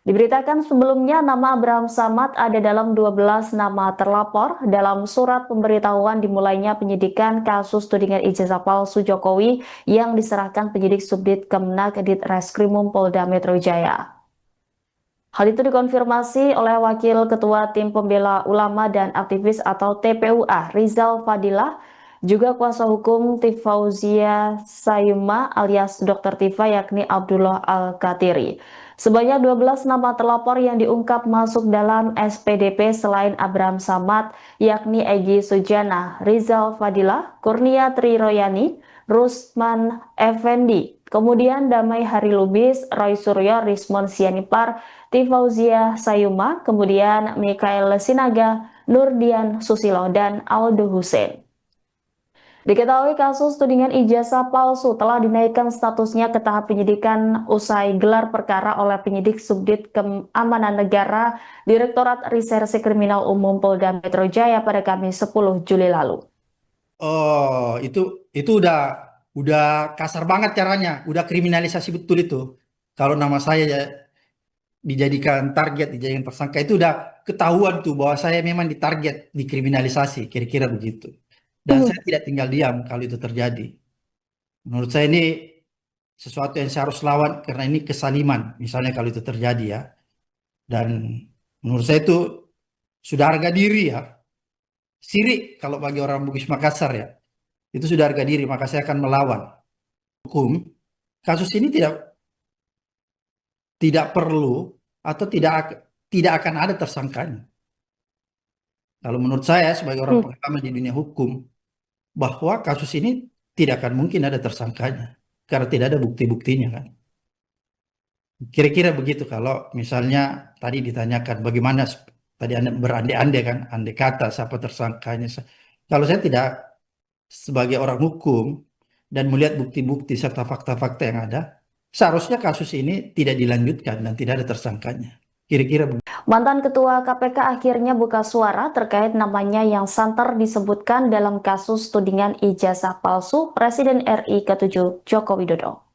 Diberitakan sebelumnya nama Abraham Samad ada dalam 12 nama terlapor dalam surat pemberitahuan dimulainya penyidikan kasus tudingan ijazah palsu Jokowi yang diserahkan penyidik Subdit Kemenak Ditreskrimum Polda Metro Jaya. Hal itu dikonfirmasi oleh Wakil Ketua Tim Pembela Ulama dan Aktivis atau TPUA Rizal Fadilah, juga kuasa hukum Tifauzia Sayuma alias Dr. Tifa yakni Abdullah Al-Katiri. Sebanyak 12 nama terlapor yang diungkap masuk dalam SPDP selain Abraham Samad yakni Egy Sujana, Rizal Fadilah, Kurnia Triroyani, Rusman Effendi, kemudian Damai Hari Lubis, Roy Suryo, Rismon Sianipar, Tifauzia Sayuma, kemudian Mikael Sinaga, Nurdian Susilo, dan Aldo Hussein. Diketahui kasus tudingan ijazah palsu telah dinaikkan statusnya ke tahap penyidikan usai gelar perkara oleh penyidik Subdit Keamanan Negara Direktorat Reserse Kriminal Umum Polda Metro Jaya pada Kamis 10 Juli lalu. Oh, itu udah kasar banget caranya, udah kriminalisasi betul itu. Kalau nama saya ya dijadikan target, dijadikan tersangka itu udah ketahuan tuh bahwa saya memang ditarget, dikriminalisasi, kira-kira begitu. Dan saya tidak tinggal diam kalau itu terjadi. Menurut saya ini sesuatu yang saya harus lawan karena ini kesaliman, misalnya kalau itu terjadi ya. Dan menurut saya itu sudah harga diri ya. Sirik kalau bagi orang Bugis Makassar ya. Itu sudah harga diri, maka saya akan melawan hukum. Kasus ini tidak perlu atau tidak akan ada tersangkanya. Kalau menurut saya sebagai orang pengalaman di dunia hukum, bahwa kasus ini tidak akan mungkin ada tersangkanya karena tidak ada bukti-buktinya kan. Kira-kira begitu kalau misalnya tadi ditanyakan bagaimana tadi Anda berandai-andai kan, andai kata siapa tersangkanya. Kalau saya tidak sebagai orang hukum dan melihat bukti-bukti serta fakta-fakta yang ada, seharusnya kasus ini tidak dilanjutkan dan tidak ada tersangkanya. Kira-kira Mantan Ketua KPK akhirnya buka suara terkait namanya yang santer disebutkan dalam kasus tudingan ijazah palsu Presiden RI ke-7 Joko Widodo.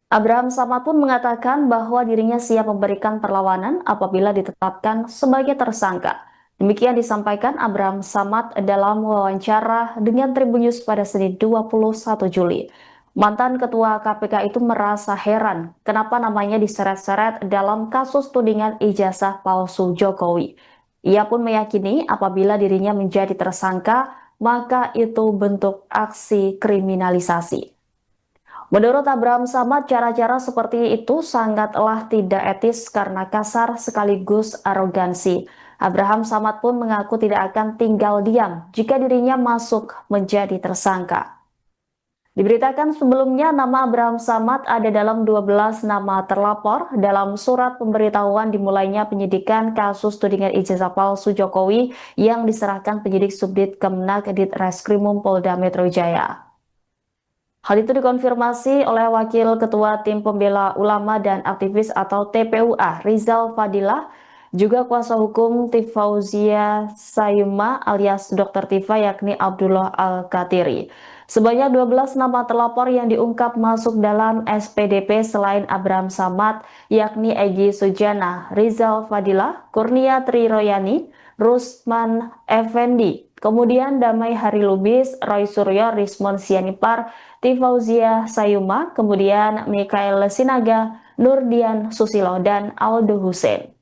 Abraham Samad pun mengatakan bahwa dirinya siap memberikan perlawanan apabila ditetapkan sebagai tersangka. Demikian disampaikan Abraham Samad dalam wawancara dengan Tribun News pada Senin 21 Juli. Mantan Ketua KPK itu merasa heran kenapa namanya diseret-seret dalam kasus tudingan ijazah palsu Jokowi. Ia pun meyakini apabila dirinya menjadi tersangka, maka itu bentuk aksi kriminalisasi. Menurut Abraham Samad, cara-cara seperti itu sangatlah tidak etis karena kasar sekaligus arogansi. Abraham Samad pun mengaku tidak akan tinggal diam jika dirinya masuk menjadi tersangka. Diberitakan sebelumnya nama Abraham Samad ada dalam 12 nama terlapor dalam surat pemberitahuan dimulainya penyidikan kasus tudingan ijazah palsu Jokowi yang diserahkan penyidik Subdit Kemenak Ditreskrimum Polda Metro Jaya. Hal itu dikonfirmasi oleh Wakil Ketua Tim Pembela Ulama dan Aktivis atau TPUA Rizal Fadilah, juga kuasa hukum Tifauzia Sayuma alias Dr. Tifa yakni Abdullah Al-Katiri. Sebanyak 12 nama terlapor yang diungkap masuk dalam SPDP selain Abraham Samad yakni Egy Sujana, Rizal Fadilah, Kurnia Triroyani, Rusman Effendi, kemudian Damai Hari Lubis, Roy Suryo, Rismon Sianipar, Tifauzia Sayuma, kemudian Mikael Sinaga, Nurdian Susilo, dan Aldo Hussein.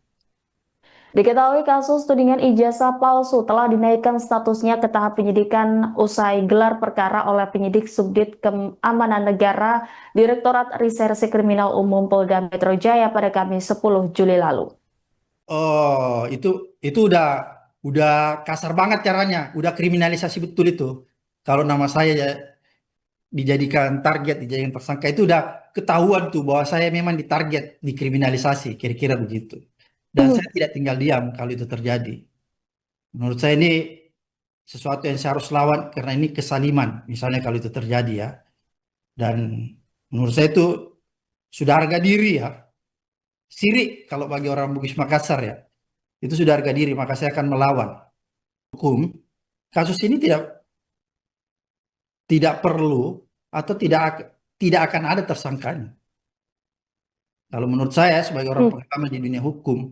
Diketahui kasus tudingan ijazah palsu telah dinaikkan statusnya ke tahap penyidikan usai gelar perkara oleh penyidik Subdit Keamanan Negara Direktorat Reserse Kriminal Umum Polda Metro Jaya pada Kamis 10 Juli lalu. Oh, itu udah kasar banget caranya, udah kriminalisasi betul itu. Kalau nama saya ya dijadikan target, dijadikan tersangka itu udah ketahuan tuh bahwa saya memang ditarget, dikriminalisasi, kira-kira begitu. Dan saya tidak tinggal diam kalau itu terjadi. Menurut saya ini sesuatu yang saya harus lawan karena ini kesaliman, misalnya kalau itu terjadi ya. Dan menurut saya itu sudah harga diri ya. Sirik kalau bagi orang Bugis Makassar ya. Itu sudah harga diri, maka saya akan melawan hukum. Kasus ini tidak perlu atau tidak akan ada tersangkanya. Kalau menurut saya sebagai orang pengalaman di dunia hukum,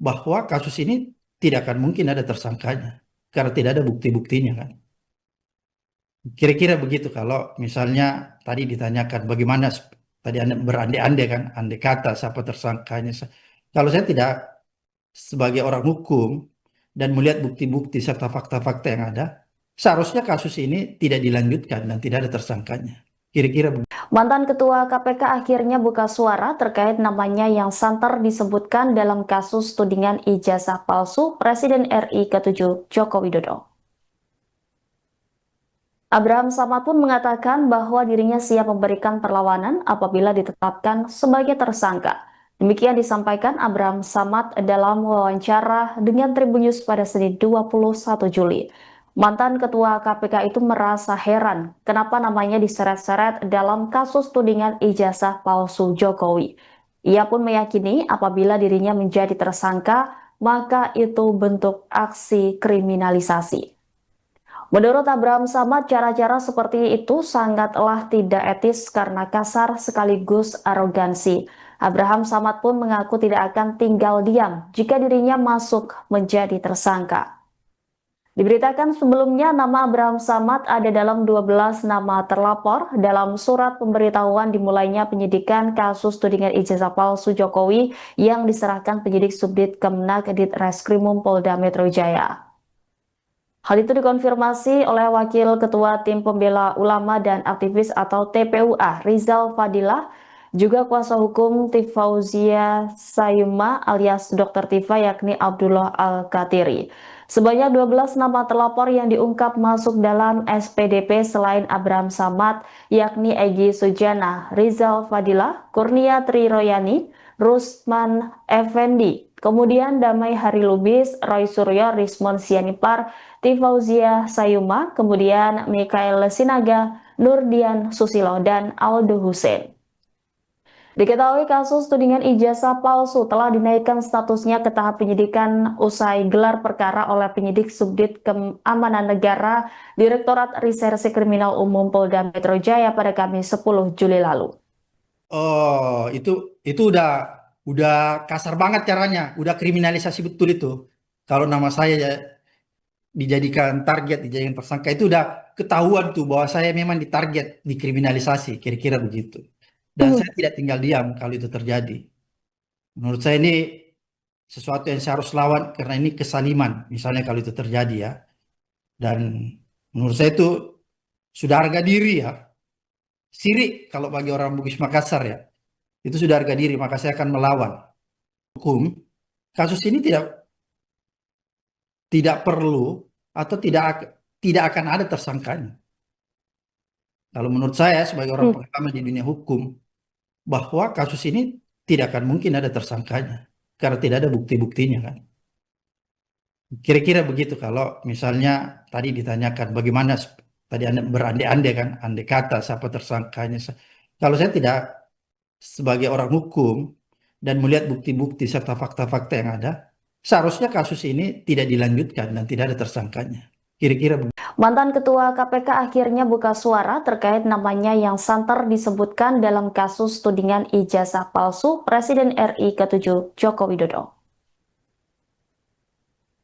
bahwa kasus ini tidak akan mungkin ada tersangkanya karena tidak ada bukti-buktinya kan. Kira-kira begitu kalau misalnya tadi ditanyakan bagaimana tadi Anda berandai-andai kan, andai kata siapa tersangkanya. Kalau saya tidak sebagai orang hukum dan melihat bukti-bukti serta fakta-fakta yang ada, seharusnya kasus ini tidak dilanjutkan dan tidak ada tersangkanya. Kira-kira begitu. Mantan Ketua KPK akhirnya buka suara terkait namanya yang santer disebutkan dalam kasus tudingan ijazah palsu Presiden RI ke-7 Joko Widodo. Abraham Samad pun mengatakan bahwa dirinya siap memberikan perlawanan apabila ditetapkan sebagai tersangka. Demikian disampaikan Abraham Samad dalam wawancara dengan Tribun News pada Senin 21 Juli. Mantan Ketua KPK itu merasa heran kenapa namanya diseret-seret dalam kasus tudingan ijazah palsu Jokowi. Ia pun meyakini apabila dirinya menjadi tersangka, maka itu bentuk aksi kriminalisasi. Menurut Abraham Samad, cara-cara seperti itu sangatlah tidak etis karena kasar sekaligus arogansi. Abraham Samad pun mengaku tidak akan tinggal diam jika dirinya masuk menjadi tersangka. Diberitakan sebelumnya nama Abraham Samad ada dalam 12 nama terlapor dalam surat pemberitahuan dimulainya penyidikan kasus tudingan ijazah palsu Jokowi yang diserahkan penyidik Subdit Kemenak Ditreskrimum Polda Metro Jaya. Hal itu dikonfirmasi oleh Wakil Ketua Tim Pembela Ulama dan Aktivis atau TPUA, Rizal Fadilah, juga kuasa hukum Tifauzia Sayuma alias Dr. Tifa yakni Abdullah Al-Katiri. Sebanyak 12 nama terlapor yang diungkap masuk dalam SPDP selain Abraham Samad, yakni Egy Sujana, Rizal Fadilah, Kurnia Triroyani, Rusman Effendi, kemudian Damai Hari Lubis, Roy Suryo, Rismon Sianipar, Tifauzia Sayuma, kemudian Mikael Sinaga, Nurdian Susilo, dan Aldo Hussein. Diketahui kasus tudingan ijazah palsu telah dinaikkan statusnya ke tahap penyidikan usai gelar perkara oleh penyidik Subdit Keamanan Negara Direktorat Reserse Kriminal Umum Polda Metro Jaya pada Kamis 10 Juli lalu. Oh, itu udah kasar banget caranya, udah kriminalisasi betul itu. Kalau nama saya ya dijadikan target, dijadikan tersangka itu udah ketahuan tuh bahwa saya memang ditarget, dikriminalisasi, kira-kira begitu. Dan saya tidak tinggal diam kalau itu terjadi. Menurut saya ini sesuatu yang saya harus lawan karena ini kesaliman, misalnya kalau itu terjadi ya. Dan menurut saya itu sudah harga diri ya. Sirik kalau bagi orang Bugis Makassar ya. Itu sudah harga diri, maka saya akan melawan hukum. Kasus ini tidak perlu atau tidak akan ada tersangkanya. Kalau menurut saya sebagai orang pengalaman di dunia hukum, bahwa kasus ini tidak akan mungkin ada tersangkanya karena tidak ada bukti-buktinya kan. Kira-kira begitu kalau misalnya tadi ditanyakan bagaimana tadi Anda berandai-andai kan, andai kata siapa tersangkanya. Kalau saya tidak sebagai orang hukum dan melihat bukti-bukti serta fakta-fakta yang ada, seharusnya kasus ini tidak dilanjutkan dan tidak ada tersangkanya. Kira-kira begitu. Mantan Ketua KPK akhirnya buka suara terkait namanya yang santer disebutkan dalam kasus tudingan ijazah palsu Presiden RI ke-7 Joko Widodo.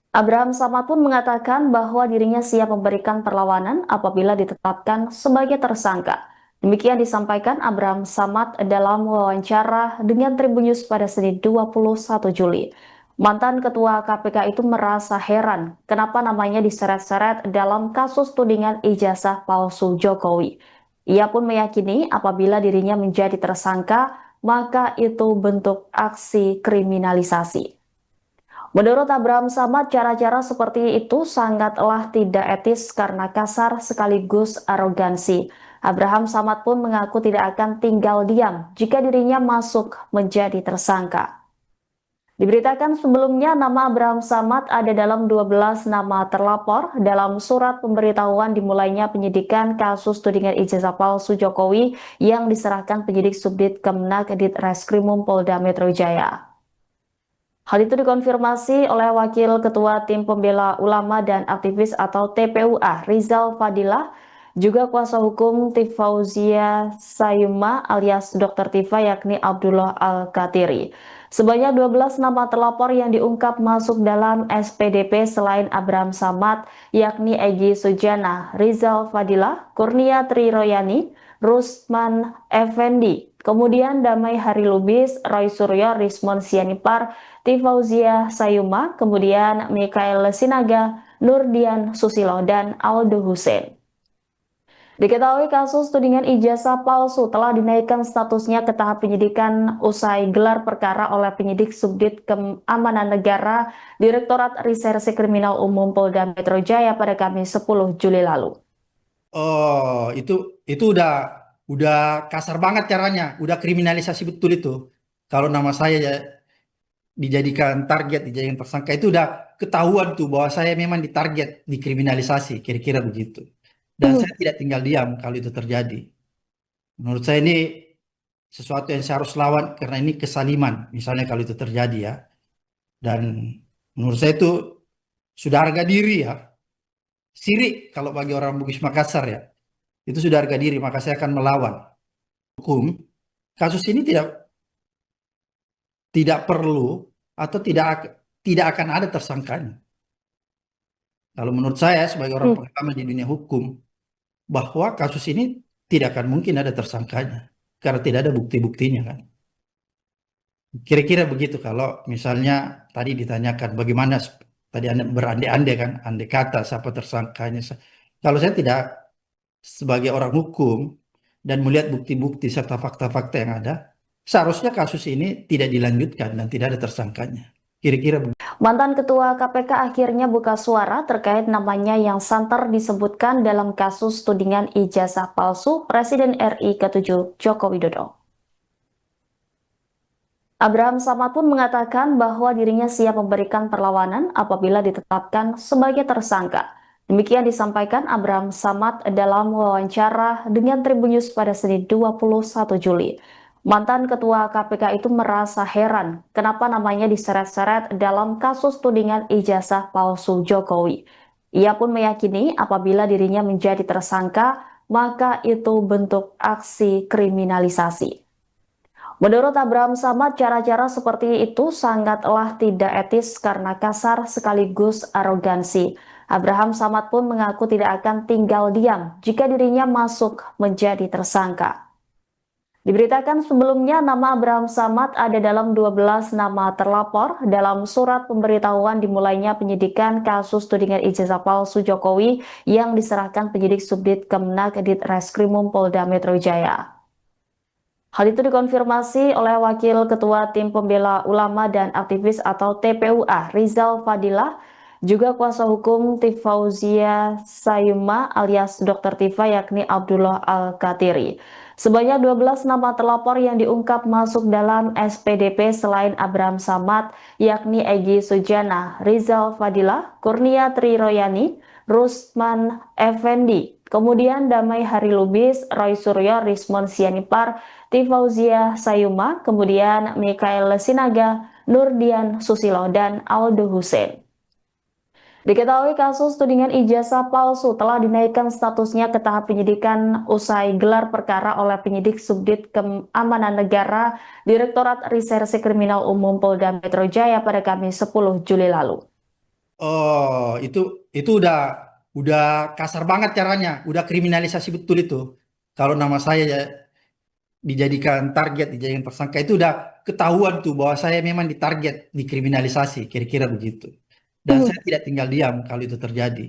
Abraham Samad pun mengatakan bahwa dirinya siap memberikan perlawanan apabila ditetapkan sebagai tersangka. Demikian disampaikan Abraham Samad dalam wawancara dengan Tribun News pada Senin 21 Juli. Mantan Ketua KPK itu merasa heran kenapa namanya diseret-seret dalam kasus tudingan ijazah palsu Jokowi. Ia pun meyakini apabila dirinya menjadi tersangka, maka itu bentuk aksi kriminalisasi. Menurut Abraham Samad, cara-cara seperti itu sangatlah tidak etis karena kasar sekaligus arogansi. Abraham Samad pun mengaku tidak akan tinggal diam jika dirinya masuk menjadi tersangka. Diberitakan sebelumnya nama Abraham Samad ada dalam 12 nama terlapor dalam surat pemberitahuan dimulainya penyidikan kasus tudingan ijazah palsu Jokowi yang diserahkan penyidik Subdit Kemenak Ditreskrimum Polda Metro Jaya. Hal itu dikonfirmasi oleh Wakil Ketua Tim Pembela Ulama dan Aktivis atau TPUA, Rizal Fadilah, juga kuasa hukum Tifauzia Sayuma alias Dr. Tifa yakni Abdullah Al-Katiri. Sebanyak 12 nama terlapor yang diungkap masuk dalam SPDP selain Abraham Samad yakni Egy Sujana, Rizal Fadilah, Kurnia Triroyani, Rusman Effendi, kemudian Damai Hari Lubis, Roy Suryo, Rismon Sianipar, Tifauzia Sayuma, kemudian Mikael Sinaga, Nurdian Susilo, dan Aldo Hussein. Diketahui kasus tudingan ijazah palsu telah dinaikkan statusnya ke tahap penyidikan usai gelar perkara oleh penyidik Subdit Keamanan Negara Direktorat Reserse Kriminal Umum Polda Metro Jaya pada Kamis 10 Juli lalu. Oh, itu udah kasar banget caranya, udah kriminalisasi betul itu. Kalau nama saya ya dijadikan target, dijadikan tersangka itu udah ketahuan tuh bahwa saya memang ditarget, dikriminalisasi, kira-kira begitu. Dan saya tidak tinggal diam kalau itu terjadi. Menurut saya ini sesuatu yang saya harus lawan karena ini kesaliman, misalnya kalau itu terjadi ya. Dan menurut saya itu sudah harga diri ya. Sirik kalau bagi orang Bugis Makassar ya. Itu sudah harga diri, maka saya akan melawan hukum. Kasus ini tidak perlu atau tidak akan ada tersangkanya. Kalau menurut saya sebagai orang pengalaman di dunia hukum, bahwa kasus ini tidak akan mungkin ada tersangkanya karena tidak ada bukti-buktinya kan. Kira-kira begitu kalau misalnya tadi ditanyakan bagaimana tadi Anda berandai-andai kan, andai kata siapa tersangkanya. Kalau saya tidak sebagai orang hukum dan melihat bukti-bukti serta fakta-fakta yang ada, seharusnya kasus ini tidak dilanjutkan dan tidak ada tersangkanya. Kira-kira begitu. Mantan Ketua KPK akhirnya buka suara terkait namanya yang santer disebutkan dalam kasus tudingan ijazah palsu Presiden RI ke-7 Joko Widodo. Abraham Samad pun mengatakan bahwa dirinya siap memberikan perlawanan apabila ditetapkan sebagai tersangka. Demikian disampaikan Abraham Samad dalam wawancara dengan Tribun News pada Senin 21 Juli. Mantan Ketua KPK itu merasa heran kenapa namanya diseret-seret dalam kasus tudingan ijazah palsu Jokowi. Ia pun meyakini apabila dirinya menjadi tersangka, maka itu bentuk aksi kriminalisasi. Menurut Abraham Samad, cara-cara seperti itu sangatlah tidak etis karena kasar sekaligus arogansi. Abraham Samad pun mengaku tidak akan tinggal diam jika dirinya masuk menjadi tersangka. Diberitakan sebelumnya nama Abraham Samad ada dalam 12 nama terlapor dalam surat pemberitahuan dimulainya penyidikan kasus tudingan ijazah palsu Jokowi yang diserahkan penyidik Subdit Kemenak Ditreskrimum Polda Metro Jaya. Hal itu dikonfirmasi oleh Wakil Ketua Tim Pembela Ulama dan Aktivis atau TPUA, Rizal Fadilah, juga kuasa hukum Tifauzia Sayuma alias Dr. Tifa yakni Abdullah Al-Katiri. Sebanyak 12 nama terlapor yang diungkap masuk dalam SPDP selain Abraham Samad yakni Egy Sujana, Rizal Fadilah, Kurnia Triroyani, Rusman Effendi, kemudian Damai Hari Lubis, Roy Suryo, Rismon Sianipar, Tifauzia Sayuma, kemudian Mikael Sinaga, Nurdian Susilo, dan Aldo Hussein. Diketahui kasus tudingan ijazah palsu telah dinaikkan statusnya ke tahap penyidikan usai gelar perkara oleh penyidik Subdit Keamanan Negara Direktorat Reserse Kriminal Umum Polda Metro Jaya pada Kamis 10 Juli lalu. Oh, itu udah kasar banget caranya, udah kriminalisasi betul itu. Kalau nama saya ya dijadikan target, dijadikan tersangka itu udah ketahuan tuh bahwa saya memang ditarget, dikriminalisasi, kira-kira begitu. Dan saya tidak tinggal diam kalau itu terjadi.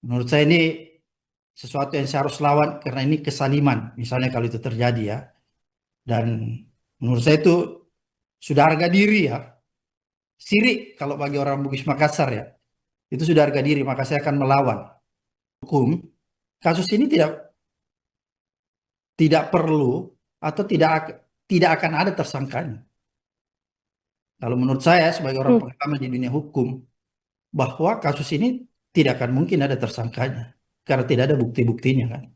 Menurut saya ini sesuatu yang saya harus lawan karena ini kesaliman, misalnya kalau itu terjadi ya. Dan menurut saya itu sudah harga diri ya. Sirik kalau bagi orang Bugis Makassar ya. Itu sudah harga diri, maka saya akan melawan hukum. Kasus ini tidak perlu atau tidak akan ada tersangkanya. Kalau menurut saya sebagai orang pengalaman di dunia hukum, bahwa kasus ini tidak akan mungkin ada tersangkanya karena tidak ada bukti-buktinya kan.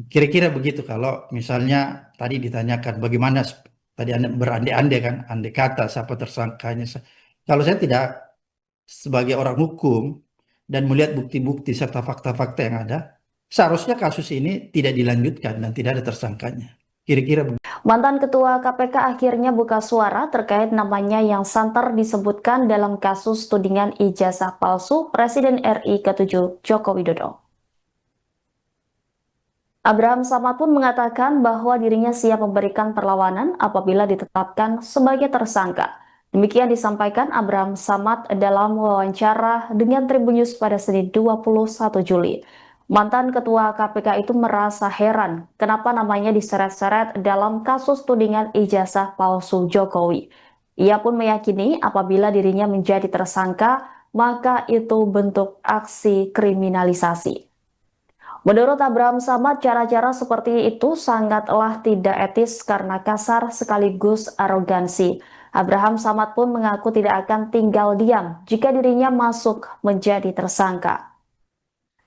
Kira-kira begitu kalau misalnya tadi ditanyakan bagaimana tadi Anda berandai-andai kan, andai kata siapa tersangkanya. Kalau saya tidak sebagai orang hukum dan melihat bukti-bukti serta fakta-fakta yang ada, seharusnya kasus ini tidak dilanjutkan dan tidak ada tersangkanya. Kira-kira begitu. Mantan Ketua KPK akhirnya buka suara terkait namanya yang santer disebutkan dalam kasus tudingan ijazah palsu Presiden RI ke-7 Joko Widodo. Abraham Samad pun mengatakan bahwa dirinya siap memberikan perlawanan apabila ditetapkan sebagai tersangka. Demikian disampaikan Abraham Samad dalam wawancara dengan Tribun News pada Senin 21 Juli. Mantan Ketua KPK itu merasa heran kenapa namanya diseret-seret dalam kasus tudingan ijazah palsu Jokowi. Ia pun meyakini apabila dirinya menjadi tersangka, maka itu bentuk aksi kriminalisasi. Menurut Abraham Samad, cara-cara seperti itu sangatlah tidak etis karena kasar sekaligus arogansi. Abraham Samad pun mengaku tidak akan tinggal diam jika dirinya masuk menjadi tersangka.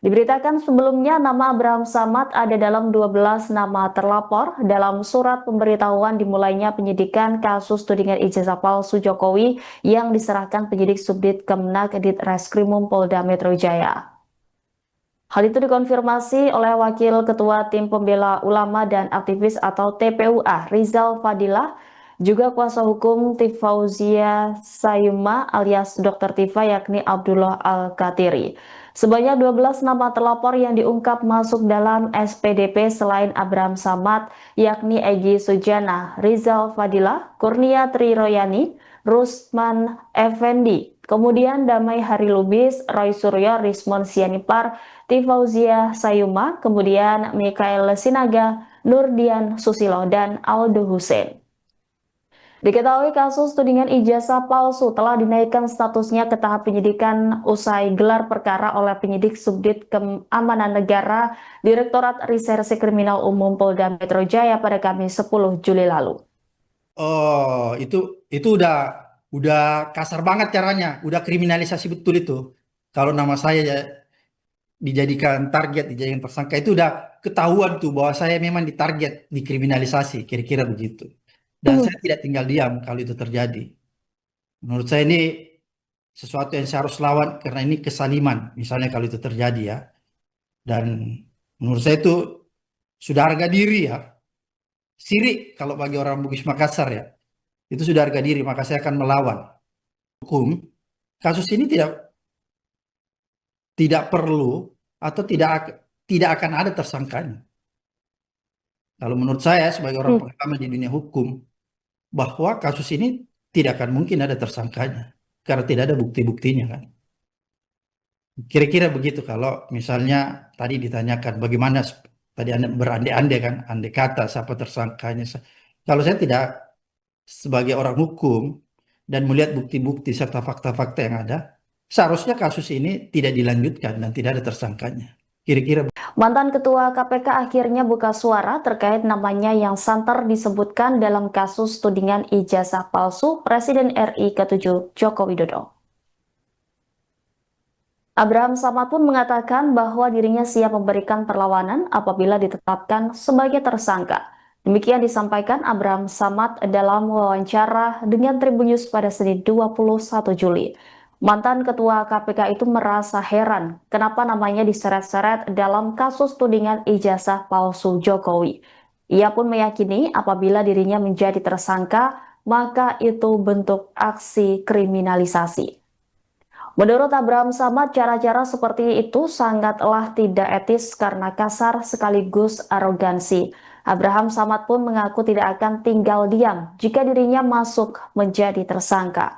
Diberitakan sebelumnya nama Abraham Samad ada dalam 12 nama terlapor dalam surat pemberitahuan dimulainya penyidikan kasus tudingan ijazah palsu Jokowi yang diserahkan penyidik Subdit Kemenak Ditreskrimum Polda Metro Jaya. Hal itu dikonfirmasi oleh Wakil Ketua Tim Pembela Ulama dan Aktivis atau TPUA, Rizal Fadilah, juga kuasa hukum Tifauzia Sayuma alias Dr. Tifa yakni Abdullah Al-Katiri. Sebanyak 12 nama terlapor yang diungkap masuk dalam SPDP selain Abraham Samad, yakni Egy Sujana, Rizal Fadilah, Kurnia Triroyani, Rusman Effendi, kemudian Damai Hari Lubis, Roy Suryo, Rismon Sianipar, Tifauzia Sayuma, kemudian Mikael Sinaga, Nurdian Susilo, dan Aldo Hussein. Diketahui kasus tudingan ijazah palsu telah dinaikkan statusnya ke tahap penyidikan usai gelar perkara oleh penyidik Subdit Keamanan Negara Direktorat Reserse Kriminal Umum Polda Metro Jaya pada Kamis 10 Juli lalu. Oh, itu udah kasar banget caranya, udah kriminalisasi betul itu. Kalau nama saya ya dijadikan target, dijadikan tersangka itu udah ketahuan tuh bahwa saya memang ditarget, dikriminalisasi, kira-kira begitu. Dan saya tidak tinggal diam kalau itu terjadi. Menurut saya ini sesuatu yang saya harus lawan karena ini kesaliman, misalnya kalau itu terjadi ya. Dan menurut saya itu sudah harga diri ya. Sirik kalau bagi orang Bugis Makassar ya. Itu sudah harga diri, maka saya akan melawan hukum. Kasus ini tidak perlu atau tidak akan ada tersangkanya. Kalau menurut saya sebagai orang pengalaman di dunia hukum, bahwa kasus ini tidak akan mungkin ada tersangkanya karena tidak ada bukti-buktinya kan. Kira-kira begitu kalau misalnya tadi ditanyakan bagaimana tadi Anda berandai-andai kan, andai kata siapa tersangkanya. Kalau saya tidak sebagai orang hukum dan melihat bukti-bukti serta fakta-fakta yang ada, seharusnya kasus ini tidak dilanjutkan dan tidak ada tersangkanya. Kira-kira Mantan Ketua KPK akhirnya buka suara terkait namanya yang santer disebutkan dalam kasus tudingan ijazah palsu Presiden RI ke-7 Joko Widodo. Abraham Samad pun mengatakan bahwa dirinya siap memberikan perlawanan apabila ditetapkan sebagai tersangka. Demikian disampaikan Abraham Samad dalam wawancara dengan Tribun News pada Senin 21 Juli. Mantan Ketua KPK itu merasa heran kenapa namanya diseret-seret dalam kasus tudingan ijazah palsu Jokowi. Ia pun meyakini apabila dirinya menjadi tersangka, maka itu bentuk aksi kriminalisasi. Menurut Abraham Samad, cara-cara seperti itu sangatlah tidak etis karena kasar sekaligus arogansi. Abraham Samad pun mengaku tidak akan tinggal diam jika dirinya masuk menjadi tersangka.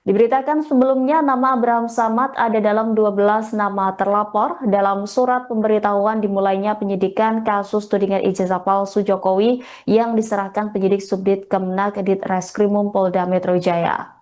Diberitakan sebelumnya nama Abraham Samad ada dalam 12 nama terlapor dalam surat pemberitahuan dimulainya penyidikan kasus tudingan ijazah palsu Jokowi yang diserahkan penyidik Subdit Kemenak Ditreskrimum Polda Metro Jaya.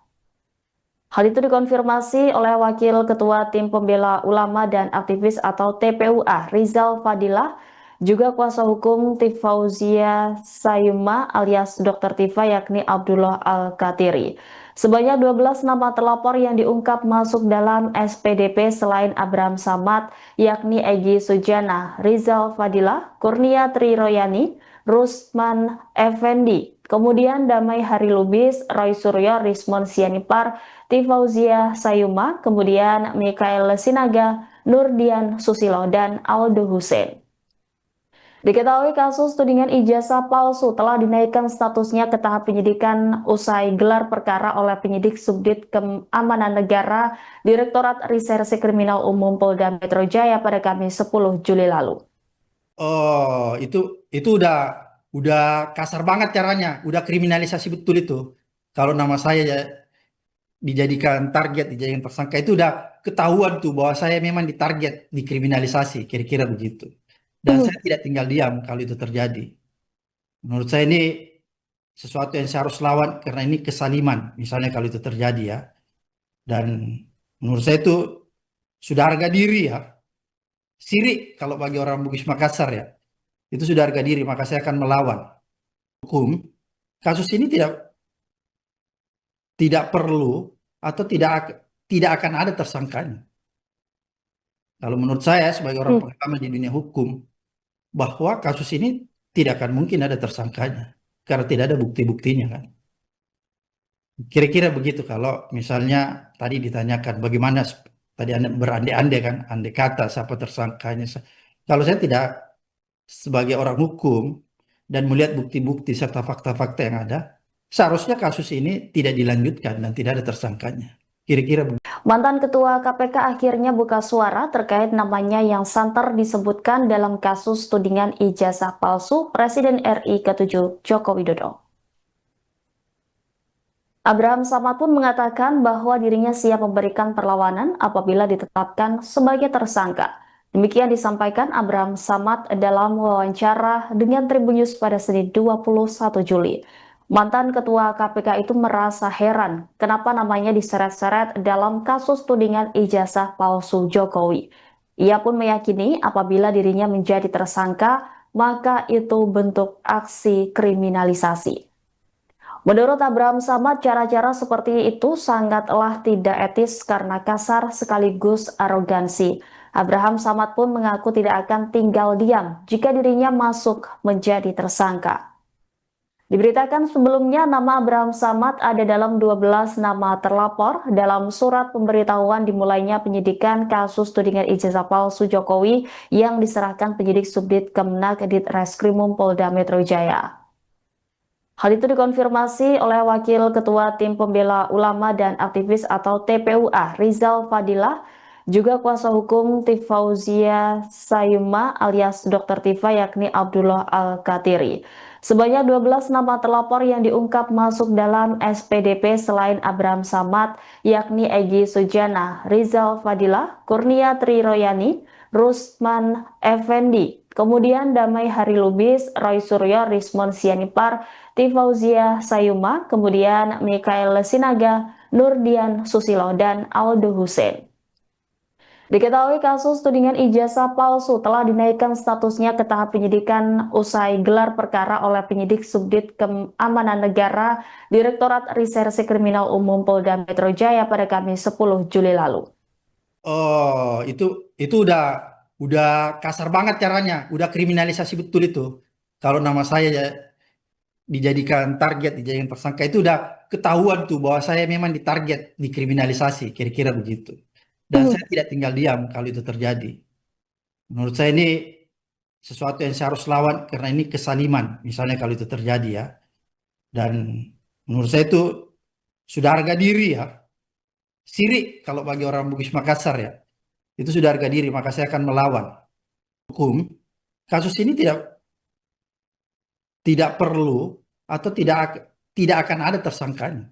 Hal itu dikonfirmasi oleh Wakil Ketua Tim Pembela Ulama dan Aktivis atau TPUA, Rizal Fadilah, juga kuasa hukum Tifauzia Sayuma alias Dr. Tifa yakni Abdullah Al-Katiri. Sebanyak 12 nama terlapor yang diungkap masuk dalam SPDP selain Abraham Samad, yakni Egy Sujana, Rizal Fadilah, Kurnia Triroyani, Rusman Effendi, kemudian Damai Hari Lubis, Roy Suryo, Rismon Sianipar, Tifauzia Sayuma, kemudian Mikael Sinaga, Nurdian Susilo, dan Aldo Hussein. Diketahui kasus tudingan ijazah palsu telah dinaikkan statusnya ke tahap penyidikan usai gelar perkara oleh penyidik Subdit Keamanan Negara Direktorat Reserse Kriminal Umum Polda Metro Jaya pada Kamis 10 Juli lalu. Oh, itu udah kasar banget caranya, udah kriminalisasi betul itu. Kalau nama saya ya dijadikan target, dijadikan tersangka itu udah ketahuan tuh bahwa saya memang ditarget, dikriminalisasi, kira-kira begitu. Dan saya tidak tinggal diam kalau itu terjadi. Menurut saya ini sesuatu yang saya harus lawan karena ini kesaliman, misalnya kalau itu terjadi ya. Dan menurut saya itu sudah harga diri ya. Sirik kalau bagi orang Bugis Makassar ya. Itu sudah harga diri, maka saya akan melawan hukum. Kasus ini tidak perlu atau tidak akan ada tersangkanya. Kalau menurut saya sebagai orang pengalaman di dunia hukum, bahwa kasus ini tidak akan mungkin ada tersangkanya karena tidak ada bukti-buktinya kan. Kira-kira begitu kalau misalnya tadi ditanyakan bagaimana tadi Anda berandai-andai kan, andai kata siapa tersangkanya. Kalau saya tidak sebagai orang hukum dan melihat bukti-bukti serta fakta-fakta yang ada, seharusnya kasus ini tidak dilanjutkan dan tidak ada tersangkanya. Kira-kira begitu. Mantan Ketua KPK akhirnya buka suara terkait namanya yang santer disebutkan dalam kasus tudingan ijazah palsu Presiden RI ke-7 Joko Widodo. Abraham Samad pun mengatakan bahwa dirinya siap memberikan perlawanan apabila ditetapkan sebagai tersangka. Demikian disampaikan Abraham Samad dalam wawancara dengan Tribun News pada Senin 21 Juli. Mantan Ketua KPK itu merasa heran kenapa namanya diseret-seret dalam kasus tudingan ijazah palsu Jokowi. Ia pun meyakini apabila dirinya menjadi tersangka, maka itu bentuk aksi kriminalisasi. Menurut Abraham Samad, cara-cara seperti itu sangatlah tidak etis karena kasar sekaligus arogansi. Abraham Samad pun mengaku tidak akan tinggal diam jika dirinya masuk menjadi tersangka. Diberitakan sebelumnya nama Abraham Samad ada dalam 12 nama terlapor dalam surat pemberitahuan dimulainya penyidikan kasus tudingan ijazah palsu Jokowi yang diserahkan penyidik Subdit Kemenak Ditreskrimum Polda Metro Jaya. Hal itu dikonfirmasi oleh Wakil Ketua Tim Pembela Ulama dan Aktivis atau TPUA, Rizal Fadilah, juga kuasa hukum Tifauzia Sayuma alias Dr. Tifa yakni Abdullah Al-Katiri. Sebanyak 12 nama terlapor yang diungkap masuk dalam SPDP selain Abraham Samad, yakni Egy Sujana, Rizal Fadilah, Kurnia Triroyani, Rusman Effendi, kemudian Damai Hari Lubis, Roy Suryo, Rismon Sianipar, Tifauzia Sayuma, kemudian Mikael Sinaga, Nurdian Susilo, dan Aldo Hussein. Diketahui kasus tudingan ijazah palsu telah dinaikkan statusnya ke tahap penyidikan usai gelar perkara oleh penyidik Subdit Keamanan Negara Direktorat Reserse Kriminal Umum Polda Metro Jaya pada Kamis 10 Juli lalu. Oh, itu udah kasar banget caranya, udah kriminalisasi betul itu. Kalau nama saya ya dijadikan target, dijadikan tersangka itu udah ketahuan tuh bahwa saya memang ditarget, dikriminalisasi, kira-kira begitu. Dan saya tidak tinggal diam kalau itu terjadi. Menurut saya ini sesuatu yang saya harus lawan karena ini kesaliman, misalnya kalau itu terjadi ya. Dan menurut saya itu sudah harga diri ya. Sirik kalau bagi orang Bugis Makassar ya. Itu sudah harga diri, maka saya akan melawan hukum. Kasus ini tidak perlu atau tidak akan ada tersangkanya.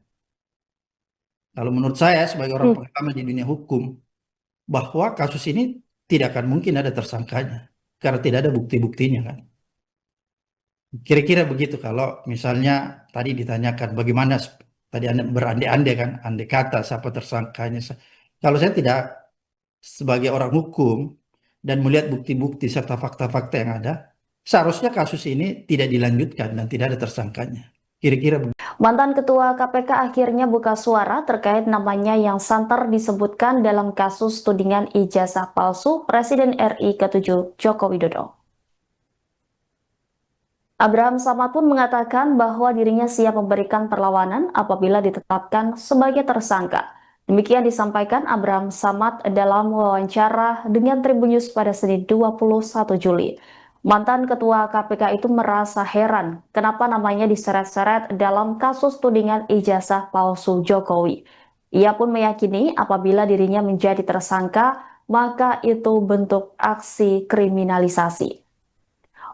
Kalau menurut saya sebagai orang pengalaman di dunia hukum, bahwa kasus ini tidak akan mungkin ada tersangkanya karena tidak ada bukti-buktinya kan. Kira-kira begitu kalau misalnya tadi ditanyakan bagaimana tadi Anda berandai-andai kan, andai kata siapa tersangkanya. Kalau saya tidak sebagai orang hukum dan melihat bukti-bukti serta fakta-fakta yang ada, seharusnya kasus ini tidak dilanjutkan dan tidak ada tersangkanya. Kira-kira begitu. Mantan Ketua KPK akhirnya buka suara terkait namanya yang santer disebutkan dalam kasus tudingan ijazah palsu Presiden RI ke-7 Joko Widodo. Abraham Samad pun mengatakan bahwa dirinya siap memberikan perlawanan apabila ditetapkan sebagai tersangka. Demikian disampaikan Abraham Samad dalam wawancara dengan Tribun News pada Senin 21 Juli. Mantan Ketua KPK itu merasa heran kenapa namanya diseret-seret dalam kasus tudingan ijazah palsu Jokowi. Ia pun meyakini apabila dirinya menjadi tersangka, maka itu bentuk aksi kriminalisasi.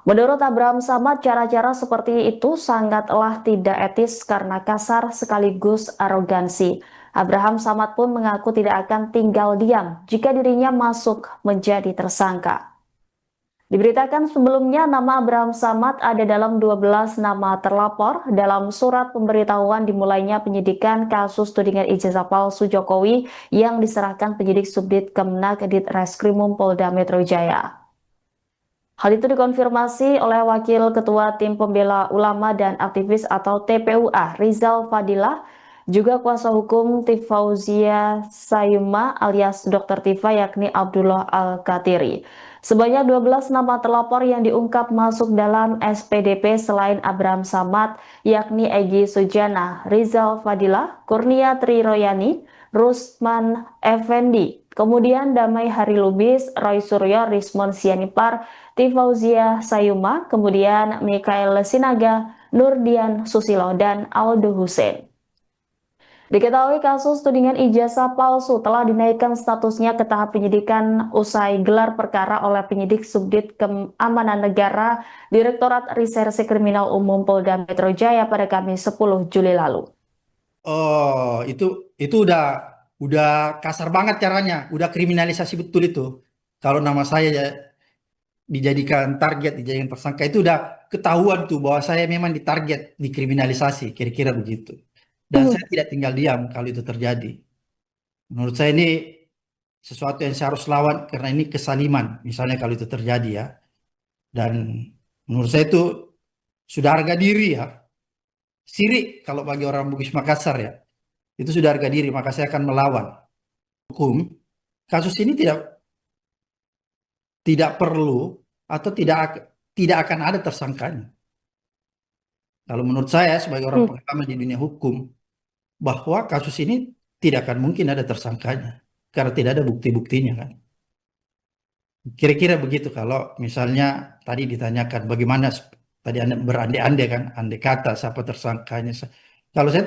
Menurut Abraham Samad, cara-cara seperti itu sangatlah tidak etis karena kasar sekaligus arogansi. Abraham Samad pun mengaku tidak akan tinggal diam jika dirinya masuk menjadi tersangka. Diberitakan sebelumnya nama Abraham Samad ada dalam 12 nama terlapor dalam surat pemberitahuan dimulainya penyidikan kasus tudingan ijazah palsu Jokowi yang diserahkan penyidik Subdit Kemenak Ditreskrimum Polda Metro Jaya. Hal itu dikonfirmasi oleh Wakil Ketua Tim Pembela Ulama dan Aktivis atau TPUA, Rizal Fadilah, juga kuasa hukum Tifauzia Sayuma alias Dr. Tifa yakni Abdullah Al-Katiri. Sebanyak 12 nama terlapor yang diungkap masuk dalam SPDP selain Abraham Samad, yakni Egy Sujana, Rizal Fadilah, Kurnia Triroyani, Rusman Effendi, kemudian Damai Hari Lubis, Roy Suryo, Rismon Sianipar, Tifauzia Sayuma, kemudian Mikael Sinaga, Nurdian Susilo, dan Aldo Hussein. Diketahui kasus tudingan ijazah palsu telah dinaikkan statusnya ke tahap penyidikan usai gelar perkara oleh penyidik Subdit Keamanan Negara Direktorat Reserse Kriminal Umum Polda Metro Jaya pada Kamis 10 Juli lalu. Oh, itu udah kasar banget caranya, udah kriminalisasi betul itu. Kalau nama saya ya dijadikan target, dijadikan tersangka itu udah ketahuan tuh bahwa saya memang ditarget, dikriminalisasi, kira-kira begitu. Dan saya tidak tinggal diam kalau itu terjadi. Menurut saya ini sesuatu yang saya harus lawan karena ini kesaliman, misalnya kalau itu terjadi ya. Dan menurut saya itu sudah harga diri ya. Sirik kalau bagi orang Bugis Makassar ya. Itu sudah harga diri, maka saya akan melawan hukum. Kasus ini tidak perlu atau tidak akan ada tersangkanya. Kalau menurut saya sebagai orang pengalaman di dunia hukum, bahwa kasus ini tidak akan mungkin ada tersangkanya karena tidak ada bukti-buktinya kan. Kira-kira begitu kalau misalnya tadi ditanyakan bagaimana tadi Anda berandai-andai kan, andai kata siapa tersangkanya. Kalau saya